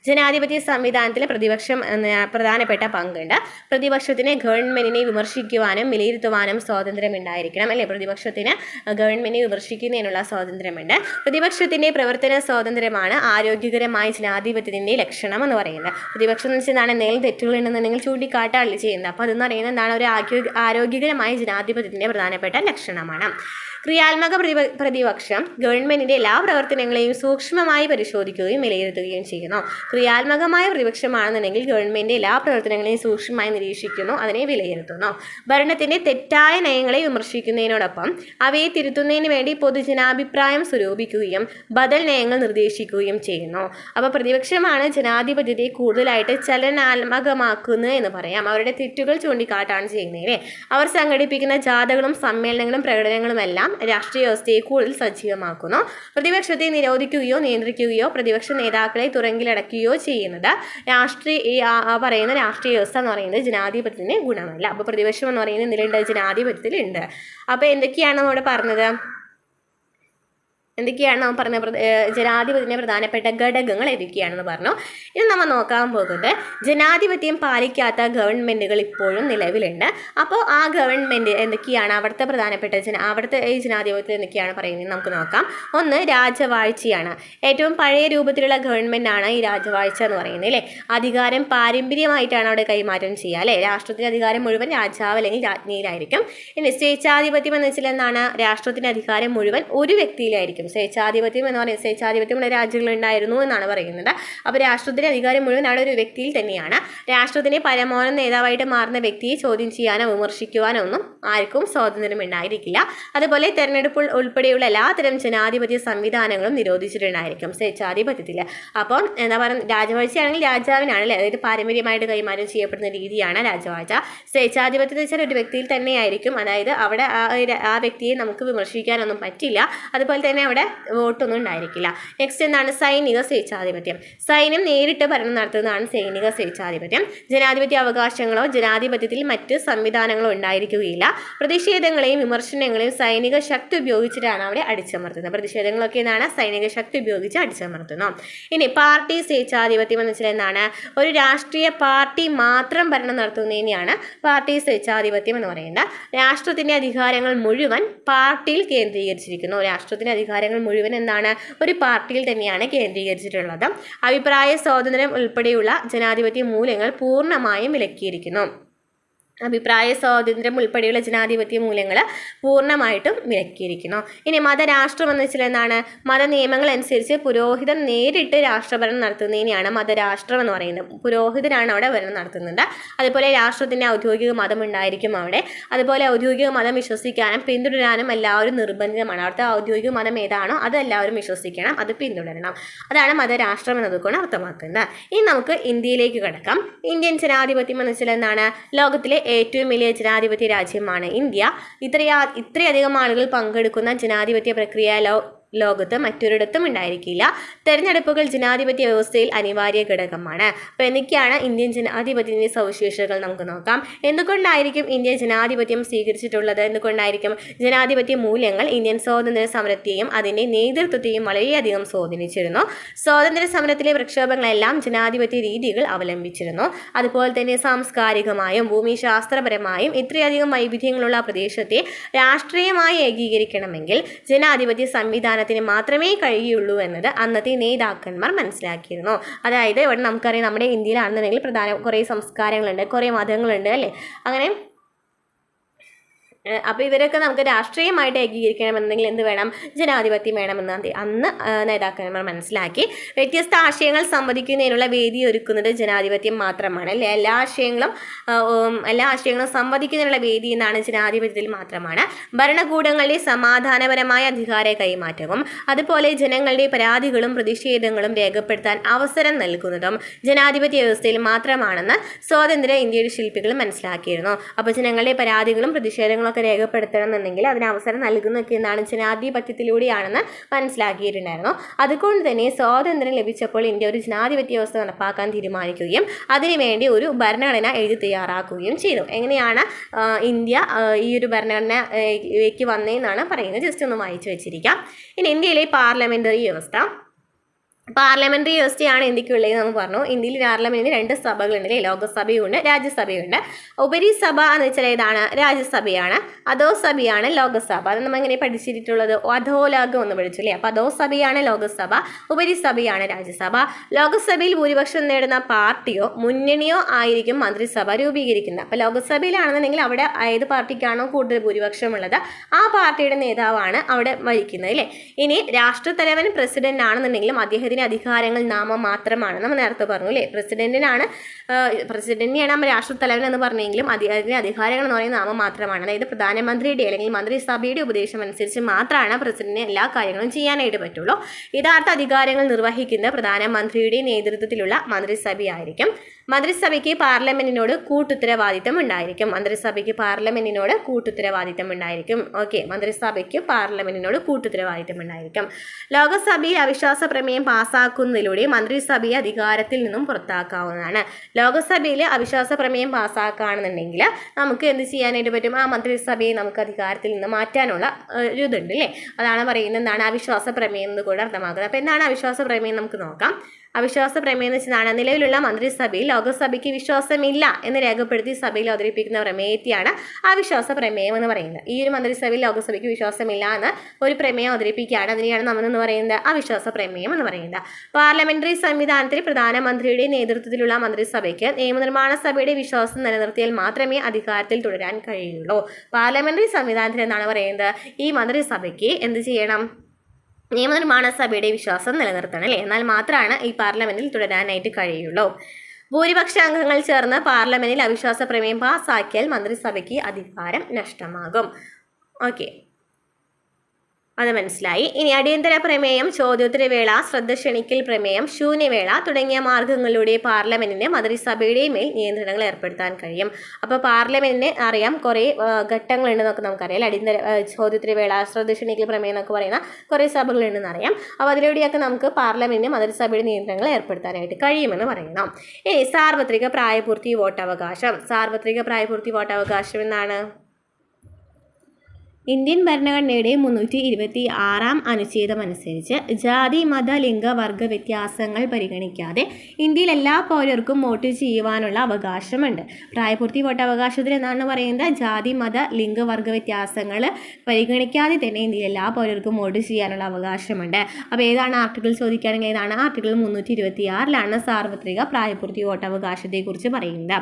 ജനാധിപത്യ സംവിധാനത്തിൽ പ്രതിപക്ഷം പ്രധാനപ്പെട്ട പങ്കുണ്ട്. പ്രതിപക്ഷത്തിന് ഗവൺമെന്റിനെ വിമർശിക്കുവാനും വിലയിരുത്തുവാനും സ്വാതന്ത്ര്യം ഉണ്ടായിരിക്കണം അല്ലെ. പ്രതിപക്ഷത്തിന് ഗവൺമെന്റിനെ വിമർശിക്കുന്നതിനുള്ള സ്വാതന്ത്ര്യമുണ്ട്. പ്രതിപക്ഷത്തിന്റെ പ്രവർത്തന സ്വാതന്ത്ര്യമാണ് ആരോഗ്യകരമായ ജനാധിപത്യത്തിന്റെ ലക്ഷണം എന്ന് പറയുന്നത്. പ്രതിപക്ഷം എന്ന് വെച്ചാൽ എന്തെങ്കിലും തെറ്റുകളുണ്ടെന്നുണ്ടെങ്കിൽ ചൂണ്ടിക്കാട്ടാണ് ചെയ്യുന്നത്. അപ്പോൾ അതെന്ന് പറയുന്നത് എന്താണ്, ഒരു ആരോഗ്യകരമായ ജനാധിപത്യത്തിന്റെ പ്രധാനപ്പെട്ട ലക്ഷണമാണ്. ക്രിയാത്മക പ്രതിപക്ഷം ഗവൺമെന്റിന്റെ എല്ലാ പ്രവർത്തനങ്ങളെയും സൂക്ഷ്മമായി പരിശോധിക്കുകയും വിലയിരുത്തുകയും ചെയ്യുന്നു. ക്രിയാത്മകമായ പ്രതിപക്ഷമാണെന്നുണ്ടെങ്കിൽ ഗവൺമെന്റിന്റെ എല്ലാ പ്രവർത്തനങ്ങളെയും സൂക്ഷ്മമായി നിരീക്ഷിക്കുന്നു, അതിനെ വിലയിരുത്തുന്നു. ഭരണത്തിന്റെ തെറ്റായ നയങ്ങളെ വിമർശിക്കുന്നതിനോടൊപ്പം അവയെ തിരുത്തുന്നതിന് വേണ്ടി പൊതുജനാഭിപ്രായം സ്വരൂപിക്കുകയും ബദൽ നയങ്ങൾ നിർദ്ദേശിക്കുകയും ചെയ്യുന്നു. അപ്പോൾ പ്രതിപക്ഷമാണ് ജനാധിപത്യത്തെ കൂടുതലായിട്ട് ചലനാത്മകമാക്കുന്നത് എന്ന് പറയാം. അവരുടെ തെറ്റുകൾ ചൂണ്ടിക്കാട്ടാണ് ചെയ്യുന്നത്. അവർ സംഘടിപ്പിക്കുന്ന ജാഥകളും സമ്മേളനങ്ങളും പ്രകടനങ്ങളും എല്ലാം രാഷ്ട്രീയ വ്യവസ്ഥയെ കൂടുതൽ സജീവമാക്കുന്നു. പ്രതിപക്ഷത്തെ നിരോധിക്കുകയോ നിയന്ത്രിക്കുകയോ പ്രതിപക്ഷ നേതാക്കളെ തുറങ്കിലടക്കുകയോ ചെയ്യുന്നത് പറയുന്ന രാഷ്ട്രീയ വ്യവസ്ഥ എന്ന് പറയുന്നത് ജനാധിപത്യത്തിന് ഗുണമല്ല. അപ്പോൾ പ്രതിപക്ഷം എന്ന് പറയുന്നത് ഇതിലുണ്ട്, ജനാധിപത്യത്തിലുണ്ട്. അപ്പോൾ എന്തൊക്കെയാണ് നമ്മളിവിടെ പറഞ്ഞത്, നാം പറഞ്ഞ ജനാധിപത്യത്തിൻ്റെ പ്രധാനപ്പെട്ട ഘടകങ്ങൾ ഏതൊക്കെയാണെന്ന് പറഞ്ഞു. ഇനി നമ്മൾ നോക്കാൻ പോകുന്നത് ജനാധിപത്യം പാലിക്കാത്ത ഗവൺമെൻറ്റുകൾ ഇപ്പോഴും നിലവിലുണ്ട്. അപ്പോൾ ആ ഗവൺമെൻറ് എന്തൊക്കെയാണ്, അവിടുത്തെ പ്രധാനപ്പെട്ട അവിടുത്തെ ഈ ജനാധിപത്യത്തിൽ എന്തൊക്കെയാണ് പറയുന്നത് നമുക്ക് നോക്കാം. ഒന്ന്, രാജവാഴ്ചയാണ്. ഏറ്റവും പഴയ രൂപത്തിലുള്ള ഗവൺമെൻറ്റാണ് ഈ രാജവാഴ്ച എന്ന് പറയുന്നത് അല്ലേ. അധികാരം പാരമ്പര്യമായിട്ടാണ് അവിടെ കൈമാറ്റം ചെയ്യുക അല്ലേ. രാഷ്ട്രത്തിൻ്റെ അധികാരം മുഴുവൻ രാജാവ് അല്ലെങ്കിൽ രാജ്ഞിയിലായിരിക്കും. ഇനി സ്വേച്ഛാധിപത്യം എന്ന് വെച്ചാൽ എന്താണ്, രാഷ്ട്രത്തിൻ്റെ അധികാരം മുഴുവൻ ഒരു വ്യക്തിയിലായിരിക്കും. സ്വേച്ഛാധിപത്യം എന്ന് പറയുന്നത് സ്വേച്ഛാധിപത്യമുള്ള രാജ്യങ്ങളുണ്ടായിരുന്നു എന്നാണ് പറയുന്നത്. അപ്പോൾ രാഷ്ട്രത്തിൻ്റെ അധികാരം മുഴുവൻ അവിടെ ഒരു വ്യക്തിയിൽ തന്നെയാണ്. രാഷ്ട്രത്തിൻ്റെ പരമോന്നത നേതാവായിട്ട് മാറുന്ന വ്യക്തിയെ ചോദ്യം ചെയ്യാനോ വിമർശിക്കുവാനോ ഒന്നും ആർക്കും സ്വാതന്ത്ര്യം ഉണ്ടായിരിക്കില്ല. അതുപോലെ തെരഞ്ഞെടുപ്പ് ഉൾപ്പെടെയുള്ള എല്ലാത്തരം ജനാധിപത്യ സംവിധാനങ്ങളും നിരോധിച്ചിട്ടുണ്ടായിരിക്കും സ്വേച്ഛാധിപത്യത്തിൽ. അപ്പം എന്താ പറയുക, രാജവാഴ്ചയാണെങ്കിൽ രാജാവിനാണല്ലേ, അതായത് പാരമ്പര്യമായിട്ട് കൈമാറ്റം ചെയ്യപ്പെടുന്ന രീതിയാണ് രാജവാഴ്ച. സ്വേച്ഛാധിപത്യത്തിൽ വെച്ചാൽ ഒരു വ്യക്തിയിൽ തന്നെയായിരിക്കും, അതായത് അവിടെ ആ വ്യക്തിയെ നമുക്ക് വിമർശിക്കാനൊന്നും പറ്റില്ല. അതുപോലെ തന്നെ അവിടെ വോട്ടൊന്നും ഉണ്ടായിരിക്കില്ല. നെക്സ്റ്റ് എന്താണ്, സൈനിക സ്വേച്ഛാധിപത്യം. സൈന്യം നേരിട്ട് ഭരണം നടത്തുന്നതാണ് സൈനിക സ്വേച്ഛാധിപത്യം. ജനാധിപത്യ അവകാശങ്ങളോ ജനാധിപത്യത്തിൽ മറ്റ് സംവിധാനങ്ങളോ ഉണ്ടായിരിക്കുകയില്ല. പ്രതിഷേധങ്ങളെയും വിമർശനങ്ങളെയും സൈനിക ശക്തി ഉപയോഗിച്ചിട്ടാണ് അവിടെ അടിച്ചമർത്തുന്നത്. പ്രതിഷേധങ്ങളൊക്കെ എന്താണ്, സൈനിക ശക്തി ഉപയോഗിച്ച് അടിച്ചമർത്തുന്നു. ഇനി പാർട്ടി സ്വേച്ഛാധിപത്യം എന്ന് വെച്ചാൽ എന്താണ്, ഒരു രാഷ്ട്രീയ പാർട്ടി മാത്രം ഭരണം നടത്തുന്നതിനെയാണ് പാർട്ടി സ്വേച്ഛാധിപത്യം എന്ന് പറയുന്നത്. രാഷ്ട്രത്തിൻ്റെ അധികാരങ്ങൾ മുഴുവൻ പാർട്ടിയിൽ കേന്ദ്രീകരിച്ചിരിക്കുന്നു. രാഷ്ട്രത്തിൻ്റെ അധികാരങ്ങൾ മുഴുവൻ എന്താണ്, ഒരു പാർട്ടിയിൽ തന്നെയാണ് കേന്ദ്രീകരിച്ചിട്ടുള്ളത്. അഭിപ്രായ സ്വാതന്ത്ര്യം ഉൾപ്പെടെയുള്ള ജനാധിപത്യ മൂല്യങ്ങൾ പൂർണ്ണമായും വിലക്കിയിരിക്കുന്നു. അഭിപ്രായ സ്വാതന്ത്ര്യം ഉൾപ്പെടെയുള്ള ജനാധിപത്യ മൂല്യങ്ങൾ പൂർണ്ണമായിട്ടും വിലക്കിയിരിക്കുന്നു. ഇനി മതരാഷ്ട്രം എന്ന് വെച്ചാൽ എന്താണ്? മത നിയമങ്ങൾ അനുസരിച്ച് പുരോഹിതൻ നേരിട്ട് രാഷ്ട്രഭരണം നടത്തുന്നതിനെയാണ് മതരാഷ്ട്രം എന്ന് പറയുന്നത്. പുരോഹിതനാണ് അവിടെ ഭരണം നടത്തുന്നത്. അതുപോലെ രാഷ്ട്രത്തിൻ്റെ ഔദ്യോഗിക മതം ഉണ്ടായിരിക്കും അവിടെ. അതുപോലെ ഔദ്യോഗിക മതം വിശ്വസിക്കാനും പിന്തുടരാനും എല്ലാവരും നിർബന്ധിതമാണ്. അവിടുത്തെ ഔദ്യോഗിക മതം ഏതാണോ അത് എല്ലാവരും വിശ്വസിക്കണം, അത് പിന്തുടരണം. അതാണ് മതരാഷ്ട്രം എന്നതുകൊണ്ട് അർത്ഥമാക്കുന്നത്. ഇനി നമുക്ക് ഇന്ത്യയിലേക്ക് കിടക്കാം. ഇന്ത്യൻ ജനാധിപത്യം എന്ന് വെച്ചാൽ എന്താണ്? ലോകത്തിലെ ഏറ്റവും വലിയ ജനാധിപത്യ രാജ്യമാണ് ഇന്ത്യ. ഇത്രയധികം ആളുകൾ പങ്കെടുക്കുന്ന ജനാധിപത്യ പ്രക്രിയ ലോകത്ത് മറ്റൊരിടത്തും ഉണ്ടായിരിക്കില്ല. തെരഞ്ഞെടുപ്പുകൾ ജനാധിപത്യ വ്യവസ്ഥയിൽ അനിവാര്യ ഘടകമാണ്. അപ്പോൾ എന്തൊക്കെയാണ് ഇന്ത്യൻ ജനാധിപത്യത്തിൻ്റെ സവിശേഷതകൾ നമുക്ക് നോക്കാം. എന്തുകൊണ്ടായിരിക്കും ഇന്ത്യ ജനാധിപത്യം സ്വീകരിച്ചിട്ടുള്ളത്? എന്തുകൊണ്ടായിരിക്കും? ജനാധിപത്യ മൂല്യങ്ങൾ ഇന്ത്യൻ സ്വാതന്ത്ര്യ സമരത്തെയും അതിൻ്റെ നേതൃത്വത്തെയും വളരെയധികം സ്വാധീനിച്ചിരുന്നു. സ്വാതന്ത്ര്യ സമരത്തിലെ പ്രക്ഷോഭങ്ങളെല്ലാം ജനാധിപത്യ രീതികൾ അവലംബിച്ചിരുന്നു. അതുപോലെ തന്നെ സാംസ്കാരികമായും ഭൂമിശാസ്ത്രപരമായും ഇത്രയധികം വൈവിധ്യങ്ങളുള്ള പ്രദേശത്തെ രാഷ്ട്രീയമായി ഏകീകരിക്കണമെങ്കിൽ ജനാധിപത്യ സംവിധാനത്തിന് മാത്രമേ കഴിയുള്ളൂ എന്നത് അന്നത്തെ നേതാക്കന്മാർ മനസ്സിലാക്കിയിരുന്നു. അതായത് ഇവിടെ നമുക്കറിയാം, നമ്മുടെ ഇന്ത്യയിലാണെന്നുണ്ടെങ്കിൽ കുറേ സംസ്കാരങ്ങളുണ്ട്, കുറേ മതങ്ങളുണ്ട് അല്ലേ? അങ്ങനെ അപ്പോൾ ഇവരൊക്കെ നമുക്ക് രാഷ്ട്രീയമായിട്ട് ഏകീകരിക്കണമെന്നുണ്ടെങ്കിൽ എന്ത് വേണം? ജനാധിപത്യം വേണമെന്ന് അന്ന് നേതാക്കന്മാർ മനസ്സിലാക്കി. വ്യത്യസ്ത ആശയങ്ങൾ സംവദിക്കുന്നതിനുള്ള വേദി ഒരുക്കുന്നത് ജനാധിപത്യം മാത്രമാണ് അല്ലേ? എല്ലാ ആശയങ്ങളും സംവദിക്കുന്നതിനുള്ള വേദി എന്നാണ് ജനാധിപത്യത്തിൽ മാത്രമാണ്. ഭരണകൂടങ്ങളുടെ സമാധാനപരമായ അധികാര കൈമാറ്റവും അതുപോലെ ജനങ്ങളുടെ പരാതികളും പ്രതിഷേധങ്ങളും രേഖപ്പെടുത്താൻ അവസരം നൽകുന്നതും ജനാധിപത്യ വ്യവസ്ഥയിൽ മാത്രമാണെന്ന് സ്വാതന്ത്ര്യ ഇന്ത്യയുടെ ശില്പികൾ മനസ്സിലാക്കിയിരുന്നു. അപ്പോൾ ജനങ്ങളുടെ പരാതികളും പ്രതിഷേധങ്ങളും ഒക്കെ രേഖപ്പെടുത്തണം എന്നുണ്ടെങ്കിൽ അതിന് അവസരം നൽകുന്നതൊക്കെ എന്താണ്? ജനാധിപത്യത്തിലൂടെയാണെന്ന് മനസ്സിലാക്കിയിട്ടുണ്ടായിരുന്നു. അതുകൊണ്ട് തന്നെ സ്വാതന്ത്ര്യം ലഭിച്ചപ്പോൾ ഇന്ത്യ ഒരു ജനാധിപത്യ വ്യവസ്ഥ നടപ്പാക്കാൻ തീരുമാനിക്കുകയും അതിനുവേണ്ടി ഒരു ഭരണഘടന എഴുതി തയ്യാറാക്കുകയും ചെയ്തു. എങ്ങനെയാണ് ഇന്ത്യ ഈ ഒരു ഭരണഘടനയ്ക്ക് വന്നതെന്നാണ് പറയുന്നത്. ജസ്റ്റ് ഒന്ന് വായിച്ചു വെച്ചിരിക്കാം. ഇനി ഇന്ത്യയിലെ പാർലമെന്ററി വ്യവസ്ഥയാണ് ഇന്ത്യക്കുള്ളത് എന്ന് പറഞ്ഞു. ഇന്ത്യയിൽ പാർലമെന്റിന് 2 സഭകളുണ്ട് അല്ലേ? ലോകസഭയുണ്ട്, രാജ്യസഭയുണ്ട്. ഉപരിസഭ എന്ന് വെച്ചാൽ ഏതാണ്? രാജ്യസഭയാണ്. അധോസഭയാണ് ലോകസഭ. അത് നമ്മൾ എങ്ങനെ പഠിച്ചിട്ടുള്ളത്? അധോലോകം എന്ന് പഠിച്ചു അല്ലേ? അപ്പോൾ അധോസഭയാണ് ലോകസഭ, ഉപരിസഭയാണ് രാജ്യസഭ. ലോകസഭയിൽ ഭൂരിപക്ഷം നേടുന്ന പാർട്ടിയോ മുന്നണിയോ ആയിരിക്കും മന്ത്രിസഭ രൂപീകരിക്കുന്നത്. അപ്പോൾ ലോകസഭയിലാണെന്നുണ്ടെങ്കിൽ അവിടെ ഏത് പാർട്ടിക്കാണോ കൂടുതൽ ഭൂരിപക്ഷമുള്ളത് ആ പാർട്ടിയുടെ നേതാവാണ് അവിടെ വഹിക്കുന്നത് അല്ലേ? ഇനി രാഷ്ട്രത്തലവൻ പ്രസിഡന്റ് ആണെന്നുണ്ടെങ്കിലും അദ്ദേഹത്തിന് അധികാരങ്ങൾ നാമമാത്രമാണ്. നമ്മൾ നേരത്തെ പറഞ്ഞു അല്ലേ? പ്രസിഡന്റിനെയാണ് നമ്മൾ രാഷ്ട്രത്തലവൻ എന്ന് പറഞ്ഞെങ്കിലും അതിന് അധികാരങ്ങൾ എന്ന് പറയുന്നത് നാമമാത്രമാണ്. അതായത് പ്രധാനമന്ത്രിയുടെ അല്ലെങ്കിൽ മന്ത്രിസഭയുടെ ഉപദേശം അനുസരിച്ച് മാത്രമാണ് പ്രസിഡന്റിന് എല്ലാ കാര്യങ്ങളും ചെയ്യാനായിട്ട് പറ്റുള്ളൂ. യഥാർത്ഥ അധികാരങ്ങൾ നിർവഹിക്കുന്ന പ്രധാനമന്ത്രിയുടെ നേതൃത്വത്തിലുള്ള മന്ത്രിസഭയായിരിക്കും. മന്ത്രിസഭയ്ക്ക് പാർലമെന്റിനോട് കൂട്ടുത്തരവാദിത്തം ഉണ്ടായിരിക്കും. ലോകസഭയിൽ അവിശ്വാസ പ്രമേയം പാസ്സാക്കുന്നതിലൂടെ മന്ത്രിസഭയെ അധികാരത്തിൽ നിന്നും പുറത്താക്കാവുന്നതാണ്. ലോകസഭയിൽ അവിശ്വാസ പ്രമേയം പാസ്സാക്കുകയാണെന്നുണ്ടെങ്കിൽ നമുക്ക് എന്ത് ചെയ്യാനായിട്ട് പറ്റും? ആ മന്ത്രിസഭയെ നമുക്ക് അധികാരത്തിൽ നിന്ന് മാറ്റാനുള്ള ഒരു ഇതുണ്ട് അല്ലേ? അതാണ് പറയുന്നത് എന്താണ് അവിശ്വാസ പ്രമേയം എന്ന് കൂടെ അർത്ഥമാക്കുന്നത്. അപ്പോൾ എന്താണ് അവിശ്വാസ പ്രമേയം നമുക്ക് നോക്കാം. അവിശ്വാസ പ്രമേയം എന്ന് വെച്ചാൽ നിലവിലുള്ള മന്ത്രിസഭയിൽ ലോകസഭയ്ക്ക് വിശ്വാസമില്ല എന്ന് രേഖപ്പെടുത്തി സഭയിൽ അവതരിപ്പിക്കുന്ന പ്രമേയത്തെയാണ് അവിശ്വാസ പ്രമേയം എന്ന് പറയുന്നത്. ഈ ഒരു മന്ത്രിസഭയിൽ ലോകസഭയ്ക്ക് വിശ്വാസമില്ല എന്ന് ഒരു പ്രമേയം അവതരിപ്പിക്കുകയാണ്. അതിനെയാണ് നമ്മളെന്ന് പറയുന്നത് അവിശ്വാസ പ്രമേയം എന്ന് പറയുന്നത്. പാർലമെന്ററി സംവിധാനത്തിൽ പ്രധാനമന്ത്രിയുടെ നേതൃത്വത്തിലുള്ള മന്ത്രിസഭയ്ക്ക് നിയമനിർമ്മാണ സഭയുടെ വിശ്വാസം നിലനിർത്തിയാൽ മാത്രമേ അധികാരത്തിൽ തുടരാൻ കഴിയുള്ളൂ. പാർലമെന്ററി സംവിധാനത്തിൽ എന്താണ് പറയുന്നത്? ഈ മന്ത്രിസഭയ്ക്ക് എന്ത് ചെയ്യണം? നിയമനിർമ്മാണ സഭയുടെ വിശ്വാസം നിലനിർത്തണം അല്ലേ? എന്നാൽ മാത്രമാണ് ഈ പാർലമെന്റിൽ തുടരാനായിട്ട് കഴിയുള്ളൂ. ഭൂരിപക്ഷ അംഗങ്ങൾ ചേർന്ന് പാർലമെന്റിൽ അവിശ്വാസ പ്രമേയം പാസ്സാക്കിയാൽ മന്ത്രിസഭയ്ക്ക് അധികാരം നഷ്ടമാകും. ഓക്കെ, അത് മനസ്സിലായി. ഇനി അടിയന്തര പ്രമേയം, ചോദ്യോത്തരവേള, ശ്രദ്ധ ക്ഷണിക്കൽ പ്രമേയം, ശൂന്യവേള തുടങ്ങിയ മാർഗങ്ങളിലൂടെ പാർലമെന്റിന് മന്ത്രിസഭയുടെ മേൽ നിയന്ത്രണങ്ങൾ ഏർപ്പെടുത്താൻ കഴിയും. അപ്പോൾ പാർലമെന്റിന് അറിയാം കുറേ ഘട്ടങ്ങളുണ്ടെന്നൊക്കെ നമുക്കറിയാം. അടിയന്തര ചോദ്യോത്തരവേള, ശ്രദ്ധ ക്ഷണിക്കൽ പ്രമേയം എന്നൊക്കെ പറയുന്ന കുറേ സഭകളുണ്ടെന്ന് അറിയാം. അപ്പോൾ അതിലൂടെയൊക്കെ നമുക്ക് പാർലമെന്റിന് മന്ത്രിസഭയുടെ നിയന്ത്രണങ്ങൾ ഏർപ്പെടുത്താനായിട്ട് കഴിയുമെന്ന് പറയുന്നു. ഇനി സാർവത്രിക പ്രായപൂർത്തി വോട്ടവകാശം. സാർവത്രിക പ്രായപൂർത്തി വോട്ടവകാശം എന്നാണ് ഇന്ത്യൻ ഭരണഘടനയുടെ 326 അനുച്ഛേദം അനുസരിച്ച് ജാതി മത ലിംഗ വർഗ വ്യത്യാസങ്ങൾ പരിഗണിക്കാതെ ഇന്ത്യയിൽ എല്ലാ പൗരർക്കും വോട്ട് ചെയ്യുവാനുള്ള അവകാശമുണ്ട്. പ്രായപൂർത്തി വോട്ടവകാശത്തിൽ എന്നാണ് പറയുന്നത്, ജാതി മത ലിംഗ വർഗ വ്യത്യാസങ്ങൾ പരിഗണിക്കാതെ തന്നെ ഇന്ത്യയിൽ എല്ലാ പൗരർക്കും വോട്ട് ചെയ്യാനുള്ള അവകാശമുണ്ട്. അപ്പോൾ ഏതാണ് ആർട്ടിക്കിൾ ചോദിക്കുകയാണെങ്കിൽ ഏതാണ് ആർട്ടിക്കിൾ 326 സാർവത്രിക പ്രായപൂർത്തി വോട്ടവകാശത്തെക്കുറിച്ച് പറയുന്നത്.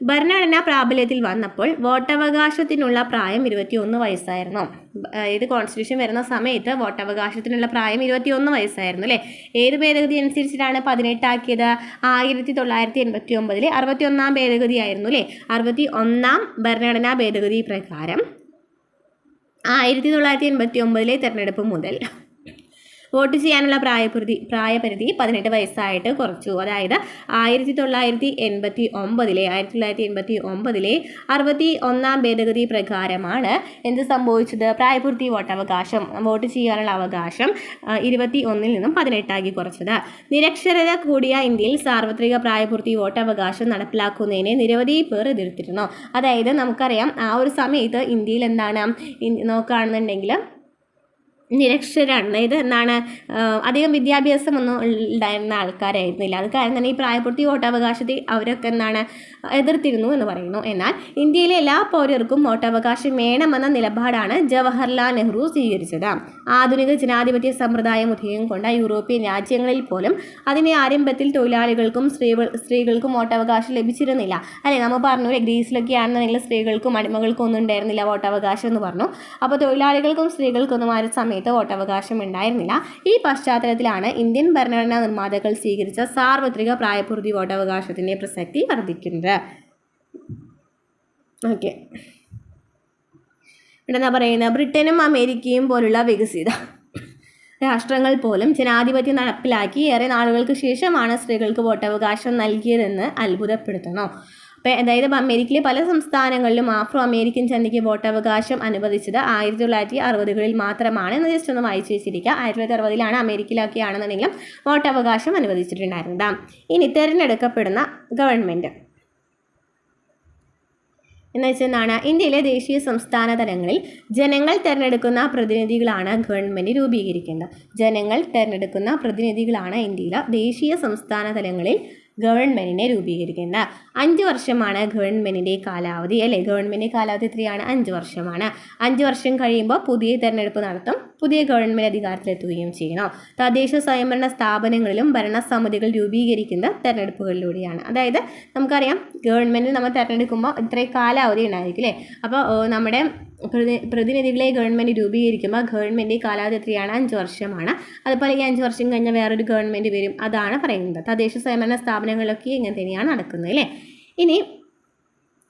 ഭരണഘടന പ്രാബല്യത്തിൽ വന്നപ്പോൾ വോട്ടവകാശത്തിനുള്ള പ്രായം 21 വയസ്സായിരുന്നു. ഇത് കോൺസ്റ്റിറ്റ്യൂഷൻ വരുന്ന സമയത്ത് വോട്ടവകാശത്തിനുള്ള പ്രായം 21 വയസ്സായിരുന്നു അല്ലേ. ഏത് ഭേദഗതി അനുസരിച്ചിട്ടാണ് 18 ആക്കിയത്? 1989 61 ഭേദഗതി ആയിരുന്നു അല്ലേ. 61 ഭരണഘടനാ ഭേദഗതി പ്രകാരം 1989 തെരഞ്ഞെടുപ്പ് മുതൽ വോട്ട് ചെയ്യാനുള്ള പ്രായപരിധി 18 വയസ്സായിട്ട് കുറച്ചു. അതായത് 1989 61 ഭേദഗതി പ്രകാരമാണ് എന്ത് സംഭവിച്ചത്? പ്രായപൂർത്തി വോട്ടവകാശം, വോട്ട് ചെയ്യാനുള്ള അവകാശം 21 നിന്നും 18 ആക്കി കുറച്ചത്. നിരക്ഷരത കൂടിയ ഇന്ത്യയിൽ സാർവത്രിക പ്രായപൂർത്തി വോട്ടവകാശം നടപ്പിലാക്കുന്നതിനെ നിരവധി പേർ എതിർത്തിരുന്നു. അതായത് നമുക്കറിയാം ആ ഒരു സമയത്ത് ഇന്ത്യയിൽ എന്താണ് നോക്കുകയാണെന്നുണ്ടെങ്കിൽ നിരക്ഷരാണ്. അതായത് എന്താണ് അധികം വിദ്യാഭ്യാസമൊന്നും ഉണ്ടായിരുന്ന ആൾക്കാരായിരുന്നില്ല. അത് കാരണം തന്നെ ഈ പ്രായപൂർത്തി വോട്ടവകാശത്തെ അവരൊക്കെ എന്താണ് എതിർത്തിരുന്നു എന്ന് പറയുന്നു. എന്നാൽ ഇന്ത്യയിലെ എല്ലാ പൗരർക്കും വോട്ടവകാശം വേണമെന്ന നിലപാടാണ് ജവഹർലാൽ നെഹ്റു സ്വീകരിച്ചത്. ആധുനിക ജനാധിപത്യ സമ്പ്രദായം ഉദയം കൊണ്ട യൂറോപ്യൻ രാജ്യങ്ങളിൽ പോലും അതിൻ്റെ ആരംഭത്തിൽ തൊഴിലാളികൾക്കും സ്ത്രീകൾക്കും വോട്ടവകാശം ലഭിച്ചിരുന്നില്ല അല്ലേ. നമ്മൾ പറഞ്ഞു ഗ്രീസിലൊക്കെ ആണെന്നുണ്ടെങ്കിൽ സ്ത്രീകൾക്കും അടിമകൾക്കും ഒന്നും ഉണ്ടായിരുന്നില്ല വോട്ടവകാശം എന്ന് പറഞ്ഞു. അപ്പോൾ തൊഴിലാളികൾക്കും സ്ത്രീകൾക്കൊന്നും ആ ഒരു സമയത്ത് വോട്ടവകാശം ഉണ്ടായിരുന്നില്ല. ഈ പശ്ചാത്തലത്തിലാണ് ഇന്ത്യൻ ഭരണഘടനാ നിർമ്മാതാക്കൾ സ്വീകരിച്ച സാർവത്രിക പ്രായപൂർത്തി വോട്ടവകാശത്തിൻ്റെ പ്രസക്തി വർദ്ധിക്കുന്നത്. ഓക്കെ, ഇവിടെ എന്താ പറയുന്നത്? ബ്രിട്ടനും അമേരിക്കയും പോലുള്ള വികസിത രാഷ്ട്രങ്ങൾ പോലും ജനാധിപത്യം നടപ്പിലാക്കി ഏറെ നാളുകൾക്ക് ശേഷമാണ് സ്ത്രീകൾക്ക് വോട്ടവകാശം നൽകിയതെന്ന് അത്ഭുതപ്പെടുത്തുന്നു. അതായത് അമേരിക്കയിലെ പല സംസ്ഥാനങ്ങളിലും ആഫ്രോ അമേരിക്കൻ ജനതയ്ക്ക് വോട്ടവകാശം അനുവദിച്ചത് 1960കളിൽ മാത്രമാണ് എന്ന് ജസ്റ്റ് ഒന്ന് വായിച്ചു വെച്ചിരിക്കുക. 1960 അമേരിക്കയിലൊക്കെ ആണെന്നുണ്ടെങ്കിലും വോട്ടവകാശം അനുവദിച്ചിട്ടുണ്ടായിരുന്നത്. ഇനി തിരഞ്ഞെടുക്കപ്പെടുന്ന ഗവൺമെൻറ് എന്ന് വെച്ചാൽ എന്താണ്? ഇന്ത്യയിലെ ദേശീയ സംസ്ഥാന തലങ്ങളിൽ ജനങ്ങൾ തിരഞ്ഞെടുക്കുന്ന പ്രതിനിധികളാണ് ഗവൺമെൻറ് രൂപീകരിക്കേണ്ടത്. ജനങ്ങൾ തിരഞ്ഞെടുക്കുന്ന പ്രതിനിധികളാണ് ഇന്ത്യയിലെ ദേശീയ സംസ്ഥാന തലങ്ങളിൽ ഗവൺമെൻറ്റിനെ രൂപീകരിക്കേണ്ടത്. 5 വർഷമാണ് ഗവൺമെൻറ്റിൻ്റെ കാലാവധി അല്ലേ. ഗവൺമെൻറ് കാലാവധി എത്രയാണ്? 5 വർഷമാണ്. 5 വർഷം കഴിയുമ്പോൾ പുതിയ തെരഞ്ഞെടുപ്പ് നടത്തും. പുതിയ ഗവൺമെൻറ് അധികാരത്തിലെത്തുകയും ചെയ്യണം. തദ്ദേശ സ്വയംഭരണ സ്ഥാപനങ്ങളിലും ഭരണസമിതികൾ രൂപീകരിക്കുന്നത് തെരഞ്ഞെടുപ്പുകളിലൂടെയാണ്. അതായത് നമുക്കറിയാം ഗവൺമെൻറ് നമ്മൾ തിരഞ്ഞെടുക്കുമ്പോൾ ഇത്രയും കാലാവധി ഉണ്ടായിരിക്കും അല്ലേ. അപ്പോൾ നമ്മുടെ പ്രതിനിധികളെ ഗവൺമെൻറ് രൂപീകരിക്കുമ്പോൾ ഗവൺമെൻറ് കാലാവധി എത്രയാണ്? 5 വർഷമാണ്. അതുപോലെ ഈ 5 വർഷം കഴിഞ്ഞാൽ വേറൊരു ഗവൺമെൻറ് വരും. അതാണ് പറയുന്നത്. തദ്ദേശ സ്വയംഭരണ സ്ഥാപനങ്ങളിലൊക്കെ ഇങ്ങനെ തന്നെയാണ് നടക്കുന്നത് അല്ലേ. ഇനി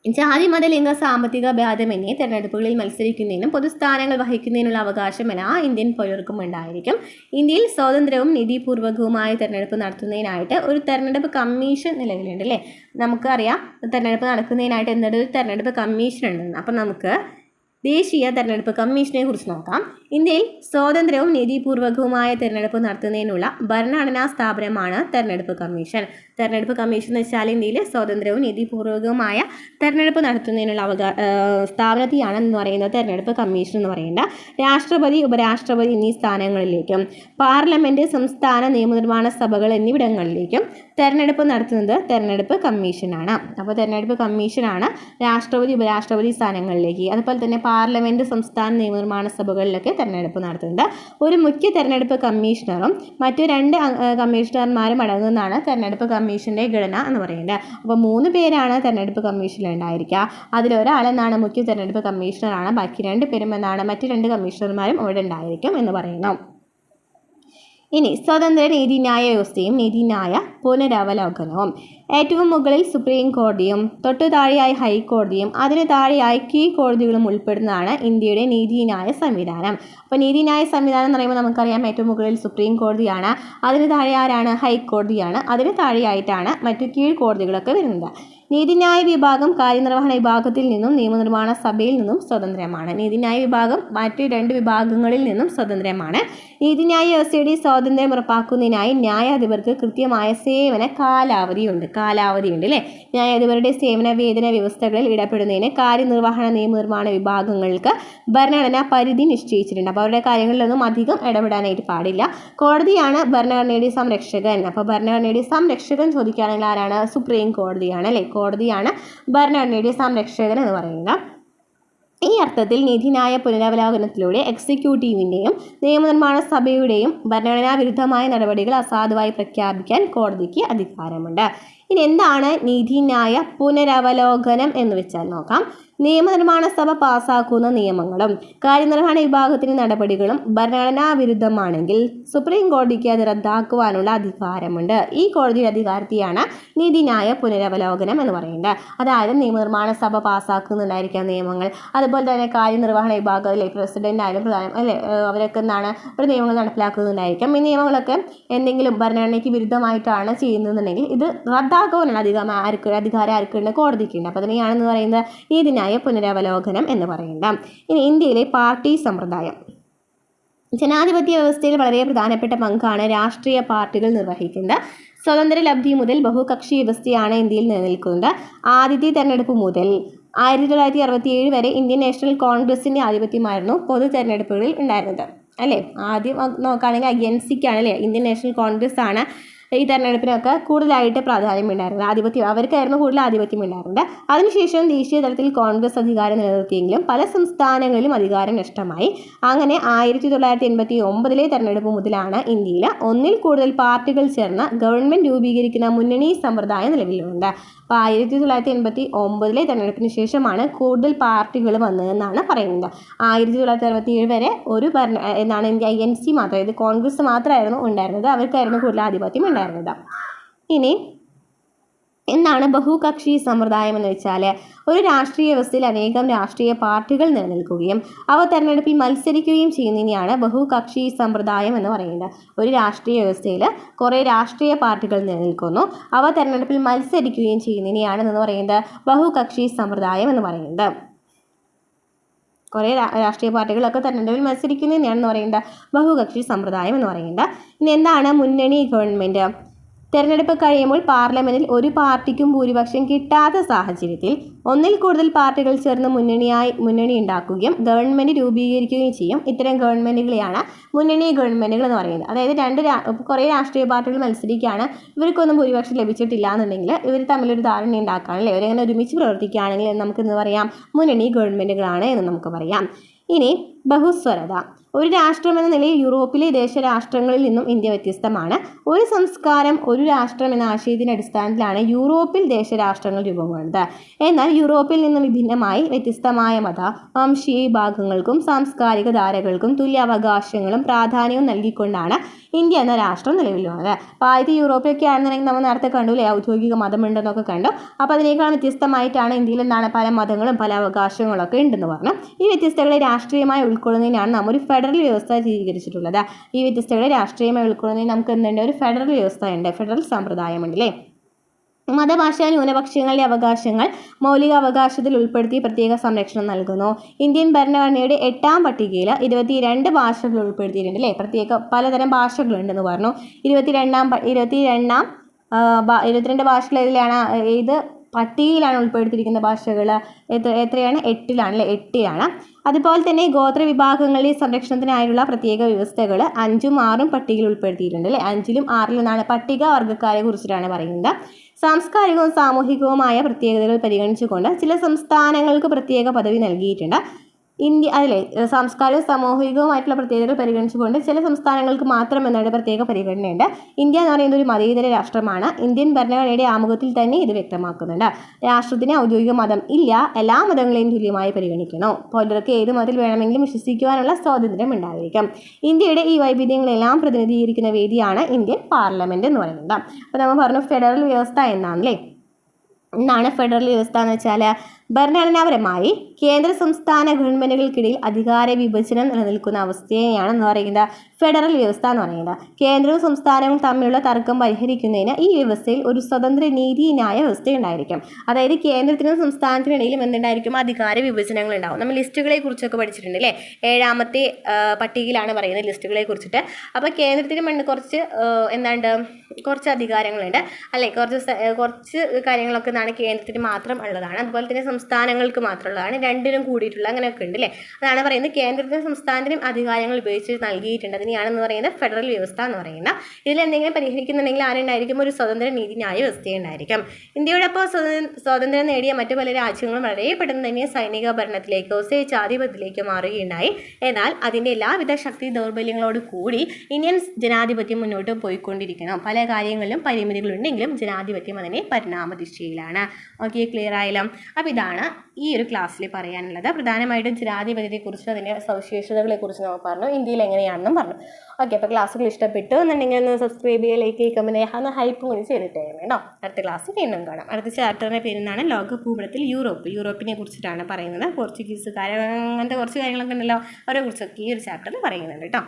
ജാതി മത ലിംഗ സാമ്പത്തിക ഭേദമന്യേ തെരഞ്ഞെടുപ്പുകളിൽ മത്സരിക്കുന്നതിനും പൊതുസ്ഥാനങ്ങൾ വഹിക്കുന്നതിനുള്ള അവകാശം എല്ലാ ഇന്ത്യൻ പൗരർക്കും ഉണ്ടായിരിക്കും. ഇന്ത്യയിൽ സ്വതന്ത്രവും നീതിപൂർവകവുമായ തെരഞ്ഞെടുപ്പ് നടത്തുന്നതിനായിട്ട് ഒരു തെരഞ്ഞെടുപ്പ് കമ്മീഷൻ നിലവിലുണ്ട് അല്ലേ. നമുക്കറിയാം തെരഞ്ഞെടുപ്പ് നടക്കുന്നതിനായിട്ട് എന്തൊരു തെരഞ്ഞെടുപ്പ് കമ്മീഷൻ ഉണ്ടെന്ന്. അപ്പം നമുക്ക് ദേശീയ തെരഞ്ഞെടുപ്പ് കമ്മീഷനെ കുറിച്ച് നോക്കാം. ഇന്ത്യയിൽ സ്വതന്ത്രവും നീതിപൂർവകവുമായ തെരഞ്ഞെടുപ്പ് നടത്തുന്നതിനുള്ള ഭരണഘടനാ സ്ഥാപനമാണ് തെരഞ്ഞെടുപ്പ് കമ്മീഷൻ. തെരഞ്ഞെടുപ്പ് കമ്മീഷൻ എന്ന് വെച്ചാൽ ഇന്ത്യയിലെ സ്വതന്ത്രവും നീതിപൂർവകവുമായ തെരഞ്ഞെടുപ്പ് നടത്തുന്നതിനുള്ള സ്ഥാപനത്തെയാണ് എന്ന് പറയുന്നത് തെരഞ്ഞെടുപ്പ് കമ്മീഷൻ എന്ന് പറയുന്നത്. രാഷ്ട്രപതി, ഉപരാഷ്ട്രപതി എന്നീ സ്ഥാനങ്ങളിലേക്കും പാർലമെൻറ്റ്, സംസ്ഥാന നിയമനിർമ്മാണ സഭകൾ എന്നിവിടങ്ങളിലേക്കും തെരഞ്ഞെടുപ്പ് നടത്തുന്നത് തെരഞ്ഞെടുപ്പ് കമ്മീഷനാണ്. അപ്പോൾ തെരഞ്ഞെടുപ്പ് കമ്മീഷനാണ് രാഷ്ട്രപതി, ഉപരാഷ്ട്രപതി സ്ഥാനങ്ങളിലേക്ക്, അതുപോലെ തന്നെ പാർലമെൻറ്റ്, സംസ്ഥാന നിയമനിർമ്മാണ സഭകളിലൊക്കെ തെരഞ്ഞെടുപ്പ് നടത്തുന്നുണ്ട്. ഒരു മുഖ്യ തെരഞ്ഞെടുപ്പ് കമ്മീഷണറും മറ്റു 2 കമ്മീഷണർമാരും അടങ്ങുന്നതാണ് തെരഞ്ഞെടുപ്പ് കമ്മീഷൻ്റെ ഘടന എന്ന് പറയുന്നത്. അപ്പോൾ 3 പേരാണ് തെരഞ്ഞെടുപ്പ് കമ്മീഷനിൽ ഉണ്ടായിരിക്കുക. അതിലൊരാളെന്നാണ് മുഖ്യ തെരഞ്ഞെടുപ്പ് കമ്മീഷണറാണ്. ബാക്കി 2 പേരും എന്നാണ് മറ്റു 2 കമ്മീഷണർമാരും അവിടെ ഉണ്ടായിരിക്കും എന്ന് പറയുന്നു. ഇനി സ്വതന്ത്ര നീതിന്യായ വ്യവസ്ഥയും നീതിന്യായ പുനരവലോകനവും. ഏറ്റവും മുകളിൽ സുപ്രീം കോടതിയും തൊട്ടു താഴെയായി ഹൈക്കോടതിയും അതിന് താഴെയായി കീഴ്ക്കോടതികളും ഉൾപ്പെടുന്നതാണ് ഇന്ത്യയുടെ നീതിന്യായ സംവിധാനം. അപ്പോൾ നീതിന്യായ സംവിധാനം എന്ന് പറയുമ്പോൾ നമുക്കറിയാം ഏറ്റവും മുകളിൽ സുപ്രീം കോടതിയാണ്, അതിന് താഴെ ആരാണ്? ഹൈക്കോടതിയാണ്, അതിന് താഴെയായിട്ടാണ് മറ്റു കീഴ്ക്കോടതികളൊക്കെ വരുന്നത്. നീതിന്യായ വിഭാഗം കാര്യനിർവഹണ വിഭാഗത്തിൽ നിന്നും നിയമനിർമ്മാണ സഭയിൽ നിന്നും സ്വതന്ത്രമാണ്. നീതിന്യായ വിഭാഗം മറ്റ് 2 വിഭാഗങ്ങളിൽ നിന്നും സ്വതന്ത്രമാണ്. നീതിന്യായ വ്യവസ്ഥയുടെ സ്വാതന്ത്ര്യം ഉറപ്പാക്കുന്നതിനായി ന്യായാധിപർക്ക് കൃത്യമായ സേവന കാലാവധിയുണ്ട്. കാലാവധി ഉണ്ട് അല്ലേ. ന്യായാധിപരുടെ സേവന വേതന വ്യവസ്ഥകളിൽ ഇടപെടുന്നതിന് കാര്യനിർവഹണ നിയമനിർമ്മാണ വിഭാഗങ്ങൾക്ക് ഭരണഘടനാ പരിധി നിശ്ചയിച്ചിട്ടുണ്ട്. അപ്പോൾ അവരുടെ കാര്യങ്ങളിലൊന്നും അധികം ഇടപെടാനായിട്ട് പാടില്ല. കോടതിയാണ് ഭരണഘടനയുടെ സംരക്ഷകൻ. അപ്പോൾ ഭരണഘടനയുടെ സംരക്ഷകൻ ചോദിക്കുകയാണെങ്കിൽ ആരാണ്? സുപ്രീം കോടതിയാണ് അല്ലേ. കോടതിയാണ് ഭരണഘടനയുടെ സംരക്ഷകൻ എന്ന് പറയുന്നത്. ഈ അർത്ഥത്തിൽ നീതിന്യായ പുനരവലോകനത്തിലൂടെ എക്സിക്യൂട്ടീവിൻ്റെയും നിയമനിർമ്മാണ സഭയുടെയും ഭരണഘടനാ വിരുദ്ധമായ നടപടികൾ അസാധുവായി പ്രഖ്യാപിക്കാൻ കോടതിക്ക് അധികാരമുണ്ട്. ഇനി എന്താണ് നീതിന്യായ പുനരവലോകനം എന്ന് വെച്ചാൽ നോക്കാം. നിയമനിർമ്മാണ സഭ പാസാക്കുന്ന നിയമങ്ങളും കാര്യനിർവഹണ വിഭാഗത്തിന്റെ നടപടികളും ഭരണഘടനാ വിരുദ്ധമാണെങ്കിൽ സുപ്രീം കോടതിക്ക് അത് റദ്ദാക്കുവാനുള്ള അധികാരമുണ്ട്. ഈ കോടതിയുടെ അധികാരത്തെയാണ് നീതിന്യായ പുനരവലോകനം എന്ന് പറയുന്നത്. അതായത് നിയമനിർമ്മാണ സഭ പാസാക്കുന്നുണ്ടായിരിക്കാം നിയമങ്ങൾ, അതുപോലെ തന്നെ കാര്യനിർവഹണ വിഭാഗം അല്ലെ പ്രസിഡന്റ് ആയാലും പ്രധാനം അല്ലെ അവരൊക്കെ എന്താണ് ഒരു നിയമങ്ങൾ നടപ്പിലാക്കുന്നുണ്ടായിരിക്കാം. ഈ നിയമങ്ങളൊക്കെ എന്തെങ്കിലും ഭരണഘടനയ്ക്ക് വിരുദ്ധമായിട്ടാണ് ചെയ്യുന്നതെന്നുണ്ടെങ്കിൽ ഇത് റദ്ദാക്കുവാനുള്ള അധികാരം ആർക്കുണ്ട്? കോടതിക്കുണ്ട്. അപ്പോൾ അതിനെയാണെന്ന് പറയുന്നത് നീതിന്യായ പുനരവലോകനം എന്ന് പറയുന്നത്. ഇനി ഇന്ത്യയിലെ പാർട്ടി സമ്പ്രദായം. ജനാധിപത്യ വ്യവസ്ഥയിൽ വളരെ പ്രധാനപ്പെട്ട പങ്കാണ് രാഷ്ട്രീയ പാർട്ടികൾ നിർവഹിക്കുന്നത്. സ്വതന്ത്ര ലബ്ധി മുതൽ ബഹുകക്ഷി വ്യവസ്ഥയാണ് ഇന്ത്യയിൽ നിലനിൽക്കുന്നത്. ആദ്യത്തെ തെരഞ്ഞെടുപ്പ് മുതൽ 1967 വരെ ഇന്ത്യൻ നാഷണൽ കോൺഗ്രസിൻ്റെ ആധിപത്യമായിരുന്നു പൊതു തെരഞ്ഞെടുപ്പുകളിൽ ഉണ്ടായിരുന്നത് അല്ലേ. ആദ്യം നോക്കുകയാണെങ്കിൽ INCക്കാണ് അല്ലേ, ഇന്ത്യൻ നാഷണൽ കോൺഗ്രസ് ആണ് ഈ തെരഞ്ഞെടുപ്പിനൊക്കെ കൂടുതലായിട്ട് പ്രാധാന്യമുണ്ടായിരുന്നത്. അവർക്കായിരുന്നു കൂടുതൽ ആധിപത്യം ഉണ്ടായിരുന്നത്. അതിനുശേഷം ദേശീയ തലത്തിൽ കോൺഗ്രസ് അധികാരം നിലനിർത്തിയെങ്കിലും പല സംസ്ഥാനങ്ങളിലും അധികാരം നഷ്ടമായി. അങ്ങനെ 1989 തെരഞ്ഞെടുപ്പ് മുതലാണ് ഇന്ത്യയിൽ ഒന്നിൽ കൂടുതൽ പാർട്ടികൾ ചേർന്ന് ഗവൺമെൻറ് രൂപീകരിക്കുന്ന മുന്നണി സമ്പ്രദായം നിലവിലുണ്ട്. അപ്പോൾ 1989 തെരഞ്ഞെടുപ്പിന് ശേഷമാണ് കൂടുതൽ പാർട്ടികൾ വന്നതെന്നാണ് പറയുന്നത്. 1967 വരെ ഒരു INC മാത്രം, ഇത് കോൺഗ്രസ് മാത്രമായിരുന്നു ഉണ്ടായിരുന്നത്. അവർക്കായിരുന്നു കൂടുതൽ ആധിപത്യം ഉണ്ടായിരുന്നത്. ഇനി എന്താണ് ബഹുകക്ഷി സമ്പ്രദായം എന്ന് വെച്ചാൽ ഒരു രാഷ്ട്രീയ വ്യവസ്ഥയിൽ അനേകം രാഷ്ട്രീയ പാർട്ടികൾ നിലനിൽക്കുകയും അവ തെരഞ്ഞെടുപ്പിൽ മത്സരിക്കുകയും ചെയ്യുന്നതിനെയാണ് ബഹുകക്ഷി സമ്പ്രദായം എന്ന് പറയുന്നത്. ഒരു രാഷ്ട്രീയ വ്യവസ്ഥയിൽ കുറേ രാഷ്ട്രീയ പാർട്ടികൾ നിലനിൽക്കുന്നു, അവ തെരഞ്ഞെടുപ്പിൽ മത്സരിക്കുകയും ചെയ്യുന്നതിനെയാണ് എന്ന് പറയുന്നത് ബഹുകക്ഷി സമ്പ്രദായം എന്ന് പറയുന്നത്. കുറേ രാഷ്ട്രീയ പാർട്ടികളൊക്കെ തെരഞ്ഞെടുപ്പിൽ മത്സരിക്കുന്നതിനെയാണെന്ന് പറയുന്നത് ബഹുകക്ഷി സമ്പ്രദായം എന്ന് പറയുന്നത്. ഇനി എന്താണ് മുന്നണി ഗവൺമെൻറ്? തെരഞ്ഞെടുപ്പ് കഴിയുമ്പോൾ പാർലമെൻറ്റിൽ ഒരു പാർട്ടിക്കും ഭൂരിപക്ഷം കിട്ടാത്ത സാഹചര്യത്തിൽ ഒന്നിൽ കൂടുതൽ പാർട്ടികൾ ചേർന്ന് മുന്നണി ഉണ്ടാക്കുകയും ഗവൺമെൻറ് രൂപീകരിക്കുകയും ചെയ്യും. ഇത്തരം ഗവൺമെൻറ്റുകളെയാണ് മുന്നണി ഗവൺമെൻറ്റുകൾ എന്ന് പറയുന്നത്. അതായത് കുറേ രാഷ്ട്രീയ പാർട്ടികൾ മത്സരിക്കുകയാണ്, ഇവർക്കൊന്നും ഭൂരിപക്ഷം ലഭിച്ചിട്ടില്ല എന്നുണ്ടെങ്കിൽ ഇവർ തമ്മിലൊരു ധാരണ ഉണ്ടാക്കുകയാണല്ലേ, ഇവരങ്ങനെ ഒരുമിച്ച് പ്രവർത്തിക്കുകയാണെങ്കിൽ നമുക്ക് എന്ന് പറയാം മുന്നണി ഗവൺമെൻറ്റുകളാണ് എന്ന് നമുക്ക് പറയാം. ഇനി ബഹുസ്വരത. ഒരു രാഷ്ട്രം എന്ന നിലയിൽ യൂറോപ്പിലെ ദേശരാഷ്ട്രങ്ങളിൽ നിന്നും ഇന്ത്യ വ്യത്യസ്തമാണ്. ഒരു സംസ്കാരം ഒരു രാഷ്ട്രം എന്ന ആശയത്തിൻ്റെ അടിസ്ഥാനത്തിലാണ് യൂറോപ്പിൽ ദേശരാഷ്ട്രങ്ങൾ രൂപം കൊണ്ടത്. എന്നാൽ യൂറോപ്പിൽ നിന്നും വിഭിന്നമായി വ്യത്യസ്തമായ മത വംശീയ വിഭാഗങ്ങൾക്കും സാംസ്കാരിക ധാരകൾക്കും തുല്യാവകാശങ്ങളും പ്രാധാന്യവും നൽകിക്കൊണ്ടാണ് ഇന്ത്യ എന്ന രാഷ്ട്രം നിലവിൽ വന്നത്. അപ്പോൾ ആദ്യത്തെ യൂറോപ്പിലൊക്കെ ആണെന്നുണ്ടെങ്കിൽ നമ്മൾ നേരത്തെ കണ്ടു അല്ലേ, ഔദ്യോഗിക മതമുണ്ടെന്നൊക്കെ കണ്ടു. അപ്പോൾ അതിനേക്കാൾ വ്യത്യസ്തമായിട്ടാണ് ഇന്ത്യയിൽ എന്താണ് പല മതങ്ങളും പല അവകാശങ്ങളൊക്കെ ഉണ്ടെന്ന് പറഞ്ഞു. ഈ വ്യത്യസ്തകളെ രാഷ്ട്രീയമായി ഉൾക്കൊള്ളുന്നതിനാണ് നാം ഒരു ഫെഡറൽ വ്യവസ്ഥ സ്വീകരിച്ചിട്ടുള്ളത്. ഈ വ്യത്യസ്തകളെ രാഷ്ട്രീയമായി ഉൾക്കൊള്ളുന്നതിന് നമുക്ക് എന്തുണ്ട്? ഒരു ഫെഡറൽ വ്യവസ്ഥ ഉണ്ട്, ഫെഡറൽ സമ്പ്രദായമുണ്ട് അല്ലേ. മതഭാഷ ന്യൂനപക്ഷങ്ങളുടെ അവകാശങ്ങൾ മൗലിക അവകാശത്തിൽ ഉൾപ്പെടുത്തി പ്രത്യേക സംരക്ഷണം നൽകുന്നു. ഇന്ത്യൻ ഭരണഘടനയുടെ 8ാം പട്ടികയിൽ 22 ഭാഷകൾ ഉൾപ്പെടുത്തിയിട്ടുണ്ട് അല്ലേ. പ്രത്യേക പലതരം ഭാഷകളുണ്ടെന്ന് പറഞ്ഞു. 22 ഭാഷകൾ ഏത് പട്ടികയിലാണ് ഉൾപ്പെടുത്തിയിരിക്കുന്ന ഭാഷകൾ? എത്രയാണ്? 8ലാണ് അല്ലേ, 8ലാണ്. അതുപോലെ തന്നെ ഗോത്ര വിഭാഗങ്ങളുടെ സംരക്ഷണത്തിനായുള്ള പ്രത്യേക വ്യവസ്ഥകൾ 5ഉം 6ഉം പട്ടികയിൽ ഉൾപ്പെടുത്തിയിട്ടുണ്ട് അല്ലേ. 5ലും 6ലും എന്നാണ് പട്ടിക വർഗ്ഗക്കാരെ കുറിച്ചിട്ടാണ് പറയുന്നത്. സാംസ്കാരികവും സാമൂഹികവുമായ പ്രത്യേകതകൾ പരിഗണിച്ചുകൊണ്ട് ചില സംസ്ഥാനങ്ങൾക്ക് പ്രത്യേക പദവി നൽകിയിട്ടുണ്ട്. അതിലെ സാംസ്കാരിക സാമൂഹികവുമായിട്ടുള്ള പ്രത്യേകതകൾ പരിഗണിച്ചുകൊണ്ട് ചില സംസ്ഥാനങ്ങൾക്ക് മാത്രം എന്നൊരു പ്രത്യേക പരിഗണനയുണ്ട്. ഇന്ത്യ എന്ന് പറയുന്നത് ഒരു മതേതര രാഷ്ട്രമാണ്. ഇന്ത്യൻ ഭരണഘടനയുടെ ആമുഖത്തിൽ തന്നെ ഇത് വ്യക്തമാക്കുന്നുണ്ട്. രാഷ്ട്രത്തിന് ഔദ്യോഗിക മതം ഇല്ല, എല്ലാ മതങ്ങളെയും തുല്യമായി പരിഗണിക്കണം. പലർക്ക് ഏത് മതത്തിൽ വേണമെങ്കിലും വിശ്വസിക്കുവാനുള്ള സ്വാതന്ത്ര്യം ഉണ്ടായിരിക്കും. ഇന്ത്യയുടെ ഈ വൈവിധ്യങ്ങളെല്ലാം പ്രതിനിധീകരിക്കുന്ന വേദിയാണ് ഇന്ത്യൻ പാർലമെൻറ്റ് എന്ന് പറയുന്നത്. അപ്പോൾ നമ്മൾ പറഞ്ഞു ഫെഡറൽ വ്യവസ്ഥ എന്നാണല്ലേ. എന്താണ് ഫെഡറൽ വ്യവസ്ഥ എന്ന് വെച്ചാൽ? ഭരണഘടനാപരമായി കേന്ദ്ര സംസ്ഥാന ഗവൺമെൻറ്റുകൾക്കിടയിൽ അധികാര വിഭജനം നിലനിൽക്കുന്ന അവസ്ഥയെയാണ് എന്ന് പറയുന്നത് ഫെഡറൽ വ്യവസ്ഥ എന്ന് പറയുന്നത്. കേന്ദ്രവും സംസ്ഥാനവും തമ്മിലുള്ള തർക്കം പരിഹരിക്കുന്നതിന് ഈ വ്യവസ്ഥയിൽ ഒരു സ്വതന്ത്ര നീതിന്യായ വ്യവസ്ഥ ഉണ്ടായിരിക്കും. അതായത് കേന്ദ്രത്തിനും സംസ്ഥാനത്തിനും ഇടയിലും എന്തുണ്ടായിരിക്കും? അധികാര വിഭജനങ്ങൾ ഉണ്ടാവും. നമ്മൾ ലിസ്റ്റുകളെ കുറിച്ചൊക്കെ പഠിച്ചിട്ടുണ്ട് അല്ലേ? 7ാമത്തെ പട്ടികയിലാണ് പറയുന്നത് ലിസ്റ്റുകളെ കുറിച്ചിട്ട്. അപ്പോൾ കേന്ദ്രത്തിന് മുന്നിൽ കുറച്ച് അധികാരങ്ങളുണ്ട് അല്ലേ? കുറച്ച് കാര്യങ്ങളൊക്കെ എന്താണ് കേന്ദ്രത്തിന് മാത്രം ഉള്ളതാണ്. അതുപോലെ തന്നെ സംസ്ഥാനങ്ങൾക്ക് മാത്രമുള്ളതാണ്. രണ്ടിനും കൂടിയിട്ടുള്ള അങ്ങനെയൊക്കെ ഉണ്ട് അല്ലേ? അതാണ് പറയുന്നത് കേന്ദ്രത്തിനും സംസ്ഥാനത്തിനും അധികാരങ്ങൾ ഉപയോഗിച്ച് നൽകിയിട്ടുണ്ട്. അതിനെയാണെന്ന് പറയുന്നത് ഫെഡറൽ വ്യവസ്ഥ എന്ന് പറയുന്നത്. ഇതിൽ എന്തെങ്കിലും പരിഹരിക്കുന്നുണ്ടെങ്കിൽ ആരുണ്ടായിരിക്കും? ഒരു സ്വതന്ത്ര നീതിന്യായ വ്യവസ്ഥയുണ്ടായിരിക്കും. ഇന്ത്യയോടൊപ്പം സ്വാതന്ത്ര്യം നേടിയ മറ്റു പല രാജ്യങ്ങളും വളരെ പെട്ടെന്ന് തന്നെ സൈനിക ഭരണത്തിലേക്കോ സ്വേച്ഛാധിപത്യത്തിലേക്കോ മാറുകയുണ്ടായി. എന്നാൽ അതിൻ്റെ എല്ലാവിധ ശക്തി ദൗർബല്യങ്ങളോട് കൂടി ഇന്ത്യൻ ജനാധിപത്യം മുന്നോട്ട് പോയിക്കൊണ്ടിരിക്കണം. പല കാര്യങ്ങളിലും പരിമിതികളുണ്ടെങ്കിലും ജനാധിപത്യം അതിനെ പരിണാമദിശയിലാണ്. ഓക്കെ, ക്ലിയർ ആയല്ലോ? അപ്പോൾ ഇതാണ് ഈ ഒരു ക്ലാസ്സിൽ പറയാനുള്ളത്. പ്രധാനമായിട്ടും ജനാധിപത്യത്തെക്കുറിച്ചും അതിൻ്റെ സവിശേഷതകളെക്കുറിച്ച് നമ്മൾ പറഞ്ഞു, ഇന്ത്യയിൽ എങ്ങനെയാണെന്നും പറഞ്ഞു. ഓക്കെ, അപ്പോൾ ക്ലാസ്സുകൾ ഇഷ്ടപ്പെട്ടു എന്നുണ്ടെങ്കിൽ ഒന്ന് സബ്സ്ക്രൈബ് ചെയ്യുക, ലൈക്ക് ചെയ്യുക, കമൻറ്റ് ചെയ്യുക, ഒന്ന് ഹൈപ്പ് കൂടി ചെയ്തിട്ട് കേട്ടോ. അടുത്ത ക്ലാസ് വീണ്ടും കാണാം. അടുത്ത ചാപ്റ്ററിൻ്റെ പേരെന്നാണ് ലോക ഭൂപടത്തിൽ യൂറോപ്പിനെ കുറിച്ചിട്ടാണ് പറയുന്നത്. പോർച്ചുഗീസുകാർ അങ്ങനത്തെ കുറച്ച് കാര്യങ്ങളൊക്കെ ഉണ്ടല്ലോ, അവരെ കുറിച്ചൊക്കെ ഈ ഒരു ചാപ്റ്ററിൽ പറയുന്നുണ്ട് കേട്ടോ.